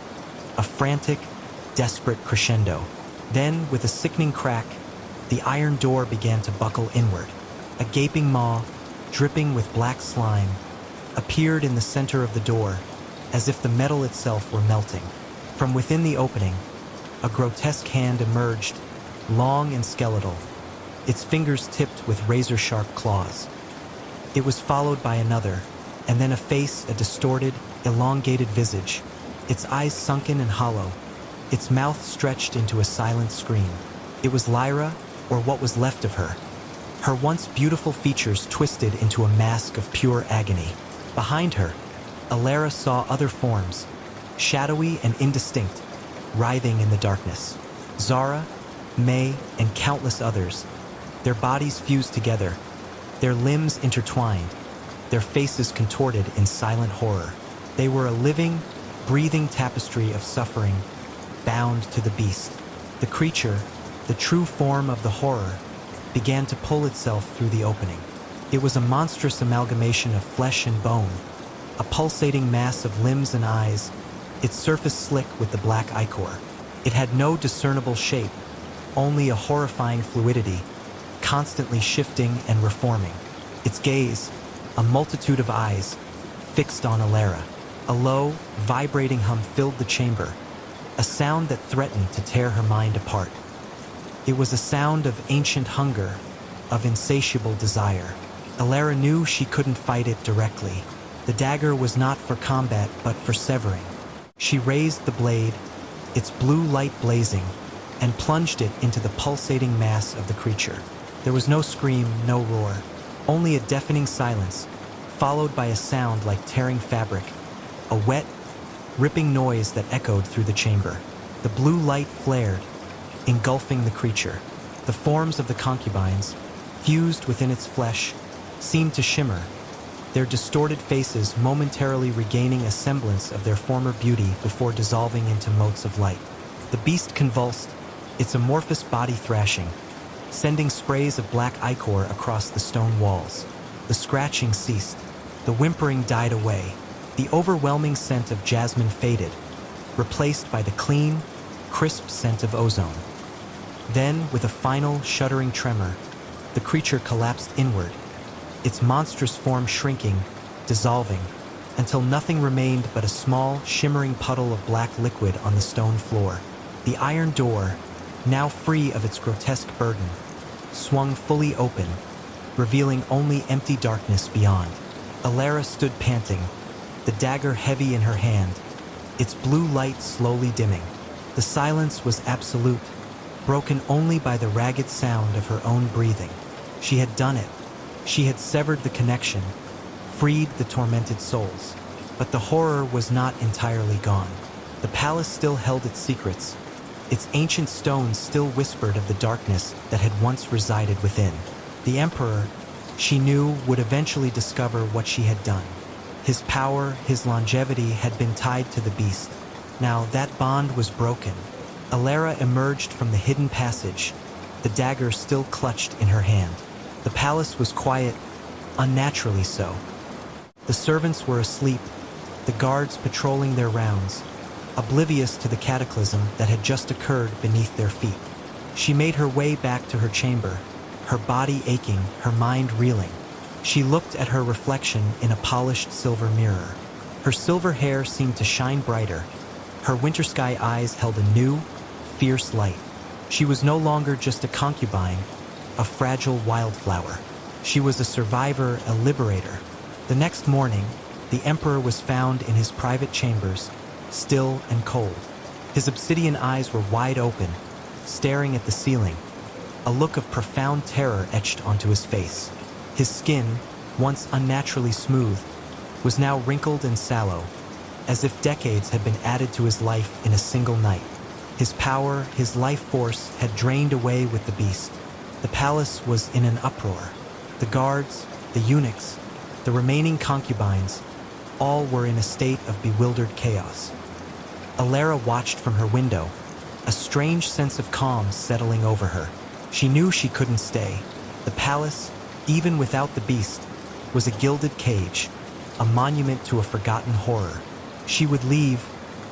a frantic, desperate crescendo. Then, with a sickening crack, the iron door began to buckle inward. A gaping maw, dripping with black slime, appeared in the center of the door, as if the metal itself were melting. From within the opening, a grotesque hand emerged, long and skeletal, its fingers tipped with razor-sharp claws. It was followed by another, and then a face, a distorted, elongated visage, its eyes sunken and hollow, its mouth stretched into a silent scream. It was Lyra, or what was left of her. Her once beautiful features twisted into a mask of pure agony. Behind her, Alara saw other forms, shadowy and indistinct, writhing in the darkness. Zara, May, and countless others, their bodies fused together, their limbs intertwined, their faces contorted in silent horror. They were a living, breathing tapestry of suffering, bound to the beast. The creature, the true form of the horror, began to pull itself through the opening. It was a monstrous amalgamation of flesh and bone, a pulsating mass of limbs and eyes, its surface slick with the black ichor. It had no discernible shape, only a horrifying fluidity, constantly shifting and reforming. Its gaze, a multitude of eyes, fixed on Alara. A low, vibrating hum filled the chamber, a sound that threatened to tear her mind apart. It was a sound of ancient hunger, of insatiable desire. Alara knew she couldn't fight it directly. The dagger was not for combat, but for severing. She raised the blade, its blue light blazing, and plunged it into the pulsating mass of the creature. There was no scream, no roar, only a deafening silence, followed by a sound like tearing fabric, a wet, ripping noise that echoed through the chamber. The blue light flared, engulfing the creature. The forms of the concubines, fused within its flesh, seemed to shimmer, their distorted faces momentarily regaining a semblance of their former beauty before dissolving into motes of light. The beast convulsed, its amorphous body thrashing, sending sprays of black ichor across the stone walls. The scratching ceased. The whimpering died away. The overwhelming scent of jasmine faded, replaced by the clean, crisp scent of ozone. Then, with a final, shuddering tremor, the creature collapsed inward, its monstrous form shrinking, dissolving, until nothing remained but a small, shimmering puddle of black liquid on the stone floor. The iron door, now free of its grotesque burden, swung fully open, revealing only empty darkness beyond. Alara stood panting, the dagger heavy in her hand, its blue light slowly dimming. The silence was absolute, broken only by the ragged sound of her own breathing. She had done it. She had severed the connection, freed the tormented souls. But the horror was not entirely gone. The palace still held its secrets. Its ancient stones still whispered of the darkness that had once resided within. The emperor, she knew, would eventually discover what she had done. His power, his longevity had been tied to the beast. Now that bond was broken. Alara emerged from the hidden passage, the dagger still clutched in her hand. The palace was quiet, unnaturally so. The servants were asleep, the guards patrolling their rounds, oblivious to the cataclysm that had just occurred beneath their feet. She made her way back to her chamber, her body aching, her mind reeling. She looked at her reflection in a polished silver mirror. Her silver hair seemed to shine brighter. Her winter sky eyes held a new, fierce light. She was no longer just a concubine, a fragile wildflower. She was a survivor, a liberator. The next morning, the emperor was found in his private chambers, still and cold. His obsidian eyes were wide open, staring at the ceiling, a look of profound terror etched onto his face. His skin, once unnaturally smooth, was now wrinkled and sallow, as if decades had been added to his life in a single night. His power, his life force, had drained away with the beast. The palace was in an uproar. The guards, the eunuchs, the remaining concubines, all were in a state of bewildered chaos. Alara watched from her window, a strange sense of calm settling over her. She knew she couldn't stay. The palace, even without the beast, was a gilded cage, a monument to a forgotten horror. She would leave,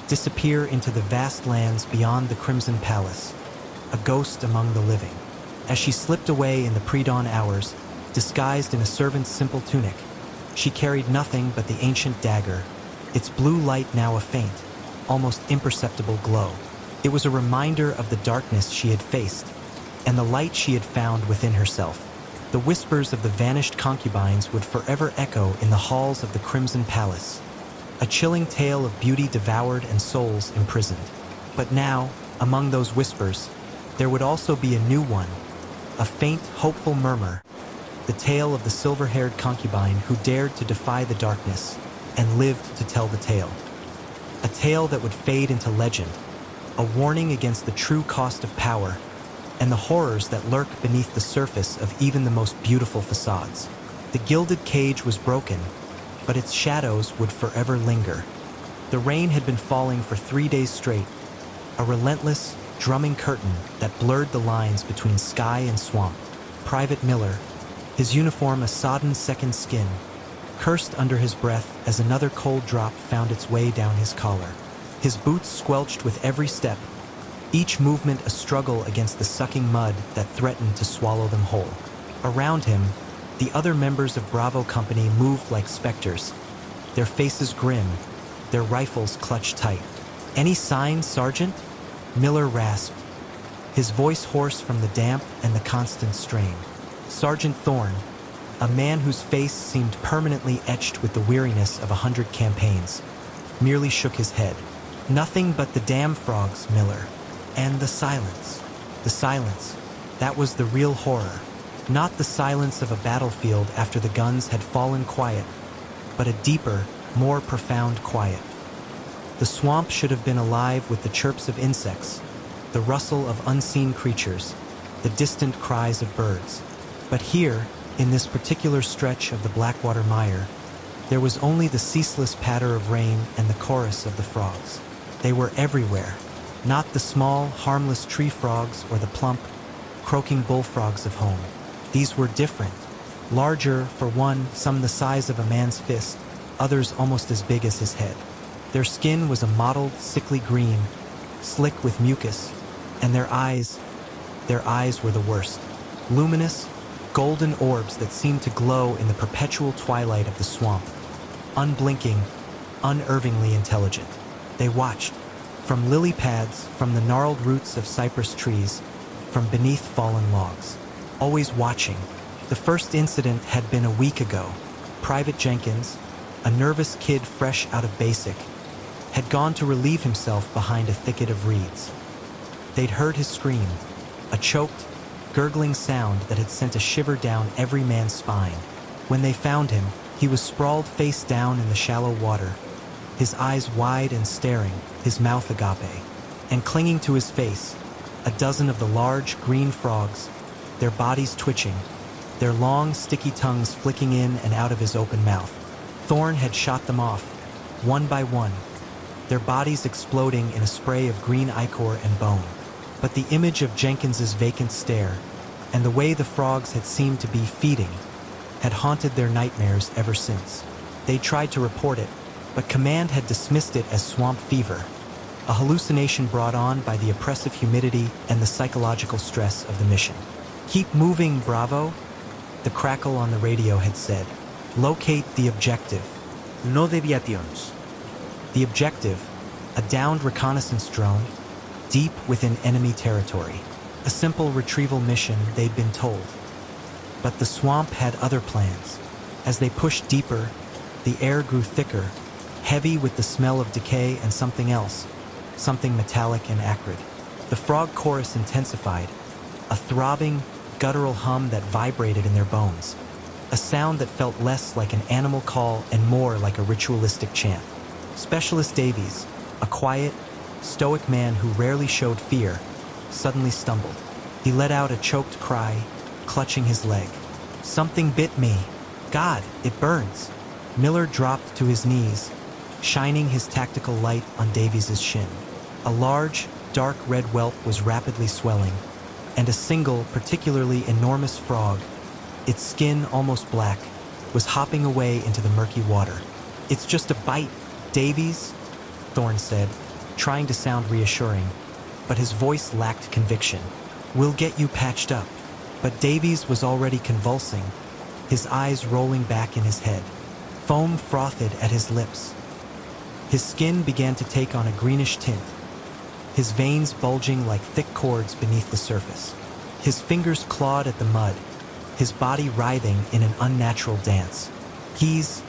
disappear into the vast lands beyond the Crimson Palace, a ghost among the living. As she slipped away in the pre-dawn hours, disguised in a servant's simple tunic, she carried nothing but the ancient dagger, its blue light now a faint, almost imperceptible glow. It was a reminder of the darkness she had faced, and the light she had found within herself. The whispers of the vanished concubines would forever echo in the halls of the Crimson Palace, a chilling tale of beauty devoured and souls imprisoned. But now, among those whispers, there would also be a new one, a faint, hopeful murmur, the tale of the silver-haired concubine who dared to defy the darkness and lived to tell the tale. A tale that would fade into legend, a warning against the true cost of power and the horrors that lurk beneath the surface of even the most beautiful facades. The gilded cage was broken, but its shadows would forever linger. The rain had been falling for 3 days straight, a relentless, drumming curtain that blurred the lines between sky and swamp. Private Miller, his uniform a sodden second skin, cursed under his breath as another cold drop found its way down his collar. His boots squelched with every step, each movement a struggle against the sucking mud that threatened to swallow them whole. Around him, the other members of Bravo Company moved like specters, their faces grim, their rifles clutched tight. "Any sign, Sergeant?" Miller rasped, his voice hoarse from the damp and the constant strain. Sergeant Thorne, a man whose face seemed permanently etched with the weariness of 100 campaigns, merely shook his head. "Nothing but the damn frogs, Miller. And the silence. The silence. That was the real horror. Not the silence of a battlefield after the guns had fallen quiet, but a deeper, more profound quiet. The swamp should have been alive with the chirps of insects, the rustle of unseen creatures, the distant cries of birds. But here, in this particular stretch of the Blackwater Mire, there was only the ceaseless patter of rain and the chorus of the frogs. They were everywhere, not the small, harmless tree frogs or the plump, croaking bullfrogs of home. These were different, larger, for one, some the size of a man's fist, others almost as big as his head. Their skin was a mottled, sickly green, slick with mucus, and their eyes were the worst. Luminous, golden orbs that seemed to glow in the perpetual twilight of the swamp. Unblinking, unervingly intelligent. They watched, from lily pads, from the gnarled roots of cypress trees, from beneath fallen logs. Always watching. The first incident had been a week ago. Private Jenkins, a nervous kid fresh out of basic, had gone to relieve himself behind a thicket of reeds. They'd heard his scream, a choked, gurgling sound that had sent a shiver down every man's spine. When they found him, he was sprawled face down in the shallow water, his eyes wide and staring, his mouth agape. And clinging to his face, a dozen of the large, green frogs, their bodies twitching, their long, sticky tongues flicking in and out of his open mouth. Thorne had shot them off, one by one, their bodies exploding in a spray of green ichor and bone. But the image of Jenkins's vacant stare, and the way the frogs had seemed to be feeding, had haunted their nightmares ever since. They tried to report it, but command had dismissed it as swamp fever, a hallucination brought on by the oppressive humidity and the psychological stress of the mission. "Keep moving, Bravo," the crackle on the radio had said. "Locate the objective." No deviations. The objective, a downed reconnaissance drone, deep within enemy territory. A simple retrieval mission, they'd been told. But the swamp had other plans. As they pushed deeper, the air grew thicker, heavy with the smell of decay and something else, something metallic and acrid. The frog chorus intensified, a throbbing, guttural hum that vibrated in their bones, a sound that felt less like an animal call and more like a ritualistic chant. Specialist Davies, a quiet, stoic man who rarely showed fear, suddenly stumbled. He let out a choked cry, clutching his leg. "Something bit me. God, it burns." Miller dropped to his knees, shining his tactical light on Davies's shin. A large, dark red whelp was rapidly swelling, and a single, particularly enormous frog, its skin almost black, was hopping away into the murky water. "It's just a bite, Davies," Thorne said, trying to sound reassuring, but his voice lacked conviction. "We'll get you patched up." But Davies was already convulsing, his eyes rolling back in his head. Foam frothed at his lips. His skin began to take on a greenish tint, his veins bulging like thick cords beneath the surface. His fingers clawed at the mud, his body writhing in an unnatural dance. He's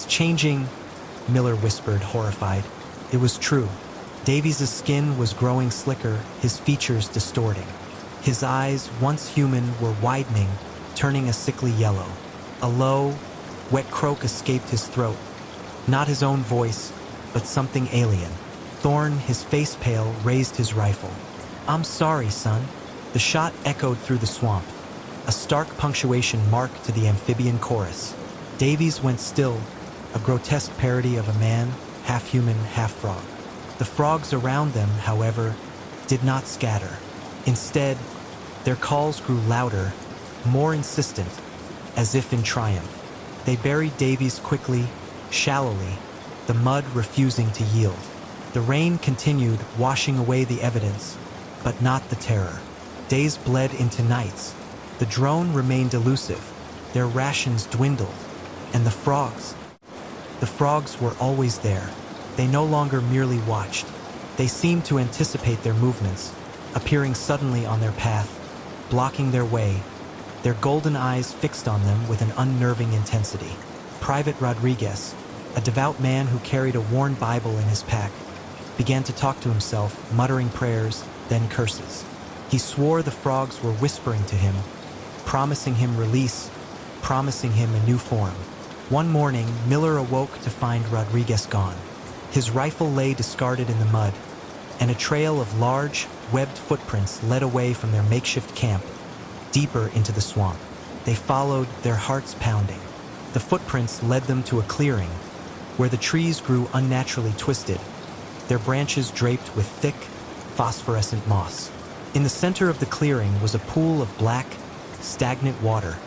changing," Miller whispered, horrified. It was true. Davies' skin was growing slicker, his features distorting. His eyes, once human, were widening, turning a sickly yellow. A low, wet croak escaped his throat. Not his own voice, but something alien. Thorn, his face pale, raised his rifle. "I'm sorry, son." The shot echoed through the swamp, a stark punctuation mark to the amphibian chorus. Davies went still, a grotesque parody of a man, half human, half frog. The frogs around them, however, did not scatter. Instead, their calls grew louder, more insistent, as if in triumph. They buried Davies quickly, shallowly, the mud refusing to yield. The rain continued, washing away the evidence, but not the terror. Days bled into nights. The drone remained elusive, their rations dwindled, and the frogs were always there. They no longer merely watched. They seemed to anticipate their movements, appearing suddenly on their path, blocking their way, their golden eyes fixed on them with an unnerving intensity. Private Rodriguez, a devout man who carried a worn Bible in his pack, began to talk to himself, muttering prayers, then curses. He swore the frogs were whispering to him, promising him release, promising him a new form. One morning, Miller awoke to find Rodriguez gone. His rifle lay discarded in the mud, and a trail of large, webbed footprints led away from their makeshift camp, deeper into the swamp. They followed, their hearts pounding. The footprints led them to a clearing, where the trees grew unnaturally twisted, their branches draped with thick, phosphorescent moss. In the center of the clearing was a pool of black, stagnant water,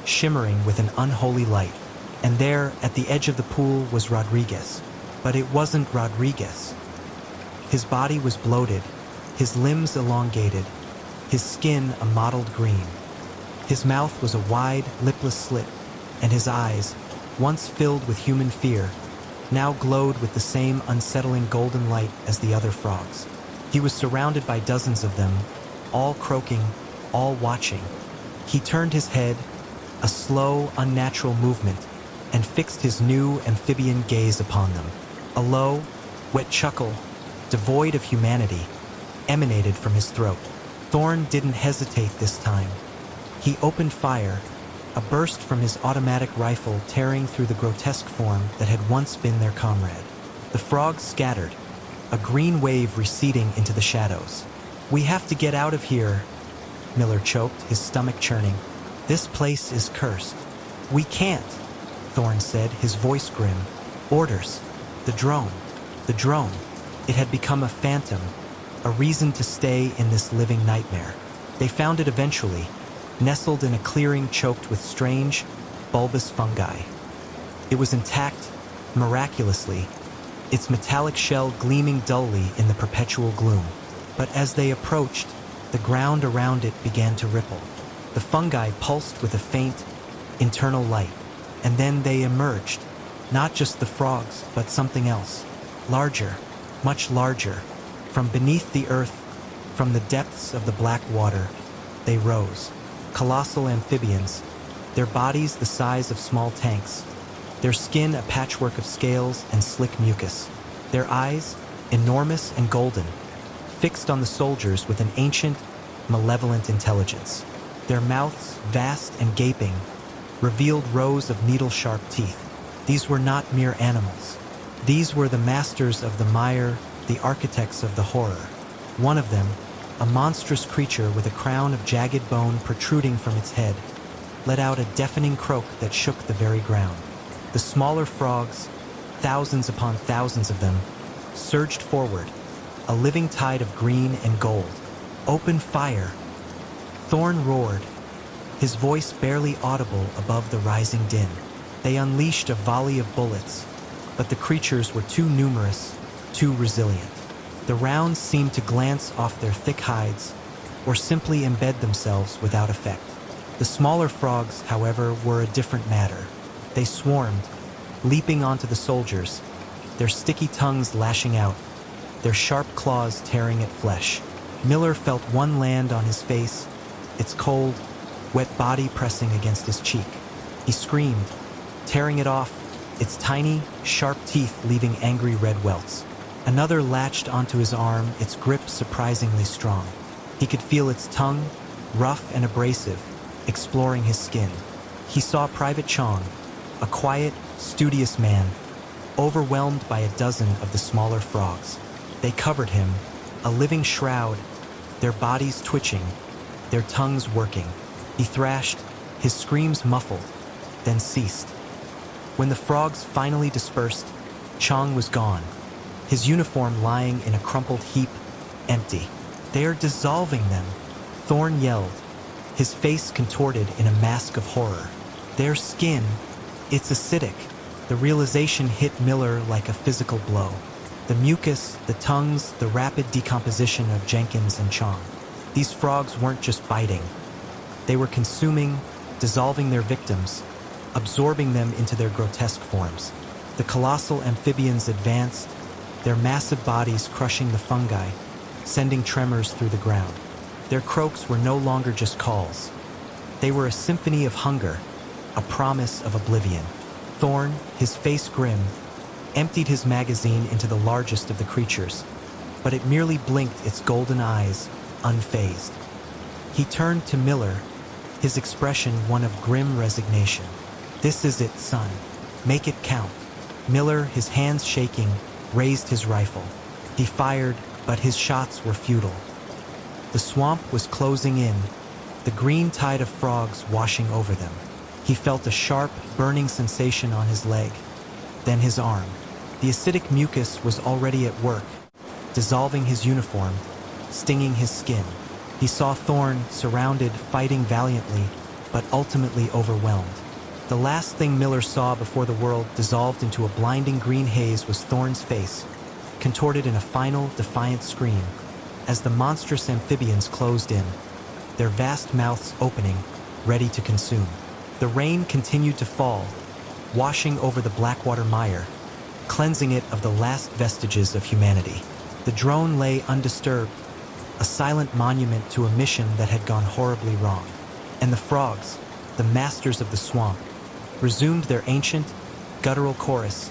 shimmering with an unholy light. And there, at the edge of the pool, was Rodriguez. But it wasn't Rodriguez. His body was bloated, his limbs elongated, his skin a mottled green. His mouth was a wide, lipless slit, and his eyes, once filled with human fear, now glowed with the same unsettling golden light as the other frogs. He was surrounded by dozens of them, all croaking, all watching. He turned his head, a slow, unnatural movement, and fixed his new amphibian gaze upon them. A low, wet chuckle, devoid of humanity, emanated from his throat. Thorn didn't hesitate this time. He opened fire, a burst from his automatic rifle tearing through the grotesque form that had once been their comrade. The frogs scattered, a green wave receding into the shadows. "We have to get out of here," Miller choked, his stomach churning. "This place is cursed." "We can't," Thorn said, his voice grim. "Orders. The drone. The drone." It had become a phantom, a reason to stay in this living nightmare. They found it eventually, nestled in a clearing choked with strange, bulbous fungi. It was intact, miraculously, its metallic shell gleaming dully in the perpetual gloom. But as they approached, the ground around it began to ripple. The fungi pulsed with a faint, internal light, and then they emerged, not just the frogs, but something else, larger, much larger. From beneath the earth, from the depths of the black water, they rose. Colossal amphibians, their bodies the size of small tanks, their skin a patchwork of scales and slick mucus, their eyes, enormous and golden, fixed on the soldiers with an ancient, malevolent intelligence. Their mouths, vast and gaping, revealed rows of needle-sharp teeth. These were not mere animals. These were the masters of the mire, the architects of the horror. One of them, a monstrous creature with a crown of jagged bone protruding from its head, let out a deafening croak that shook the very ground. The smaller frogs, thousands upon thousands of them, surged forward, a living tide of green and gold. "Open fire!" Thorn roared, his voice barely audible above the rising din. They unleashed a volley of bullets, but the creatures were too numerous, too resilient. The rounds seemed to glance off their thick hides, or simply embed themselves without effect. The smaller frogs, however, were a different matter. They swarmed, leaping onto the soldiers, their sticky tongues lashing out, their sharp claws tearing at flesh. Miller felt one land on his face, its cold, wet body pressing against his cheek. He screamed, tearing it off, its tiny, sharp teeth leaving angry red welts. Another latched onto his arm, its grip surprisingly strong. He could feel its tongue, rough and abrasive, exploring his skin. He saw Private Chong, a quiet, studious man, overwhelmed by a dozen of the smaller frogs. They covered him, a living shroud, their bodies twitching, their tongues working. He thrashed, his screams muffled, then ceased. When the frogs finally dispersed, Chong was gone, his uniform lying in a crumpled heap, empty. "They are dissolving them," Thorn yelled, his face contorted in a mask of horror. "Their skin, it's acidic." The realization hit Miller like a physical blow. The mucus, the tongues, the rapid decomposition of Jenkins and Chong. These frogs weren't just biting. They were consuming, dissolving their victims, absorbing them into their grotesque forms. The colossal amphibians advanced, their massive bodies crushing the fungi, sending tremors through the ground. Their croaks were no longer just calls. They were a symphony of hunger, a promise of oblivion. Thorn, his face grim, emptied his magazine into the largest of the creatures, but it merely blinked its golden eyes, unfazed. He turned to Miller, his expression one of grim resignation. "This is it, son. Make it count." Miller, his hands shaking, raised his rifle. He fired, but his shots were futile. The swamp was closing in, the green tide of frogs washing over them. He felt a sharp, burning sensation on his leg, then his arm. The acidic mucus was already at work, dissolving his uniform, stinging his skin. He saw Thorn, surrounded, fighting valiantly, but ultimately overwhelmed. The last thing Miller saw before the world dissolved into a blinding green haze was Thorn's face, contorted in a final, defiant scream, as the monstrous amphibians closed in, their vast mouths opening, ready to consume. The rain continued to fall, washing over the Blackwater mire, cleansing it of the last vestiges of humanity. The drone lay undisturbed, a silent monument to a mission that had gone horribly wrong. And the frogs, the masters of the swamp, resumed their ancient, guttural chorus,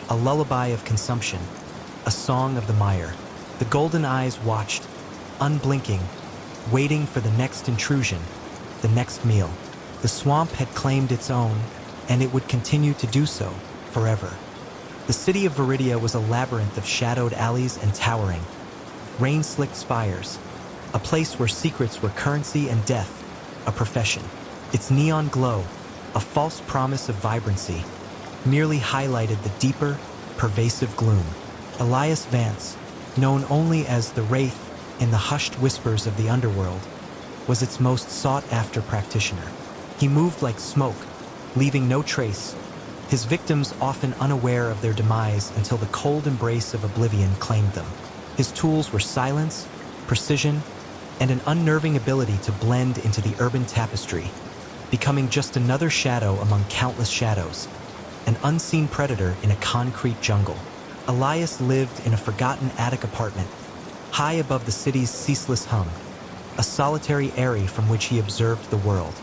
a lullaby of consumption, a song of the mire. The golden eyes watched, unblinking, waiting for the next intrusion, the next meal. The swamp had claimed its own, and it would continue to do so, forever. The city of Viridia was a labyrinth of shadowed alleys and towering, rain-slicked spires, a place where secrets were currency and death, a profession. Its neon glow, a false promise of vibrancy, merely highlighted the deeper, pervasive gloom. Elias Vance, known only as the Wraith in the hushed whispers of the underworld, was its most sought-after practitioner. He moved like smoke, leaving no trace, his victims often unaware of their demise until the cold embrace of oblivion claimed them. His tools were silence, precision, and an unnerving ability to blend into the urban tapestry, becoming just another shadow among countless shadows, an unseen predator in a concrete jungle. Elias lived in a forgotten attic apartment, high above the city's ceaseless hum, a solitary eyrie from which he observed the world.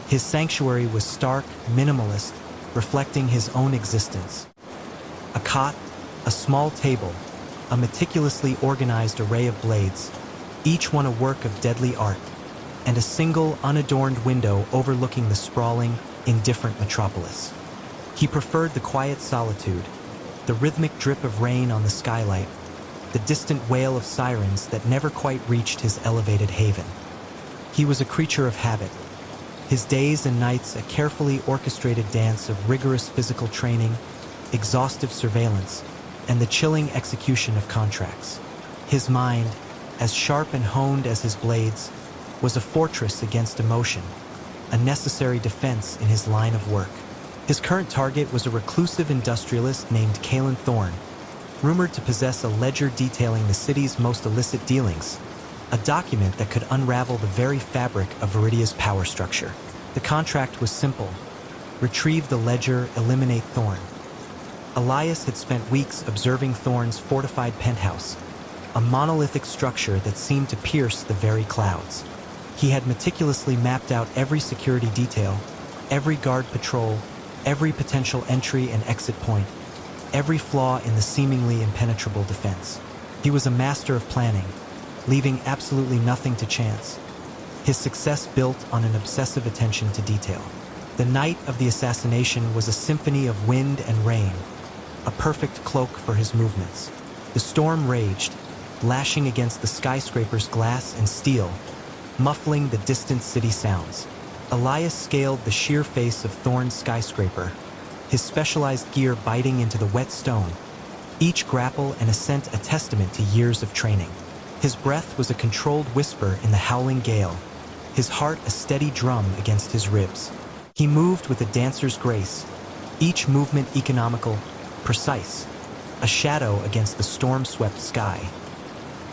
His sanctuary was stark, minimalist, reflecting his own existence. A cot, a small table, a meticulously organized array of blades, each one a work of deadly art, and a single, unadorned window overlooking the sprawling, indifferent metropolis. He preferred the quiet solitude, the rhythmic drip of rain on the skylight, the distant wail of sirens that never quite reached his elevated haven. He was a creature of habit, his days and nights a carefully orchestrated dance of rigorous physical training, exhaustive surveillance, and the chilling execution of contracts. His mind, as sharp and honed as his blades, was a fortress against emotion, a necessary defense in his line of work. His current target was a reclusive industrialist named Kalen Thorne, rumored to possess a ledger detailing the city's most illicit dealings, a document that could unravel the very fabric of Viridia's power structure. The contract was simple: retrieve the ledger, eliminate Thorne. Elias had spent weeks observing Thorne's fortified penthouse, a monolithic structure that seemed to pierce the very clouds. He had meticulously mapped out every security detail, every guard patrol, every potential entry and exit point, every flaw in the seemingly impenetrable defense. He was a master of planning, leaving absolutely nothing to chance. His success built on an obsessive attention to detail. The night of the assassination was a symphony of wind and rain, a perfect cloak for his movements. The storm raged, lashing against the skyscraper's glass and steel, muffling the distant city sounds. Elias scaled the sheer face of Thorn's skyscraper, his specialized gear biting into the wet stone, each grapple and ascent a testament to years of training. His breath was a controlled whisper in the howling gale, his heart a steady drum against his ribs. He moved with a dancer's grace, each movement economical, precise, a shadow against the storm-swept sky.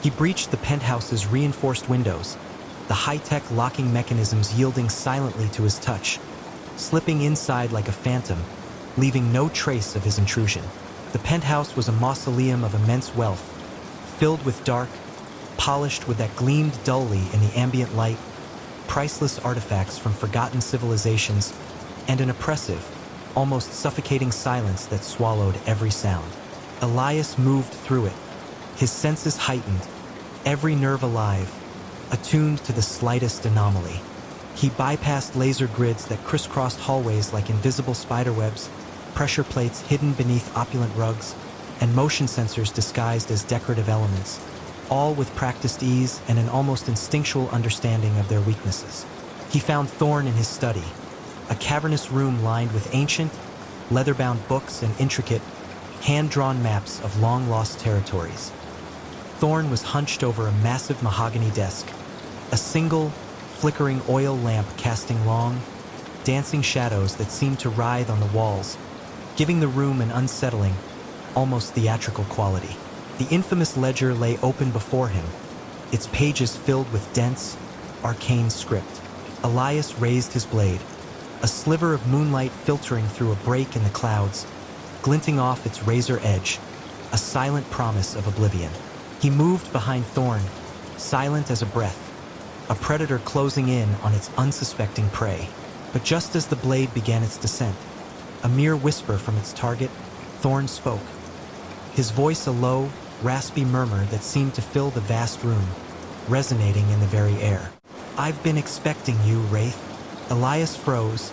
He breached the penthouse's reinforced windows, the high-tech locking mechanisms yielding silently to his touch, slipping inside like a phantom, leaving no trace of his intrusion. The penthouse was a mausoleum of immense wealth, filled with dark, polished with that gleamed dully in the ambient light, priceless artifacts from forgotten civilizations, and an oppressive, almost suffocating silence that swallowed every sound. Elias moved through it, his senses heightened, every nerve alive, attuned to the slightest anomaly. He bypassed laser grids that crisscrossed hallways like invisible spiderwebs, pressure plates hidden beneath opulent rugs, and motion sensors disguised as decorative elements, all with practiced ease and an almost instinctual understanding of their weaknesses. He found Thorn in his study, a cavernous room lined with ancient, leather-bound books and intricate, hand-drawn maps of long-lost territories. Thorn was hunched over a massive mahogany desk, a single, flickering oil lamp casting long, dancing shadows that seemed to writhe on the walls, giving the room an unsettling, almost theatrical quality. The infamous ledger lay open before him, its pages filled with dense, arcane script. Elias raised his blade, a sliver of moonlight filtering through a break in the clouds, glinting off its razor edge, a silent promise of oblivion. He moved behind Thorn, silent as a breath, a predator closing in on its unsuspecting prey. But just as the blade began its descent, a mere whisper from its target, Thorn spoke, his voice a low, raspy murmur that seemed to fill the vast room, resonating in the very air. "I've been expecting you, Wraith." Elias froze,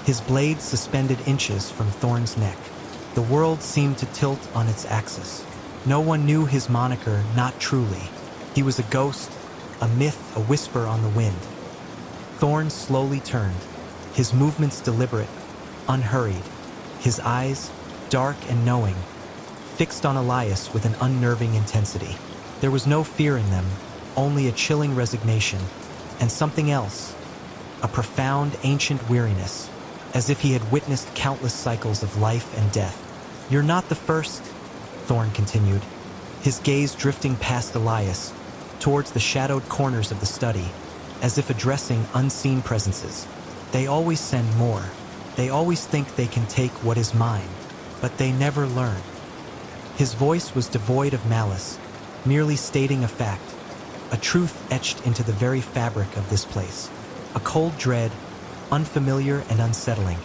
his blade suspended inches from Thorn's neck. The world seemed to tilt on its axis. No one knew his moniker, not truly. He was a ghost, a myth, a whisper on the wind. Thorn slowly turned, his movements deliberate, unhurried, his eyes, dark and knowing, fixed on Elias with an unnerving intensity. There was no fear in them, only a chilling resignation, and something else, a profound, ancient weariness, as if he had witnessed countless cycles of life and death. "You're not the first," Thorn continued, his gaze drifting past Elias, towards the shadowed corners of the study, as if addressing unseen presences. "They always send more. They always think they can take what is mine, but they never learn." His voice was devoid of malice, merely stating a fact, a truth etched into the very fabric of this place. A cold dread, unfamiliar and unsettling,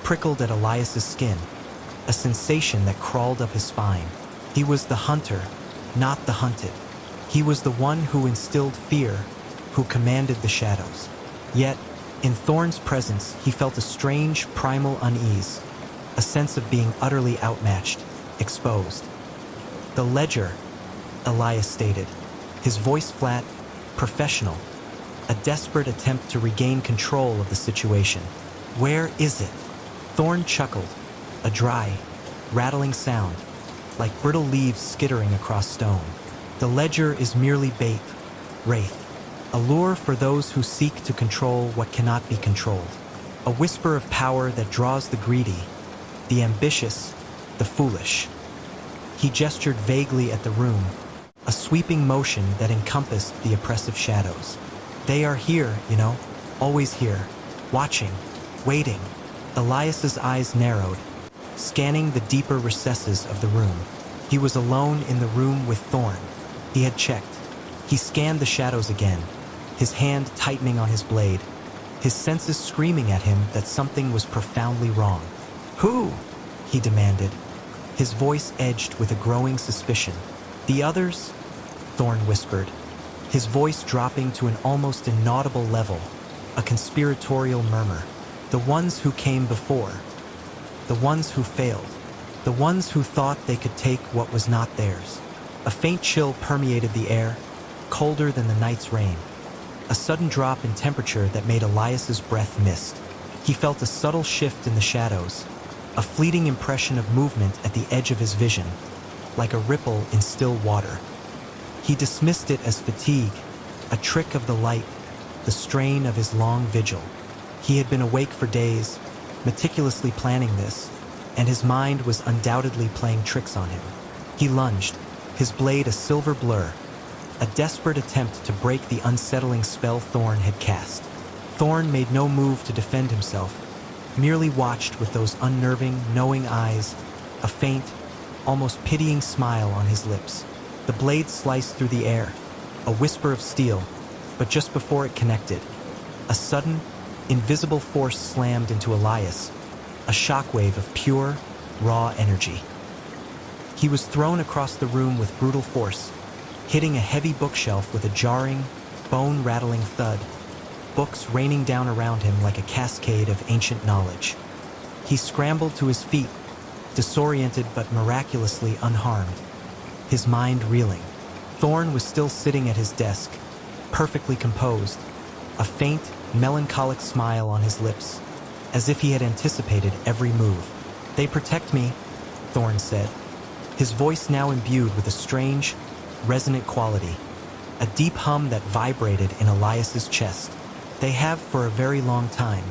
prickled at Elias's skin, a sensation that crawled up his spine. He was the hunter, not the hunted. He was the one who instilled fear, who commanded the shadows. Yet, in Thorn's presence, he felt a strange, primal unease, a sense of being utterly outmatched, exposed. "The ledger," Elias stated, his voice flat, professional, a desperate attempt to regain control of the situation. "Where is it?" Thorn chuckled, a dry, rattling sound, like brittle leaves skittering across stone. "The ledger is merely bait, Wraith, a lure for those who seek to control what cannot be controlled, a whisper of power that draws the greedy, the ambitious, the foolish." He gestured vaguely at the room, a sweeping motion that encompassed the oppressive shadows. "They are here, always here, watching, waiting." Elias's eyes narrowed, scanning the deeper recesses of the room. He was alone in the room with Thorn. He had checked. He scanned the shadows again, his hand tightening on his blade, his senses screaming at him that something was profoundly wrong. "Who?" he demanded, his voice edged with a growing suspicion. "The others?" Thorn whispered, his voice dropping to an almost inaudible level, a conspiratorial murmur. "The ones who came before. The ones who failed. The ones who thought they could take what was not theirs." A faint chill permeated the air, colder than the night's rain. A sudden drop in temperature that made Elias's breath mist. He felt a subtle shift in the shadows, a fleeting impression of movement at the edge of his vision, like a ripple in still water. He dismissed it as fatigue, a trick of the light, the strain of his long vigil. He had been awake for days, meticulously planning this, and his mind was undoubtedly playing tricks on him. He lunged, his blade a silver blur, a desperate attempt to break the unsettling spell Thorn had cast. Thorn made no move to defend himself, merely watched with those unnerving, knowing eyes, a faint, almost pitying smile on his lips. The blade sliced through the air, a whisper of steel, but just before it connected, a sudden, invisible force slammed into Elias, a shockwave of pure, raw energy. He was thrown across the room with brutal force, hitting a heavy bookshelf with a jarring, bone-rattling thud, books raining down around him like a cascade of ancient knowledge. He scrambled to his feet, disoriented but miraculously unharmed, his mind reeling. Thorn was still sitting at his desk, perfectly composed, a faint, melancholic smile on his lips, as if he had anticipated every move. "They protect me," Thorn said, his voice now imbued with a strange, resonant quality, a deep hum that vibrated in Elias's chest. "They have for a very long time,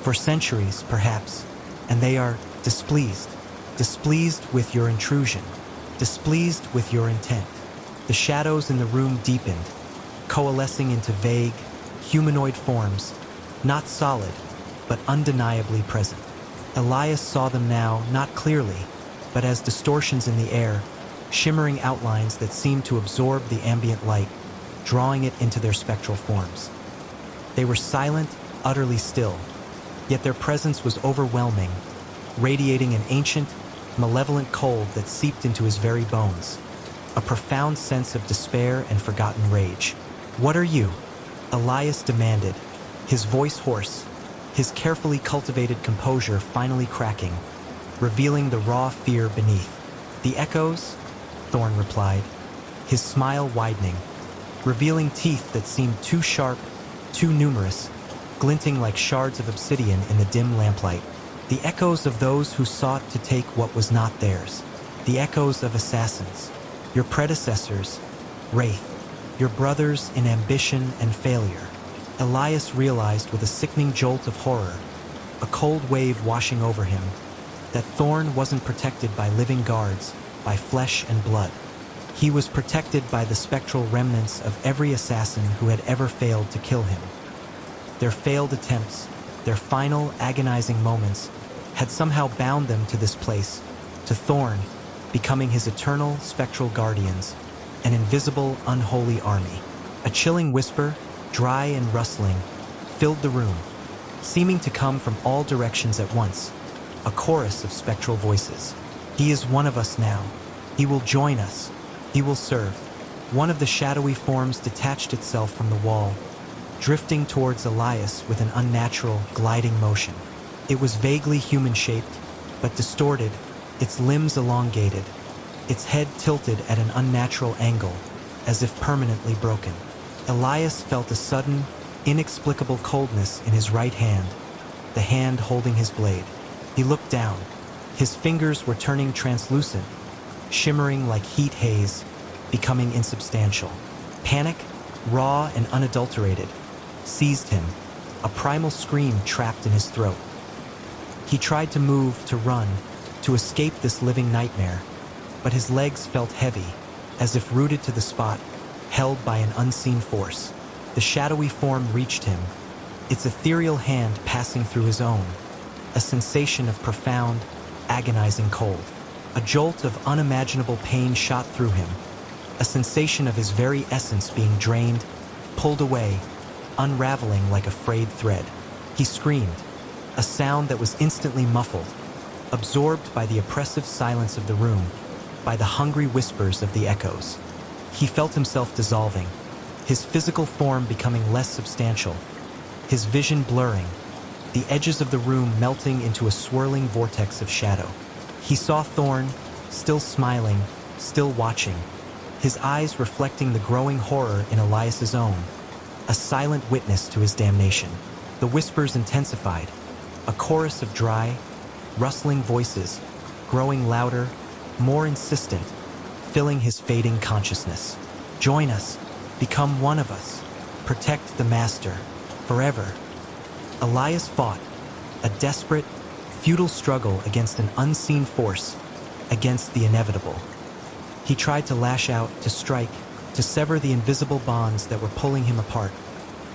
for centuries perhaps, and they are displeased with your intrusion, displeased with your intent." The shadows in the room deepened, coalescing into vague, humanoid forms, not solid, but undeniably present. Elias saw them now, not clearly, but as distortions in the air, shimmering outlines that seemed to absorb the ambient light, drawing it into their spectral forms. They were silent, utterly still, yet their presence was overwhelming, radiating an ancient, malevolent cold that seeped into his very bones, a profound sense of despair and forgotten rage. "What are you?" Elias demanded, his voice hoarse, his carefully cultivated composure finally cracking, revealing the raw fear beneath. "The echoes?" Thorn replied, his smile widening, revealing teeth that seemed too sharp, too numerous, glinting like shards of obsidian in the dim lamplight. "The echoes of those who sought to take what was not theirs. The echoes of assassins, your predecessors, Wraith, your brothers in ambition and failure." Elias realized with a sickening jolt of horror, a cold wave washing over him, that Thorn wasn't protected by living guards, by flesh and blood. He was protected by the spectral remnants of every assassin who had ever failed to kill him. Their failed attempts, their final agonizing moments, had somehow bound them to this place, to Thorn, becoming his eternal spectral guardians, an invisible, unholy army. A chilling whisper, dry and rustling, filled the room, seeming to come from all directions at once, a chorus of spectral voices. "He is one of us now. He will join us. He will serve." One of the shadowy forms detached itself from the wall, drifting towards Elias with an unnatural, gliding motion. It was vaguely human-shaped, but distorted, its limbs elongated, its head tilted at an unnatural angle, as if permanently broken. Elias felt a sudden, inexplicable coldness in his right hand, the hand holding his blade. He looked down. His fingers were turning translucent, shimmering like heat haze, becoming insubstantial. Panic, raw and unadulterated, seized him, a primal scream trapped in his throat. He tried to move, to run, to escape this living nightmare, but his legs felt heavy, as if rooted to the spot, held by an unseen force. The shadowy form reached him, its ethereal hand passing through his own, a sensation of profound, agonizing cold. A jolt of unimaginable pain shot through him, a sensation of his very essence being drained, pulled away, unraveling like a frayed thread. He screamed, a sound that was instantly muffled, absorbed by the oppressive silence of the room, by the hungry whispers of the echoes. He felt himself dissolving, his physical form becoming less substantial, his vision blurring, the edges of the room melting into a swirling vortex of shadow. He saw Thorn, still smiling, still watching, his eyes reflecting the growing horror in Elias's own, a silent witness to his damnation. The whispers intensified, a chorus of dry, rustling voices, growing louder, more insistent, filling his fading consciousness. Join us, become one of us, protect the Master, forever. Elias fought, a desperate, futile struggle against an unseen force, against the inevitable. He tried to lash out, to strike, to sever the invisible bonds that were pulling him apart,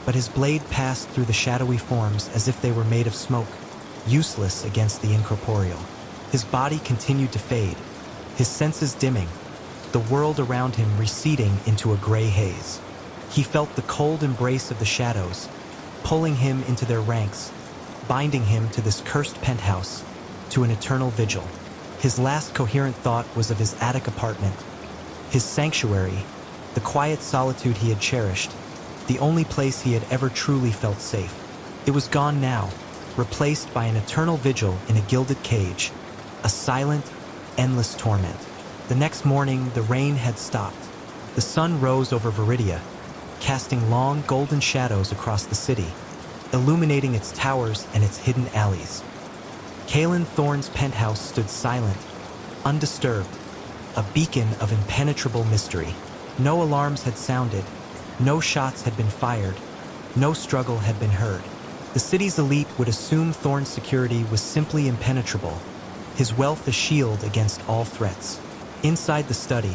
but his blade passed through the shadowy forms as if they were made of smoke, useless against the incorporeal. His body continued to fade, his senses dimming, the world around him receding into a gray haze. He felt the cold embrace of the shadows, pulling him into their ranks, binding him to this cursed penthouse, to an eternal vigil. His last coherent thought was of his attic apartment, his sanctuary, the quiet solitude he had cherished, the only place he had ever truly felt safe. It was gone now, replaced by an eternal vigil in a gilded cage, a silent, endless torment. The next morning, the rain had stopped. The sun rose over Viridia, casting long golden shadows across the city, illuminating its towers and its hidden alleys. Kalen Thorne's penthouse stood silent, undisturbed, a beacon of impenetrable mystery. No alarms had sounded, no shots had been fired, no struggle had been heard. The city's elite would assume Thorne's security was simply impenetrable, his wealth a shield against all threats. Inside the study,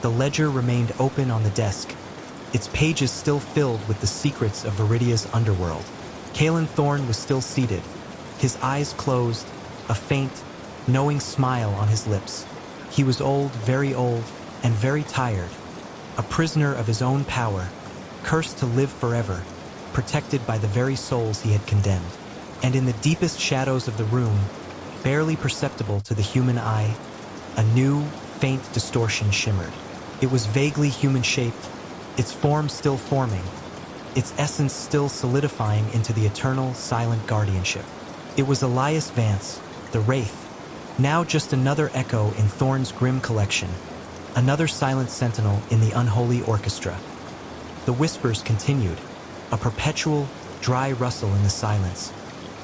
the ledger remained open on the desk, its pages still filled with the secrets of Viridia's underworld. Kalen Thorne was still seated, his eyes closed, a faint, knowing smile on his lips. He was old, and very tired, a prisoner of his own power, cursed to live forever, protected by the very souls he had condemned. And in the deepest shadows of the room, barely perceptible to the human eye, a new, faint distortion shimmered. It was vaguely human-shaped, its form still forming, its essence still solidifying into the eternal, silent guardianship. It was Elias Vance, the Wraith, now just another echo in Thorne's grim collection, another silent sentinel in the unholy orchestra. The whispers continued, a perpetual, dry rustle in the silence,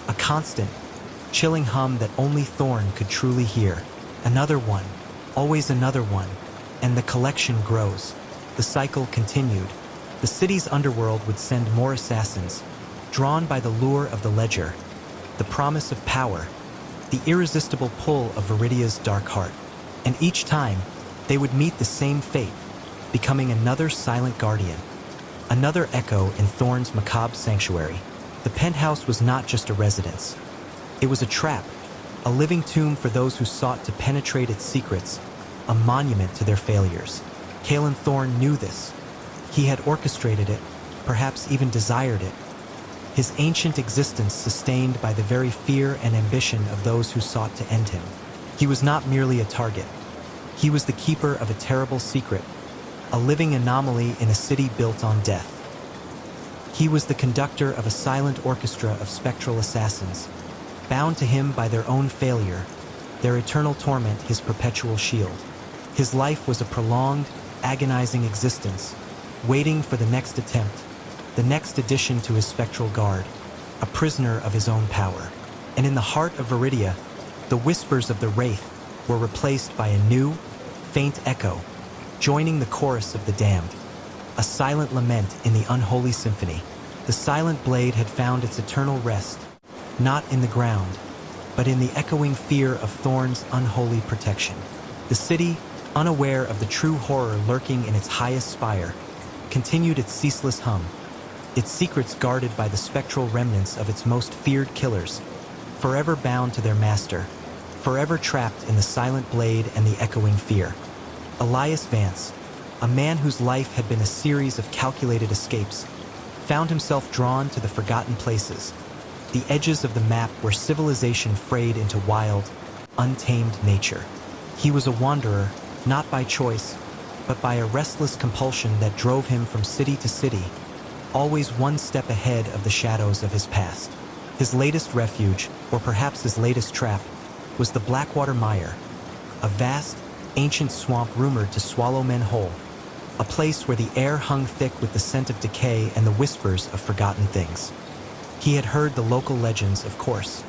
a constant, chilling hum that only Thorne could truly hear. Another one, always another one, and the collection grows. The cycle continued. The city's underworld would send more assassins, drawn by the lure of the ledger, the promise of power, the irresistible pull of Viridia's dark heart. And each time, they would meet the same fate, becoming another silent guardian, another echo in Thorne's macabre sanctuary. The penthouse was not just a residence. It was a trap, a living tomb for those who sought to penetrate its secrets, a monument to their failures. Kalen Thorne knew this. He had orchestrated it, perhaps even desired it. His ancient existence sustained by the very fear and ambition of those who sought to end him. He was not merely a target. He was the keeper of a terrible secret, a living anomaly in a city built on death. He was the conductor of a silent orchestra of spectral assassins, bound to him by their own failure, their eternal torment his perpetual shield. His life was a prolonged, agonizing existence, waiting for the next attempt, the next addition to his spectral guard, a prisoner of his own power. And in the heart of Viridia, the whispers of the Wraith were replaced by a new, faint echo, joining the chorus of the damned, a silent lament in the unholy symphony. The silent blade had found its eternal rest, not in the ground, but in the echoing fear of Thorne's unholy protection. The city, unaware of the true horror lurking in its highest spire, continued its ceaseless hum, its secrets guarded by the spectral remnants of its most feared killers, forever bound to their master, forever trapped in the silent blade and the echoing fear. Elias Vance, a man whose life had been a series of calculated escapes, found himself drawn to the forgotten places, the edges of the map where civilization frayed into wild, untamed nature. He was a wanderer, not by choice, but by a restless compulsion that drove him from city to city, always one step ahead of the shadows of his past. His latest refuge, or perhaps his latest trap, was the Blackwater Mire, a vast, ancient swamp rumored to swallow men whole, a place where the air hung thick with the scent of decay and the whispers of forgotten things. He had heard the local legends, of course,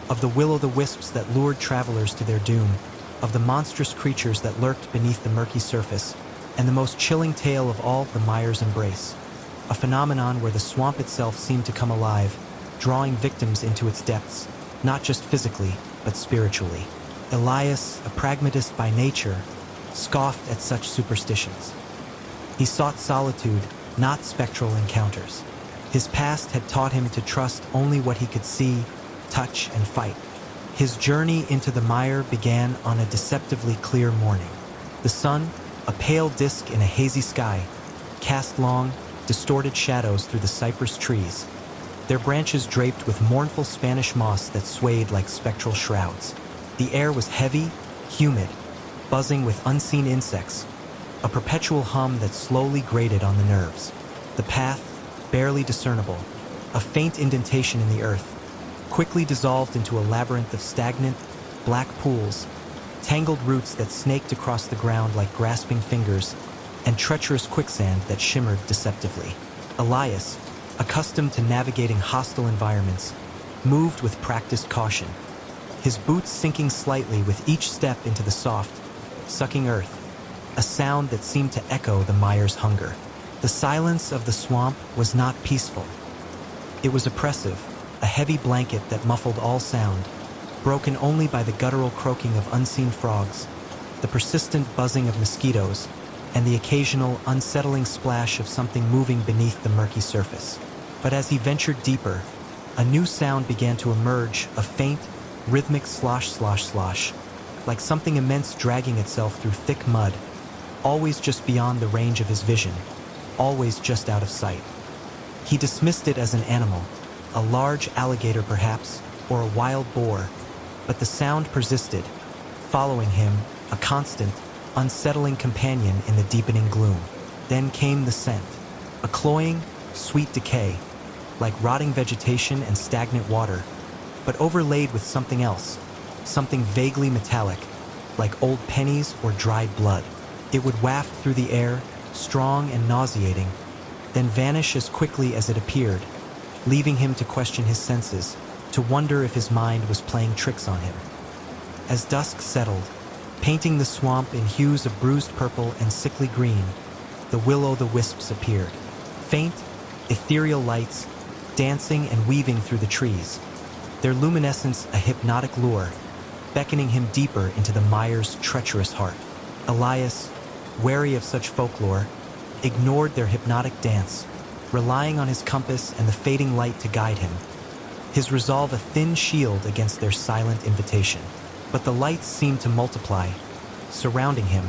of the will-o'-the-wisps that lured travelers to their doom, of the monstrous creatures that lurked beneath the murky surface, and the most chilling tale of all, the mire's embrace, a phenomenon where the swamp itself seemed to come alive, drawing victims into its depths, not just physically, but spiritually. Elias, a pragmatist by nature, scoffed at such superstitions. He sought solitude, not spectral encounters. His past had taught him to trust only what he could see, touch, and fight. His journey into the mire began on a deceptively clear morning. The sun, a pale disk in a hazy sky, cast long, distorted shadows through the cypress trees, their branches draped with mournful Spanish moss that swayed like spectral shrouds. The air was heavy, humid, buzzing with unseen insects, a perpetual hum that slowly grated on the nerves. The path, barely discernible, a faint indentation in the earth, quickly dissolved into a labyrinth of stagnant, black pools, tangled roots that snaked across the ground like grasping fingers, and treacherous quicksand that shimmered deceptively. Elias, accustomed to navigating hostile environments, moved with practiced caution, his boots sinking slightly with each step into the soft, sucking earth, a sound that seemed to echo the mire's hunger. The silence of the swamp was not peaceful. It was oppressive, a heavy blanket that muffled all sound, broken only by the guttural croaking of unseen frogs, the persistent buzzing of mosquitoes, and the occasional unsettling splash of something moving beneath the murky surface. But as he ventured deeper, a new sound began to emerge, a faint, rhythmic slosh, slosh, slosh, like something immense dragging itself through thick mud, always just beyond the range of his vision, always just out of sight. He dismissed it as an animal, a large alligator perhaps, or a wild boar, but the sound persisted, following him, a constant, unsettling companion in the deepening gloom. Then came the scent, a cloying, sweet decay, like rotting vegetation and stagnant water, but overlaid with something else, something vaguely metallic, like old pennies or dried blood. It would waft through the air, strong and nauseating, then vanish as quickly as it appeared, leaving him to question his senses, to wonder if his mind was playing tricks on him. As dusk settled, painting the swamp in hues of bruised purple and sickly green, the will-o'-the-wisps appeared, faint, ethereal lights, dancing and weaving through the trees, their luminescence a hypnotic lure, beckoning him deeper into the mire's treacherous heart. Elias, wary of such folklore, ignored their hypnotic dance, relying on his compass and the fading light to guide him, his resolve a thin shield against their silent invitation. But the lights seemed to multiply, surrounding him,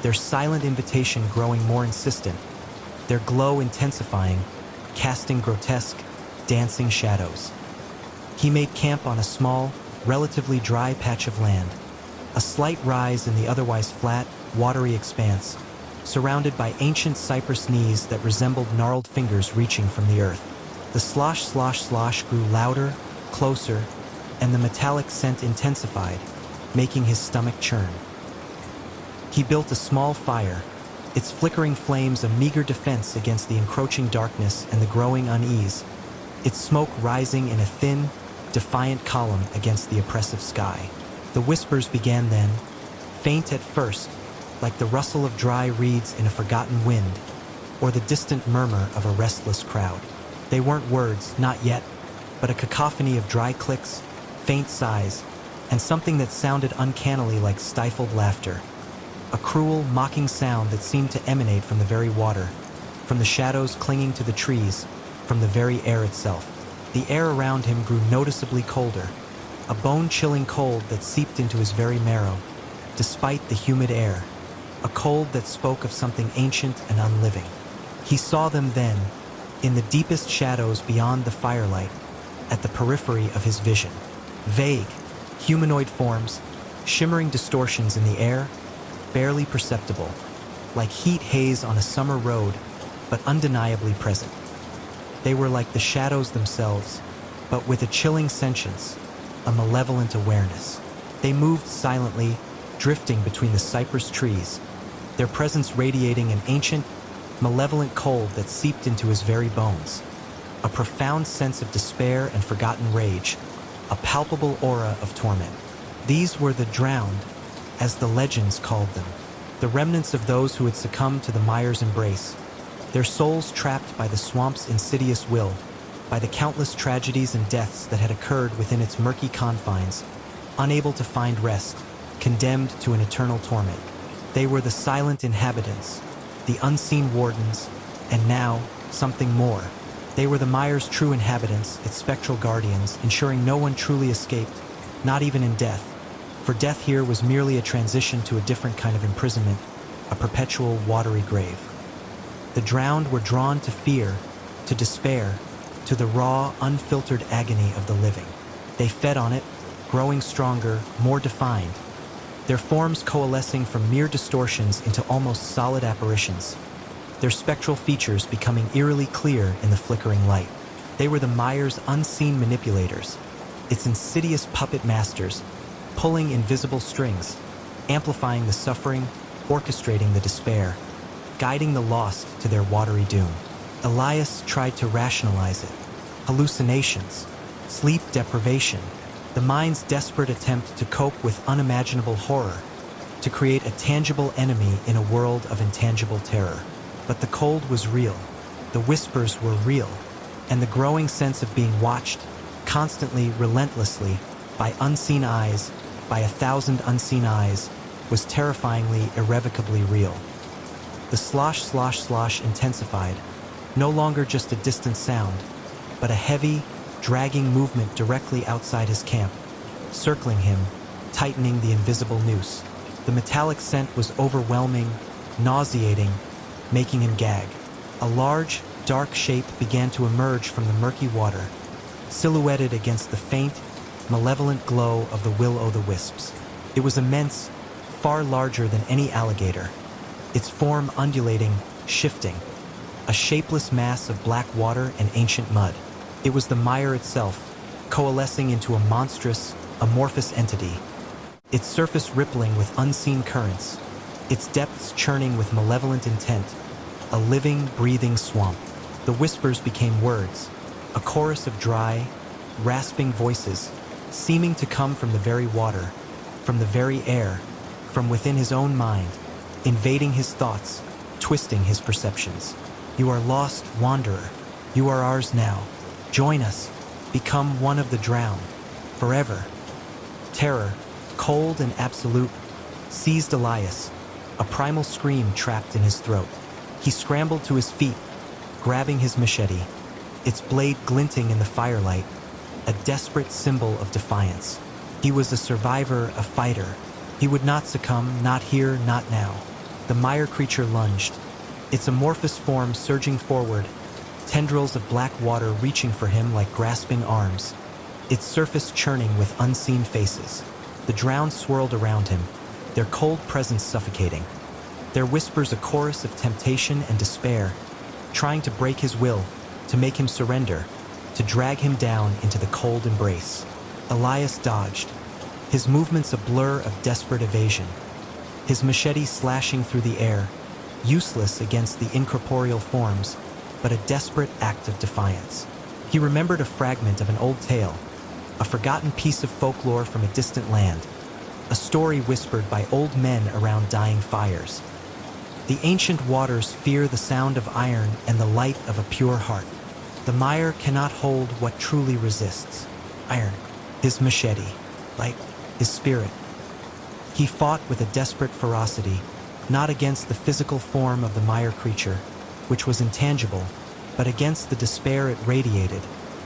their silent invitation growing more insistent, their glow intensifying, casting grotesque, dancing shadows. He made camp on a small, relatively dry patch of land, a slight rise in the otherwise flat, watery expanse, surrounded by ancient cypress knees that resembled gnarled fingers reaching from the earth. The slosh, slosh, slosh grew louder, closer, and the metallic scent intensified, making his stomach churn. He built a small fire, its flickering flames a meager defense against the encroaching darkness and the growing unease, its smoke rising in a thin, defiant column against the oppressive sky. The whispers began then, faint at first, like the rustle of dry reeds in a forgotten wind, or the distant murmur of a restless crowd. They weren't words, not yet, but a cacophony of dry clicks, faint sighs, and something that sounded uncannily like stifled laughter. A cruel, mocking sound that seemed to emanate from the very water, from the shadows clinging to the trees, from the very air itself. The air around him grew noticeably colder, a bone-chilling cold that seeped into his very marrow, despite the humid air, a cold that spoke of something ancient and unliving. He saw them then, in the deepest shadows beyond the firelight, at the periphery of his vision. Vague, humanoid forms, shimmering distortions in the air, barely perceptible, like heat haze on a summer road, but undeniably present. They were like the shadows themselves, but with a chilling sentience, a malevolent awareness. They moved silently, drifting between the cypress trees, their presence radiating an ancient, malevolent cold that seeped into his very bones. A profound sense of despair and forgotten rage, a palpable aura of torment. These were the drowned, as the legends called them, the remnants of those who had succumbed to the mire's embrace, their souls trapped by the swamp's insidious will, by the countless tragedies and deaths that had occurred within its murky confines, unable to find rest, condemned to an eternal torment. They were the silent inhabitants, the unseen wardens, and now, something more. They were the mire's true inhabitants, its spectral guardians, ensuring no one truly escaped, not even in death. For death here was merely a transition to a different kind of imprisonment, a perpetual watery grave. The drowned were drawn to fear, to despair, to the raw, unfiltered agony of the living. They fed on it, growing stronger, more defined, their forms coalescing from mere distortions into almost solid apparitions, their spectral features becoming eerily clear in the flickering light. They were the mire's unseen manipulators, its insidious puppet masters, pulling invisible strings, amplifying the suffering, orchestrating the despair, guiding the lost to their watery doom. Elias tried to rationalize it. Hallucinations, sleep deprivation, the mind's desperate attempt to cope with unimaginable horror, to create a tangible enemy in a world of intangible terror. But the cold was real, the whispers were real, and the growing sense of being watched, constantly, relentlessly, by unseen eyes, by 1,000 unseen eyes, was terrifyingly, irrevocably real. The slosh, slosh, slosh intensified, no longer just a distant sound, but a heavy, dragging movement directly outside his camp, circling him, tightening the invisible noose. The metallic scent was overwhelming, nauseating, making him gag. A large, dark shape began to emerge from the murky water, silhouetted against the faint, malevolent glow of the will-o'-the-wisps. It was immense, far larger than any alligator, its form undulating, shifting, a shapeless mass of black water and ancient mud. It was the mire itself, coalescing into a monstrous, amorphous entity, its surface rippling with unseen currents, its depths churning with malevolent intent, a living, breathing swamp. The whispers became words, a chorus of dry, rasping voices, seeming to come from the very water, from the very air, from within his own mind, invading his thoughts, twisting his perceptions. You are lost, wanderer. You are ours now. Join us. Become one of the drowned. Forever. Terror, cold and absolute, seized Elias, a primal scream trapped in his throat. He scrambled to his feet, grabbing his machete, its blade glinting in the firelight, a desperate symbol of defiance. He was a survivor, a fighter. He would not succumb, not here, not now. The mire creature lunged, its amorphous form surging forward, tendrils of black water reaching for him like grasping arms, its surface churning with unseen faces. The drowned swirled around him, their cold presence suffocating, their whispers a chorus of temptation and despair, trying to break his will, to make him surrender, to drag him down into the cold embrace. Elias dodged, his movements a blur of desperate evasion, his machete slashing through the air, useless against the incorporeal forms, but a desperate act of defiance. He remembered a fragment of an old tale, a forgotten piece of folklore from a distant land, a story whispered by old men around dying fires. The ancient waters fear the sound of iron and the light of a pure heart. The mire cannot hold what truly resists. Iron, his machete, light, his spirit. He fought with a desperate ferocity, not against the physical form of the mire creature, which was intangible, but against the despair it radiated,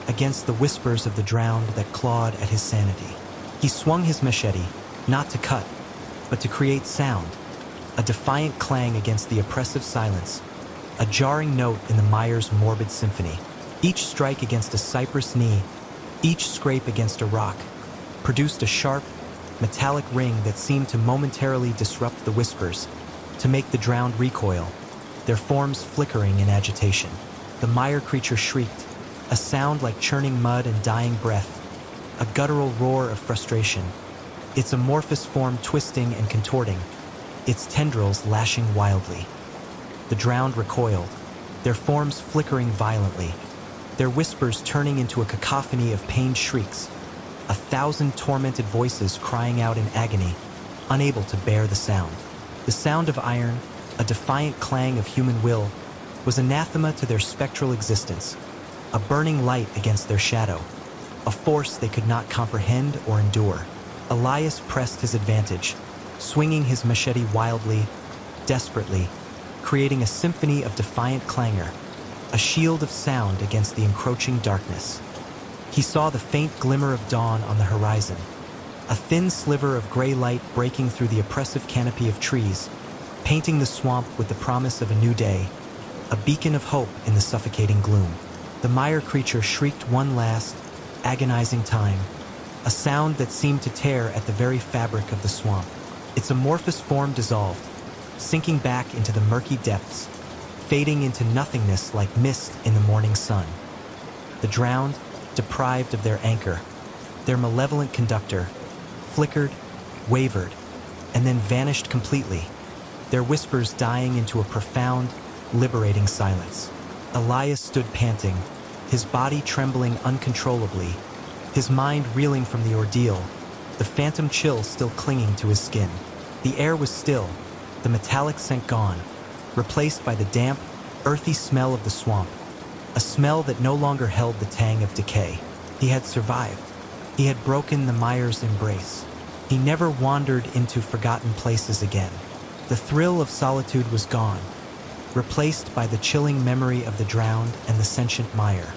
against the whispers of the drowned that clawed at his sanity. He swung his machete, not to cut, but to create sound, a defiant clang against the oppressive silence, a jarring note in the mire's morbid symphony. Each strike against a cypress knee, each scrape against a rock, produced a sharp, metallic ring that seemed to momentarily disrupt the whispers, to make the drowned recoil, their forms flickering in agitation. The mire creature shrieked, a sound like churning mud and dying breath, a guttural roar of frustration, its amorphous form twisting and contorting, its tendrils lashing wildly. The drowned recoiled, their forms flickering violently, their whispers turning into a cacophony of pained shrieks, 1,000 tormented voices crying out in agony, unable to bear the sound. The sound of iron, a defiant clang of human will, was anathema to their spectral existence, a burning light against their shadow, a force they could not comprehend or endure. Elias pressed his advantage, swinging his machete wildly, desperately, creating a symphony of defiant clangor, a shield of sound against the encroaching darkness. He saw the faint glimmer of dawn on the horizon, a thin sliver of gray light breaking through the oppressive canopy of trees, painting the swamp with the promise of a new day, a beacon of hope in the suffocating gloom. The mire creature shrieked one last, agonizing time, a sound that seemed to tear at the very fabric of the swamp. Its amorphous form dissolved, sinking back into the murky depths, fading into nothingness like mist in the morning sun. The drowned, deprived of their anchor, their malevolent conductor, flickered, wavered, and then vanished completely, their whispers dying into a profound, liberating silence. Elias stood panting, his body trembling uncontrollably, his mind reeling from the ordeal, the phantom chill still clinging to his skin. The air was still, the metallic scent gone, replaced by the damp, earthy smell of the swamp, a smell that no longer held the tang of decay. He had survived. He had broken the mire's embrace. He never wandered into forgotten places again. The thrill of solitude was gone, replaced by the chilling memory of the drowned and the sentient mire.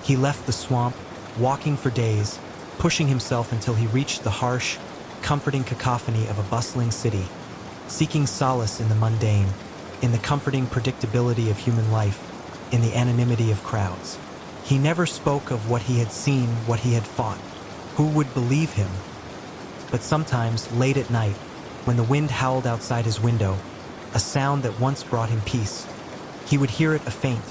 He left the swamp, walking for days, pushing himself until he reached the harsh, comforting cacophony of a bustling city, seeking solace in the mundane, in the comforting predictability of human life, in the anonymity of crowds. He never spoke of what he had seen, what he had fought. Who would believe him? But sometimes, late at night, when the wind howled outside his window, a sound that once brought him peace, he would hear it, a faint,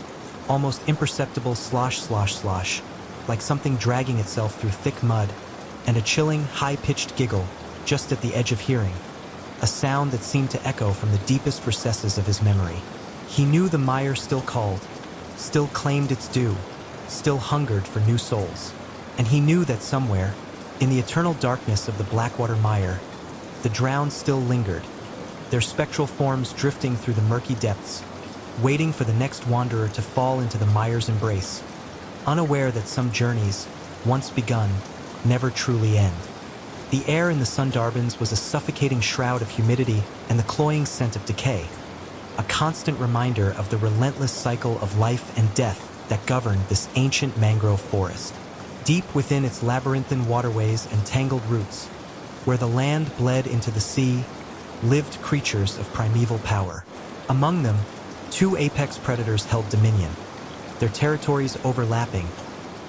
almost imperceptible slosh, slosh, slosh, like something dragging itself through thick mud, and a chilling, high-pitched giggle just at the edge of hearing, a sound that seemed to echo from the deepest recesses of his memory. He knew the mire still called, still claimed its due, still hungered for new souls. And he knew that somewhere, in the eternal darkness of the Blackwater mire, the drowned still lingered, their spectral forms drifting through the murky depths, waiting for the next wanderer to fall into the mire's embrace, unaware that some journeys, once begun, never truly end. The air in the Sundarbans was a suffocating shroud of humidity and the cloying scent of decay, a constant reminder of the relentless cycle of life and death that governed this ancient mangrove forest. Deep within its labyrinthine waterways and tangled roots, where the land bled into the sea, lived creatures of primeval power. Among them, two apex predators held dominion, their territories overlapping,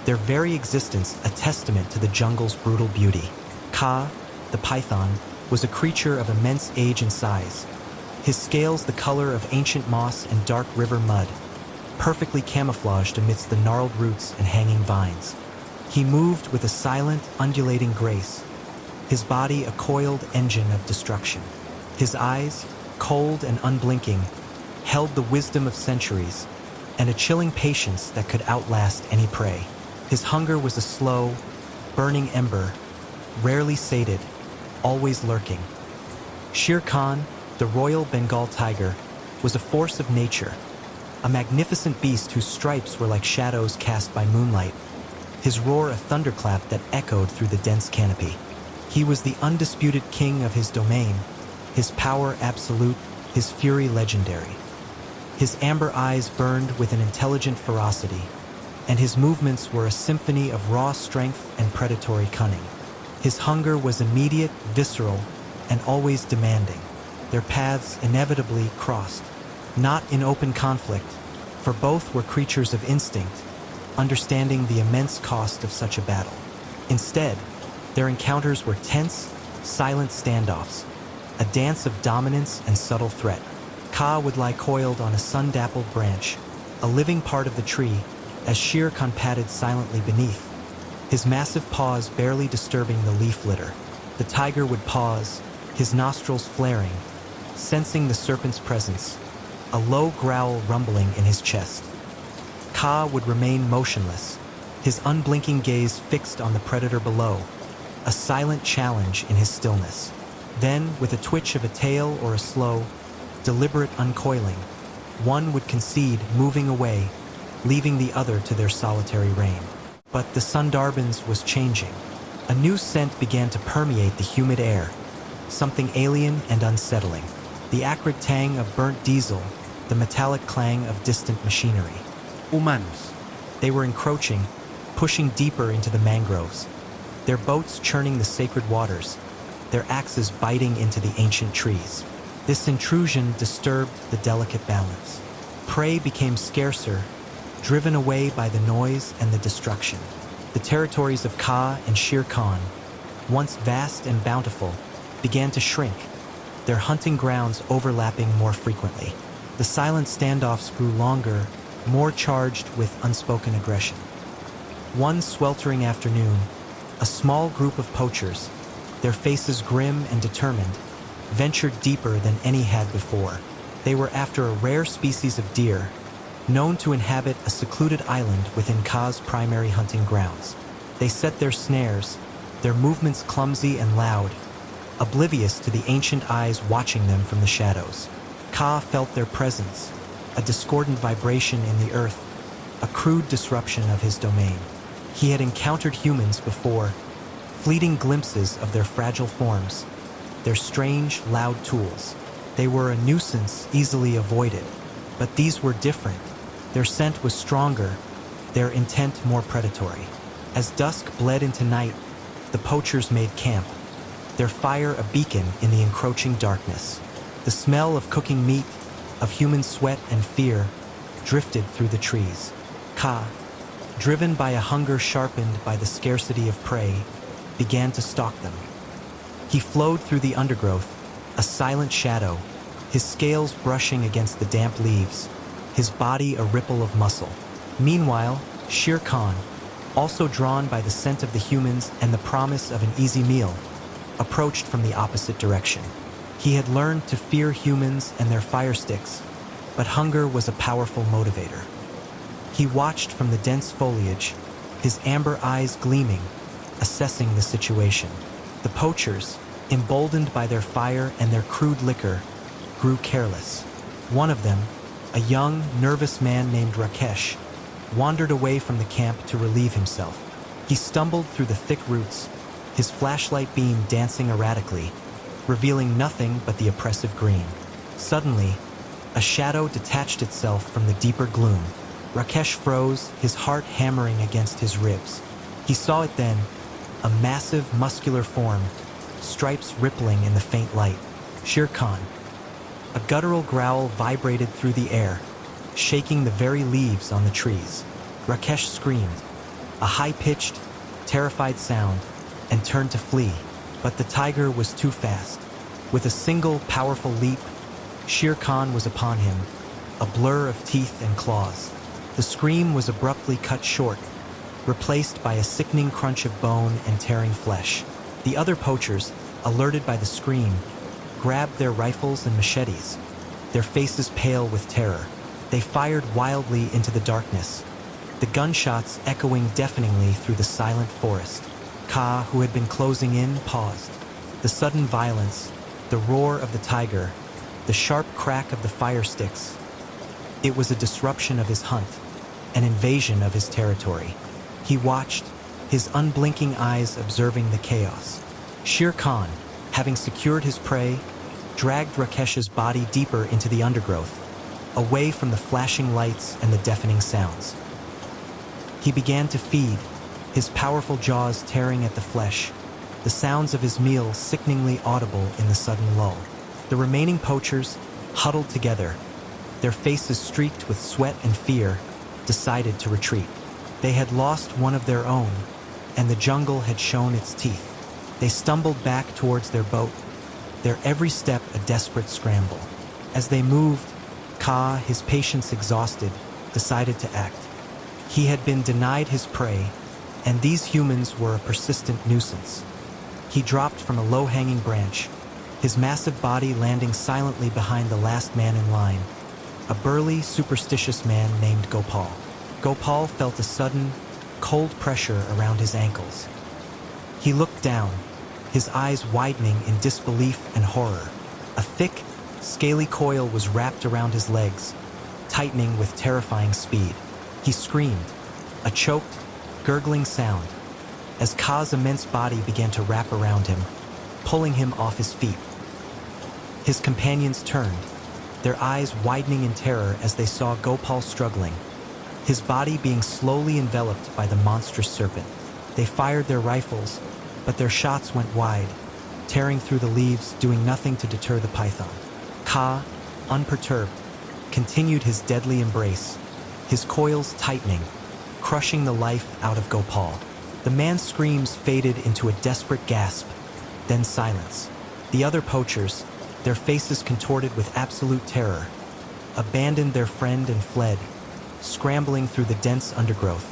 their very existence a testament to the jungle's brutal beauty. Ka, the python, was a creature of immense age and size, his scales the color of ancient moss and dark river mud, perfectly camouflaged amidst the gnarled roots and hanging vines. He moved with a silent, undulating grace, his body a coiled engine of destruction. His eyes, cold and unblinking, held the wisdom of centuries and a chilling patience that could outlast any prey. His hunger was a slow, burning ember, rarely sated, always lurking. Shere Khan, the royal Bengal tiger, was a force of nature, a magnificent beast whose stripes were like shadows cast by moonlight, his roar a thunderclap that echoed through the dense canopy. He was the undisputed king of his domain, his power absolute, his fury legendary. His amber eyes burned with an intelligent ferocity, and his movements were a symphony of raw strength and predatory cunning. His hunger was immediate, visceral, and always demanding. Their paths inevitably crossed, not in open conflict, for both were creatures of instinct, understanding the immense cost of such a battle. Instead, their encounters were tense, silent standoffs, a dance of dominance and subtle threat. Ka would lie coiled on a sun-dappled branch, a living part of the tree, as Shere Khan padded silently beneath, his massive paws barely disturbing the leaf litter. The tiger would pause, his nostrils flaring, sensing the serpent's presence, a low growl rumbling in his chest. Ka would remain motionless, his unblinking gaze fixed on the predator below, a silent challenge in his stillness. Then, with a twitch of a tail or a slow, deliberate uncoiling, one would concede, moving away, leaving the other to their solitary reign. But the Sundarbans was changing. A new scent began to permeate the humid air, something alien and unsettling. The acrid tang of burnt diesel, the metallic clang of distant machinery. Humanos. They were encroaching, pushing deeper into the mangroves, their boats churning the sacred waters, their axes biting into the ancient trees. This intrusion disturbed the delicate balance. Prey became scarcer, driven away by the noise and the destruction. The territories of Ka and Shere Khan, once vast and bountiful, began to shrink, their hunting grounds overlapping more frequently. The silent standoffs grew longer, more charged with unspoken aggression. One sweltering afternoon, a small group of poachers, their faces grim and determined, ventured deeper than any had before. They were after a rare species of deer, known to inhabit a secluded island within Ka's primary hunting grounds. They set their snares, their movements clumsy and loud, oblivious to the ancient eyes watching them from the shadows. Ka felt their presence, a discordant vibration in the earth, a crude disruption of his domain. He had encountered humans before, fleeting glimpses of their fragile forms, their strange, loud tools. They were a nuisance easily avoided, but these were different. Their scent was stronger, their intent more predatory. As dusk bled into night, the poachers made camp, their fire a beacon in the encroaching darkness. The smell of cooking meat, of human sweat and fear, drifted through the trees. Ka, driven by a hunger sharpened by the scarcity of prey, began to stalk them. He flowed through the undergrowth, a silent shadow, his scales brushing against the damp leaves, his body a ripple of muscle. Meanwhile, Shere Khan, also drawn by the scent of the humans and the promise of an easy meal, approached from the opposite direction. He had learned to fear humans and their fire sticks, but hunger was a powerful motivator. He watched from the dense foliage, his amber eyes gleaming, assessing the situation. The poachers, emboldened by their fire and their crude liquor, grew careless. One of them, a young, nervous man named Rakesh, wandered away from the camp to relieve himself. He stumbled through the thick roots, his flashlight beam dancing erratically, revealing nothing but the oppressive green. Suddenly, a shadow detached itself from the deeper gloom. Rakesh froze, his heart hammering against his ribs. He saw it then, a massive, muscular form, stripes rippling in the faint light. Shere Khan. A guttural growl vibrated through the air, shaking the very leaves on the trees. Rakesh screamed, a high-pitched, terrified sound, and turned to flee. But the tiger was too fast. With a single, powerful leap, Shere Khan was upon him, a blur of teeth and claws. The scream was abruptly cut short, replaced by a sickening crunch of bone and tearing flesh. The other poachers, alerted by the scream, grabbed their rifles and machetes, their faces pale with terror. They fired wildly into the darkness, the gunshots echoing deafeningly through the silent forest. Ka, who had been closing in, paused. The sudden violence, the roar of the tiger, the sharp crack of the fire sticks. It was a disruption of his hunt, an invasion of his territory. He watched, his unblinking eyes observing the chaos. Shere Khan, having secured his prey, dragged Rakesh's body deeper into the undergrowth, away from the flashing lights and the deafening sounds. He began to feed, his powerful jaws tearing at the flesh, the sounds of his meal sickeningly audible in the sudden lull. The remaining poachers, huddled together, their faces streaked with sweat and fear, decided to retreat. They had lost one of their own, and the jungle had shown its teeth. They stumbled back towards their boat, their every step a desperate scramble. As they moved, Ka, his patience exhausted, decided to act. He had been denied his prey, and these humans were a persistent nuisance. He dropped from a low-hanging branch, his massive body landing silently behind the last man in line, a burly, superstitious man named Gopal. Gopal felt a sudden, cold pressure around his ankles. He looked down, his eyes widening in disbelief and horror. A thick, scaly coil was wrapped around his legs, tightening with terrifying speed. He screamed, a choked, gurgling sound, as Ka's immense body began to wrap around him, pulling him off his feet. His companions turned, their eyes widening in terror as they saw Gopal struggling, his body being slowly enveloped by the monstrous serpent. They fired their rifles, but their shots went wide, tearing through the leaves, doing nothing to deter the python. Ka, unperturbed, continued his deadly embrace, his coils tightening, crushing the life out of Gopal. The man's screams faded into a desperate gasp, then silence. The other poachers, their faces contorted with absolute terror, abandoned their friend and fled, scrambling through the dense undergrowth,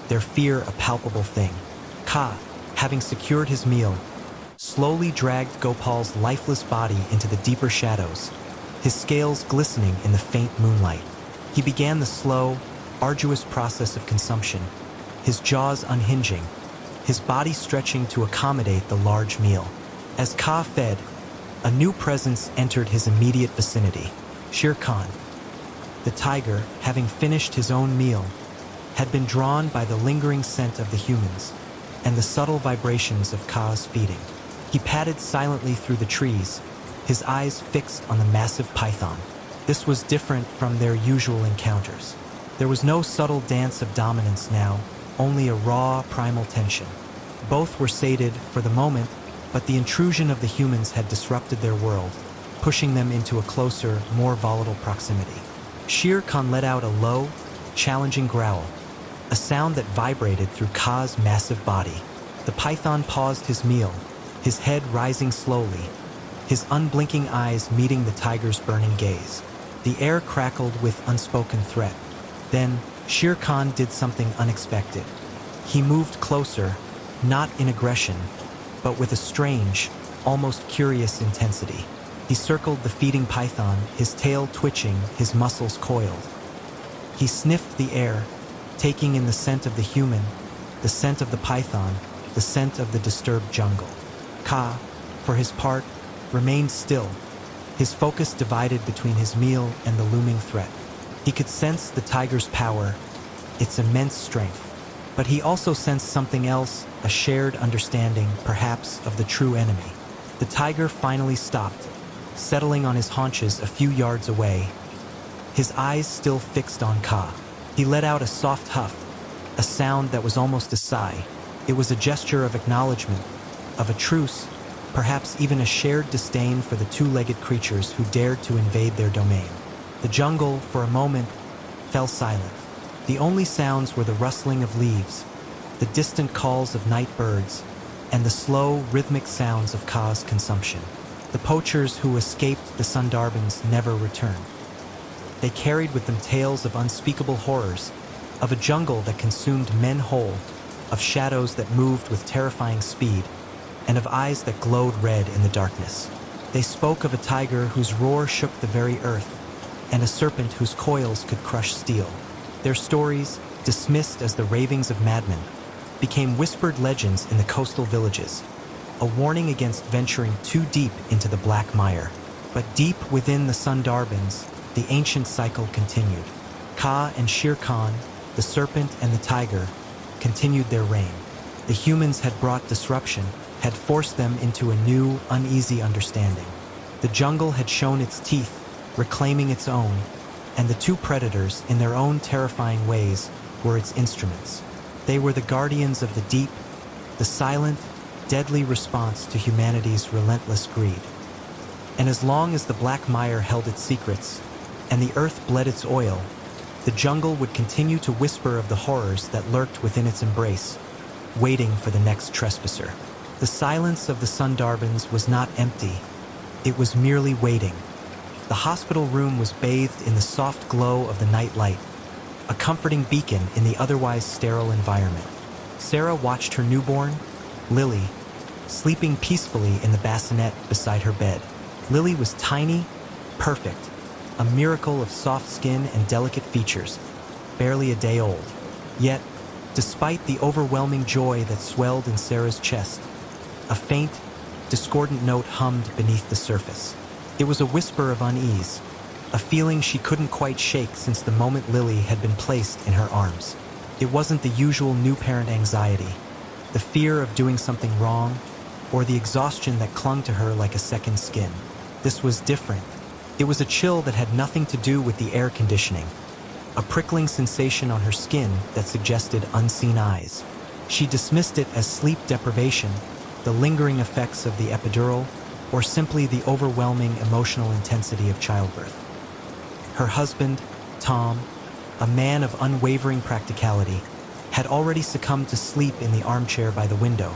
their fear a palpable thing. Ka, having secured his meal, slowly dragged Gopal's lifeless body into the deeper shadows, his scales glistening in the faint moonlight. He began the slow, arduous process of consumption, his jaws unhinging, his body stretching to accommodate the large meal. As Ka fed, a new presence entered his immediate vicinity, Shere Khan. The tiger, having finished his own meal, had been drawn by the lingering scent of the humans and the subtle vibrations of Ka's feeding. He padded silently through the trees, his eyes fixed on the massive python. This was different from their usual encounters. There was no subtle dance of dominance now, only a raw, primal tension. Both were sated for the moment, but the intrusion of the humans had disrupted their world, pushing them into a closer, more volatile proximity. Shere Khan let out a low, challenging growl, a sound that vibrated through Ka's massive body. The python paused his meal, his head rising slowly, his unblinking eyes meeting the tiger's burning gaze. The air crackled with unspoken threat. Then, Shere Khan did something unexpected. He moved closer, not in aggression, but with a strange, almost curious intensity. He circled the feeding python, his tail twitching, his muscles coiled. He sniffed the air, taking in the scent of the human, the scent of the python, the scent of the disturbed jungle. Ka, for his part, remained still, his focus divided between his meal and the looming threat. He could sense the tiger's power, its immense strength, but he also sensed something else, a shared understanding, perhaps, of the true enemy. The tiger finally stopped, settling on his haunches a few yards away, his eyes still fixed on Ka. He let out a soft huff, a sound that was almost a sigh. It was a gesture of acknowledgement, of a truce, perhaps even a shared disdain for the two-legged creatures who dared to invade their domain. The jungle, for a moment, fell silent. The only sounds were the rustling of leaves, the distant calls of night birds, and the slow, rhythmic sounds of Ka's consumption. The poachers who escaped the Sundarbans never returned. They carried with them tales of unspeakable horrors, of a jungle that consumed men whole, of shadows that moved with terrifying speed, and of eyes that glowed red in the darkness. They spoke of a tiger whose roar shook the very earth, and a serpent whose coils could crush steel. Their stories, dismissed as the ravings of madmen, became whispered legends in the coastal villages, a warning against venturing too deep into the black mire. But deep within the Sundarbans, the ancient cycle continued. Ka and Shere Khan, the serpent and the tiger, continued their reign. The humans had brought disruption, had forced them into a new, uneasy understanding. The jungle had shown its teeth, reclaiming its own, and the two predators, in their own terrifying ways, were its instruments. They were the guardians of the deep, the silent, deadly response to humanity's relentless greed. And as long as the black mire held its secrets, and the earth bled its oil, the jungle would continue to whisper of the horrors that lurked within its embrace, waiting for the next trespasser. The silence of the Sundarbans was not empty. It was merely waiting. The hospital room was bathed in the soft glow of the night light, a comforting beacon in the otherwise sterile environment. Sarah watched her newborn, Lily, sleeping peacefully in the bassinet beside her bed. Lily was tiny, perfect, a miracle of soft skin and delicate features, barely a day old. Yet, despite the overwhelming joy that swelled in Sarah's chest, a faint, discordant note hummed beneath the surface. It was a whisper of unease, a feeling she couldn't quite shake since the moment Lily had been placed in her arms. It wasn't the usual new parent anxiety, the fear of doing something wrong, or the exhaustion that clung to her like a second skin. This was different. It was a chill that had nothing to do with the air conditioning, a prickling sensation on her skin that suggested unseen eyes. She dismissed it as sleep deprivation, the lingering effects of the epidural, or simply the overwhelming emotional intensity of childbirth. Her husband, Tom, a man of unwavering practicality, had already succumbed to sleep in the armchair by the window,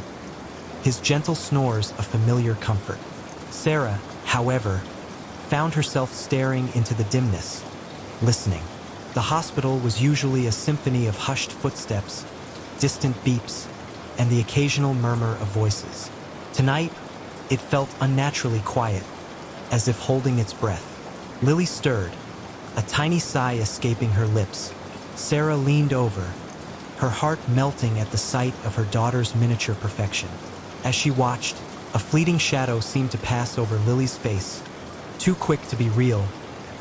his gentle snores a familiar comfort. Sarah, however, found herself staring into the dimness, listening. The hospital was usually a symphony of hushed footsteps, distant beeps, and the occasional murmur of voices. Tonight, it felt unnaturally quiet, as if holding its breath. Lily stirred, a tiny sigh escaping her lips. Sarah leaned over, her heart melting at the sight of her daughter's miniature perfection. As she watched, a fleeting shadow seemed to pass over Lily's face, too quick to be real,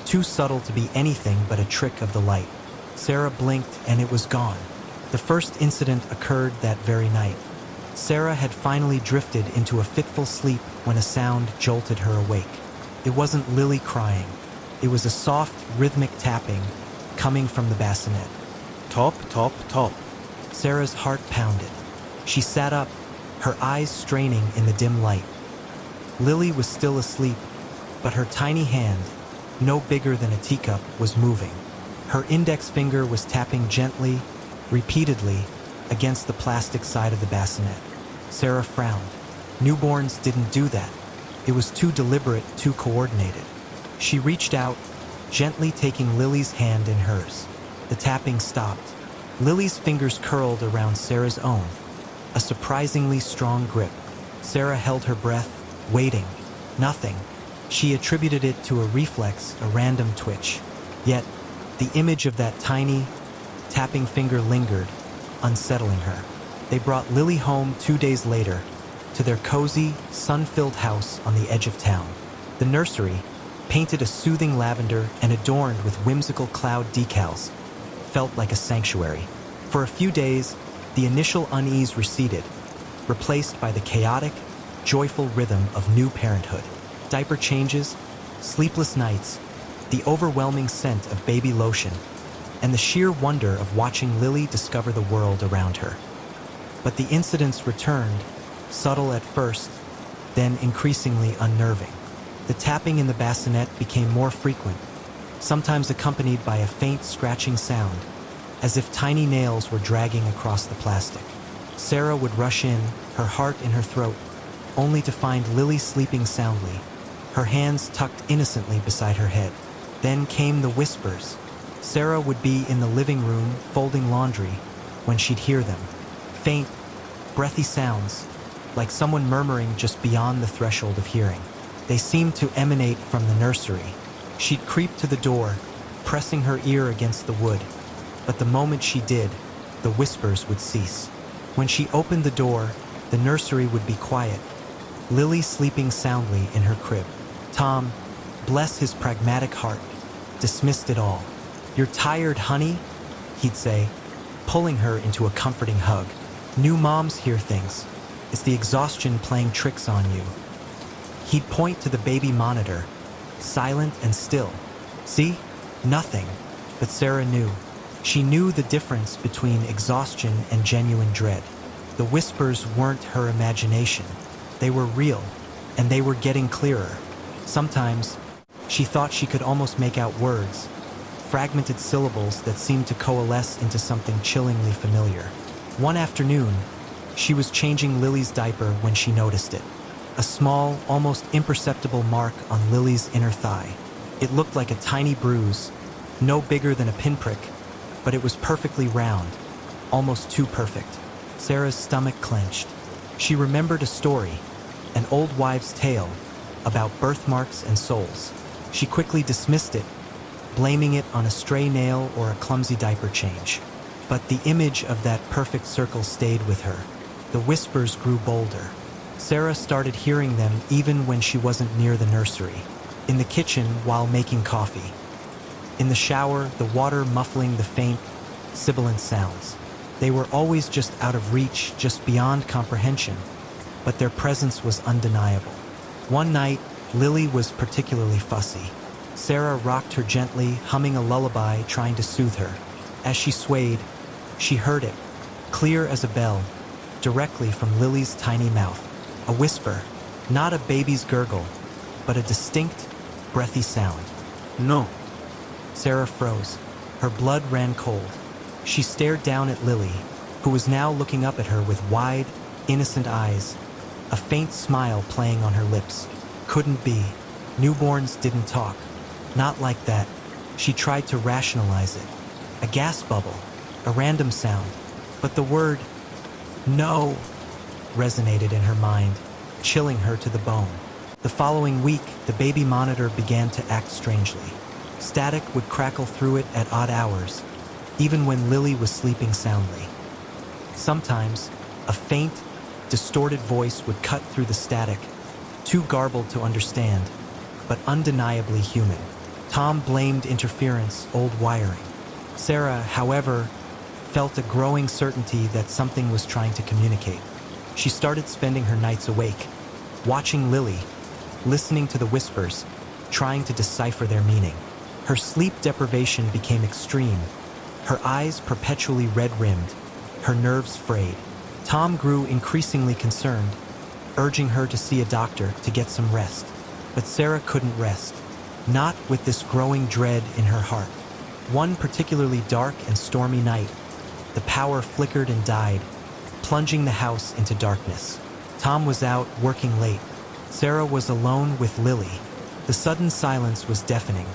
too subtle to be anything but a trick of the light. Sarah blinked and it was gone. The first incident occurred that very night. Sarah had finally drifted into a fitful sleep when a sound jolted her awake. It wasn't Lily crying. It was a soft, rhythmic tapping coming from the bassinet. Top, top, top. Sarah's heart pounded. She sat up, her eyes straining in the dim light. Lily was still asleep, but her tiny hand, no bigger than a teacup, was moving. Her index finger was tapping gently, repeatedly, against the plastic side of the bassinet. Sarah frowned. Newborns didn't do that. It was too deliberate, too coordinated. She reached out, gently taking Lily's hand in hers. The tapping stopped. Lily's fingers curled around Sarah's own, a surprisingly strong grip. Sarah held her breath, waiting. Nothing. She attributed it to a reflex, a random twitch. Yet, the image of that tiny, tapping finger lingered, unsettling her. They brought Lily home 2 days later, to their cozy, sun-filled house on the edge of town. The nursery, painted a soothing lavender and adorned with whimsical cloud decals, felt like a sanctuary. For a few days, the initial unease receded, replaced by the chaotic, joyful rhythm of new parenthood. Diaper changes, sleepless nights, the overwhelming scent of baby lotion, and the sheer wonder of watching Lily discover the world around her. But the incidents returned, subtle at first, then increasingly unnerving. The tapping in the bassinet became more frequent, sometimes accompanied by a faint scratching sound, as if tiny nails were dragging across the plastic. Sarah would rush in, her heart in her throat, only to find Lily sleeping soundly, her hands tucked innocently beside her head. Then came the whispers. Sarah would be in the living room folding laundry when she'd hear them. Faint, breathy sounds, like someone murmuring just beyond the threshold of hearing. They seemed to emanate from the nursery. She'd creep to the door, pressing her ear against the wood. But the moment she did, the whispers would cease. When she opened the door, the nursery would be quiet, Lily sleeping soundly in her crib. Tom, bless his pragmatic heart, dismissed it all. "You're tired, honey?" he'd say, pulling her into a comforting hug. "New moms hear things. It's the exhaustion playing tricks on you." He'd point to the baby monitor, silent and still. "See? Nothing." But Sarah knew. She knew the difference between exhaustion and genuine dread. The whispers weren't her imagination. They were real, and they were getting clearer. Sometimes, she thought she could almost make out words, fragmented syllables that seemed to coalesce into something chillingly familiar. One afternoon, She was changing Lily's diaper when she noticed it. A small, almost imperceptible mark on Lily's inner thigh. It looked like a tiny bruise, no bigger than a pinprick, but it was perfectly round, almost too perfect. Sarah's stomach clenched. She remembered a story, an old wives' tale, about birthmarks and souls. She quickly dismissed it, blaming it on a stray nail or a clumsy diaper change. But the image of that perfect circle stayed with her. The whispers grew bolder. Sarah started hearing them even when she wasn't near the nursery. In the kitchen while making coffee. In the shower, the water muffling the faint, sibilant sounds. They were always just out of reach, just beyond comprehension, but their presence was undeniable. One night, Lily was particularly fussy. Sarah rocked her gently, humming a lullaby, trying to soothe her. As she swayed, she heard it, clear as a bell, directly from Lily's tiny mouth. A whisper, not a baby's gurgle, but a distinct, breathy sound. No. Sarah froze. Her blood ran cold. She stared down at Lily, who was now looking up at her with wide, innocent eyes, a faint smile playing on her lips. Couldn't be. Newborns didn't talk. Not like that. She tried to rationalize it. A gas bubble, a random sound. But the word, no, resonated in her mind, chilling her to the bone. The following week, the baby monitor began to act strangely. Static would crackle through it at odd hours, even when Lily was sleeping soundly. Sometimes, a faint, distorted voice would cut through the static, too garbled to understand, but undeniably human. Tom blamed interference, old wiring. Sarah, however, felt a growing certainty that something was trying to communicate. She started spending her nights awake, watching Lily, listening to the whispers, trying to decipher their meaning. Her sleep deprivation became extreme, her eyes perpetually red-rimmed, her nerves frayed. Tom grew increasingly concerned, urging her to see a doctor to get some rest. But Sarah couldn't rest, not with this growing dread in her heart. One particularly dark and stormy night, the power flickered and died, plunging the house into darkness. Tom was out, working late. Sarah was alone with Lily. The sudden silence was deafening,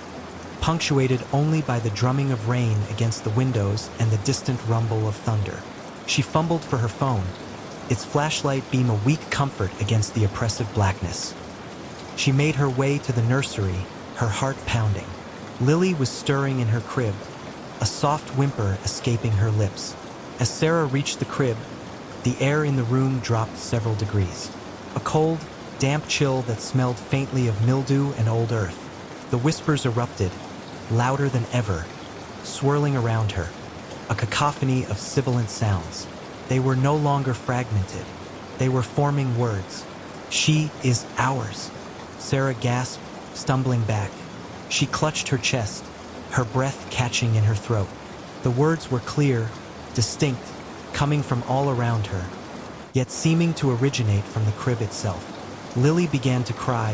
punctuated only by the drumming of rain against the windows and the distant rumble of thunder. She fumbled for her phone, its flashlight beam a weak comfort against the oppressive blackness. She made her way to the nursery, her heart pounding. Lily was stirring in her crib, a soft whimper escaping her lips. As Sarah reached the crib, the air in the room dropped several degrees. A cold, damp chill that smelled faintly of mildew and old earth. The whispers erupted, louder than ever, swirling around her, a cacophony of sibilant sounds. They were no longer fragmented. They were forming words. She is ours. Sarah gasped, stumbling back. She clutched her chest, her breath catching in her throat. The words were clear, distinct, coming from all around her, yet seeming to originate from the crib itself. Lily began to cry,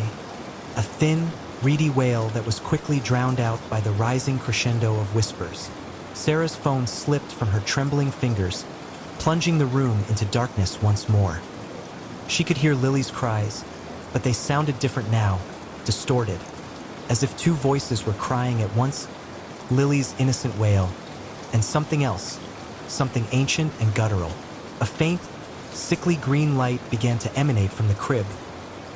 a thin, reedy wail that was quickly drowned out by the rising crescendo of whispers. Sarah's phone slipped from her trembling fingers, plunging the room into darkness once more. She could hear Lily's cries, but they sounded different now, distorted, as if two voices were crying at once, Lily's innocent wail, and something else, something ancient and guttural. A faint, sickly green light began to emanate from the crib,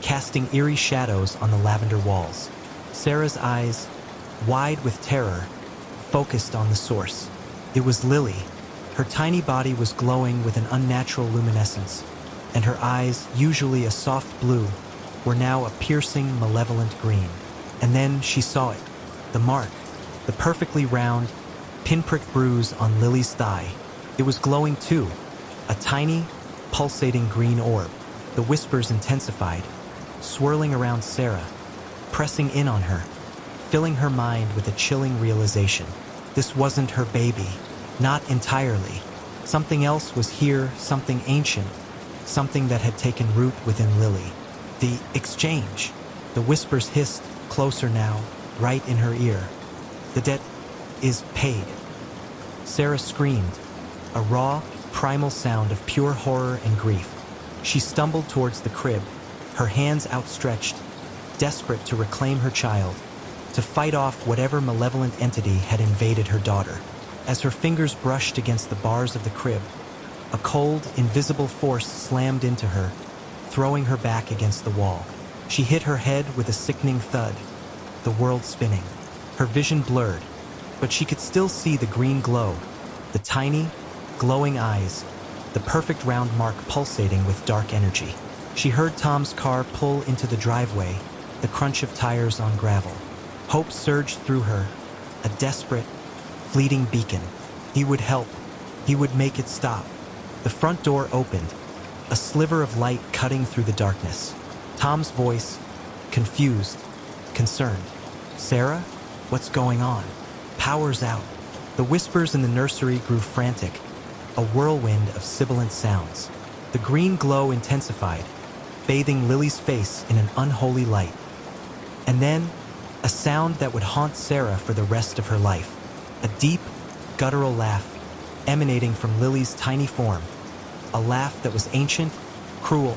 casting eerie shadows on the lavender walls. Sarah's eyes, wide with terror, focused on the source. It was Lily. Her tiny body was glowing with an unnatural luminescence, and her eyes, usually a soft blue, were now a piercing, malevolent green. And then she saw it, the mark, the perfectly round, pinprick bruise on Lily's thigh. It was glowing too, a tiny, pulsating green orb. The whispers intensified, swirling around Sarah, pressing in on her, filling her mind with a chilling realization. This wasn't her baby, not entirely. Something else was here, something ancient, something that had taken root within Lily. The exchange. The whispers hissed, closer now, right in her ear. The debt is paid. Sarah screamed, a raw, primal sound of pure horror and grief. She stumbled towards the crib, her hands outstretched, desperate to reclaim her child, to fight off whatever malevolent entity had invaded her daughter. As her fingers brushed against the bars of the crib, a cold, invisible force slammed into her, throwing her back against the wall. She hit her head with a sickening thud, the world spinning. Her vision blurred, but she could still see the green glow, the tiny, glowing eyes, the perfect round mark pulsating with dark energy. She heard Tom's car pull into the driveway, the crunch of tires on gravel. Hope surged through her, a desperate, fleeting beacon. He would help. He would make it stop. The front door opened, a sliver of light cutting through the darkness. Tom's voice, confused, concerned. "Sarah? What's going on?" "Power's out." The whispers in the nursery grew frantic, a whirlwind of sibilant sounds. The green glow intensified, bathing Lily's face in an unholy light. And then, a sound that would haunt Sarah for the rest of her life. A deep, guttural laugh emanating from Lily's tiny form. A laugh that was ancient, cruel,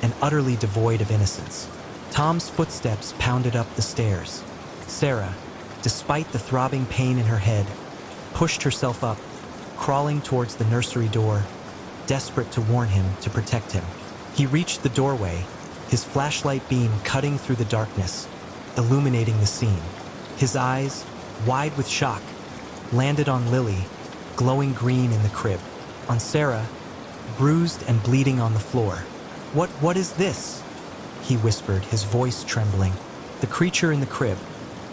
and utterly devoid of innocence. Tom's footsteps pounded up the stairs. Sarah, despite the throbbing pain in her head, pushed herself up, crawling towards the nursery door, desperate to warn him, to protect him. He reached the doorway, his flashlight beam cutting through the darkness, illuminating the scene. His eyes, wide with shock, landed on Lily, glowing green in the crib. On Sarah, bruised and bleeding on the floor. What is this?" he whispered, his voice trembling. The creature in the crib,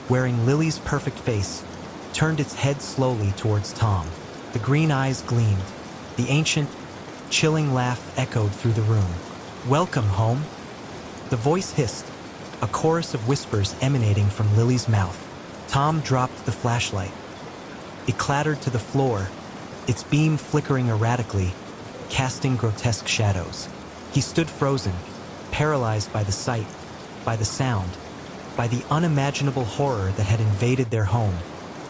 wearing Lily's perfect face, turned its head slowly towards Tom. The green eyes gleamed. The ancient, chilling laugh echoed through the room. "Welcome home." The voice hissed, a chorus of whispers emanating from Lily's mouth. Tom dropped the flashlight. It clattered to the floor, its beam flickering erratically, casting grotesque shadows. He stood frozen, paralyzed by the sight, by the sound, by the unimaginable horror that had invaded their home,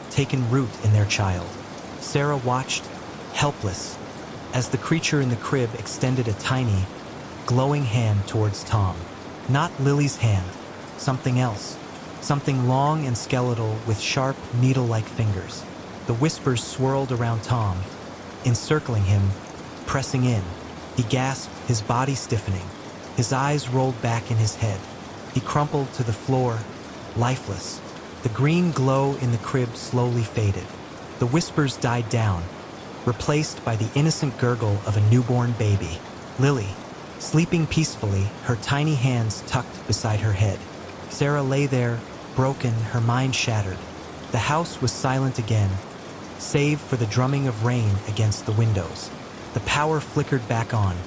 taken root in their child. Sarah watched, helpless, as the creature in the crib extended a tiny, glowing hand towards Tom. Not Lily's hand, something else, something long and skeletal with sharp, needle-like fingers. The whispers swirled around Tom, encircling him, pressing in. He gasped, his body stiffening. His eyes rolled back in his head. He crumpled to the floor, lifeless. The green glow in the crib slowly faded. The whispers died down, replaced by the innocent gurgle of a newborn baby. Lily, sleeping peacefully, her tiny hands tucked beside her head. Sarah lay there, broken, her mind shattered. The house was silent again, save for the drumming of rain against the windows. The power flickered back on,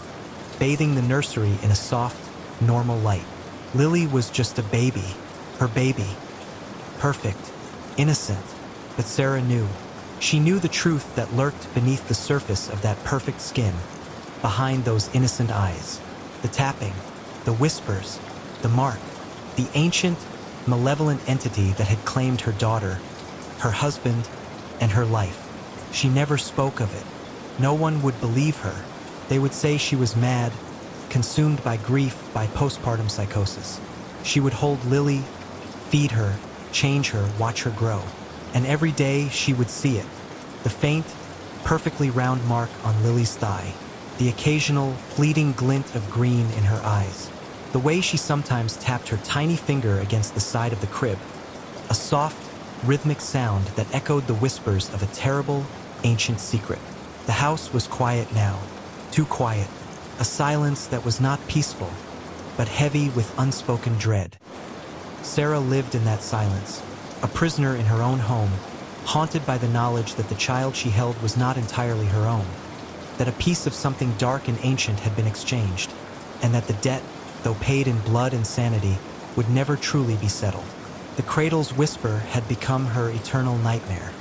bathing the nursery in a soft, normal light. Lily was just a baby, her baby. Perfect, innocent, but Sarah knew. She knew the truth that lurked beneath the surface of that perfect skin, behind those innocent eyes. The tapping, the whispers, the mark, the ancient, malevolent entity that had claimed her daughter, her husband, and her life. She never spoke of it. No one would believe her. They would say she was mad, consumed by grief, by postpartum psychosis. She would hold Lily, feed her, change her, watch her grow. And every day she would see it. The faint, perfectly round mark on Lily's thigh. The occasional, fleeting glint of green in her eyes. The way she sometimes tapped her tiny finger against the side of the crib. A soft, rhythmic sound that echoed the whispers of a terrible, ancient secret. The house was quiet now, too quiet. A silence that was not peaceful, but heavy with unspoken dread. Sarah lived in that silence, a prisoner in her own home, haunted by the knowledge that the child she held was not entirely her own, that a piece of something dark and ancient had been exchanged, and that the debt, though paid in blood and sanity, would never truly be settled. The cradle's whisper had become her eternal nightmare.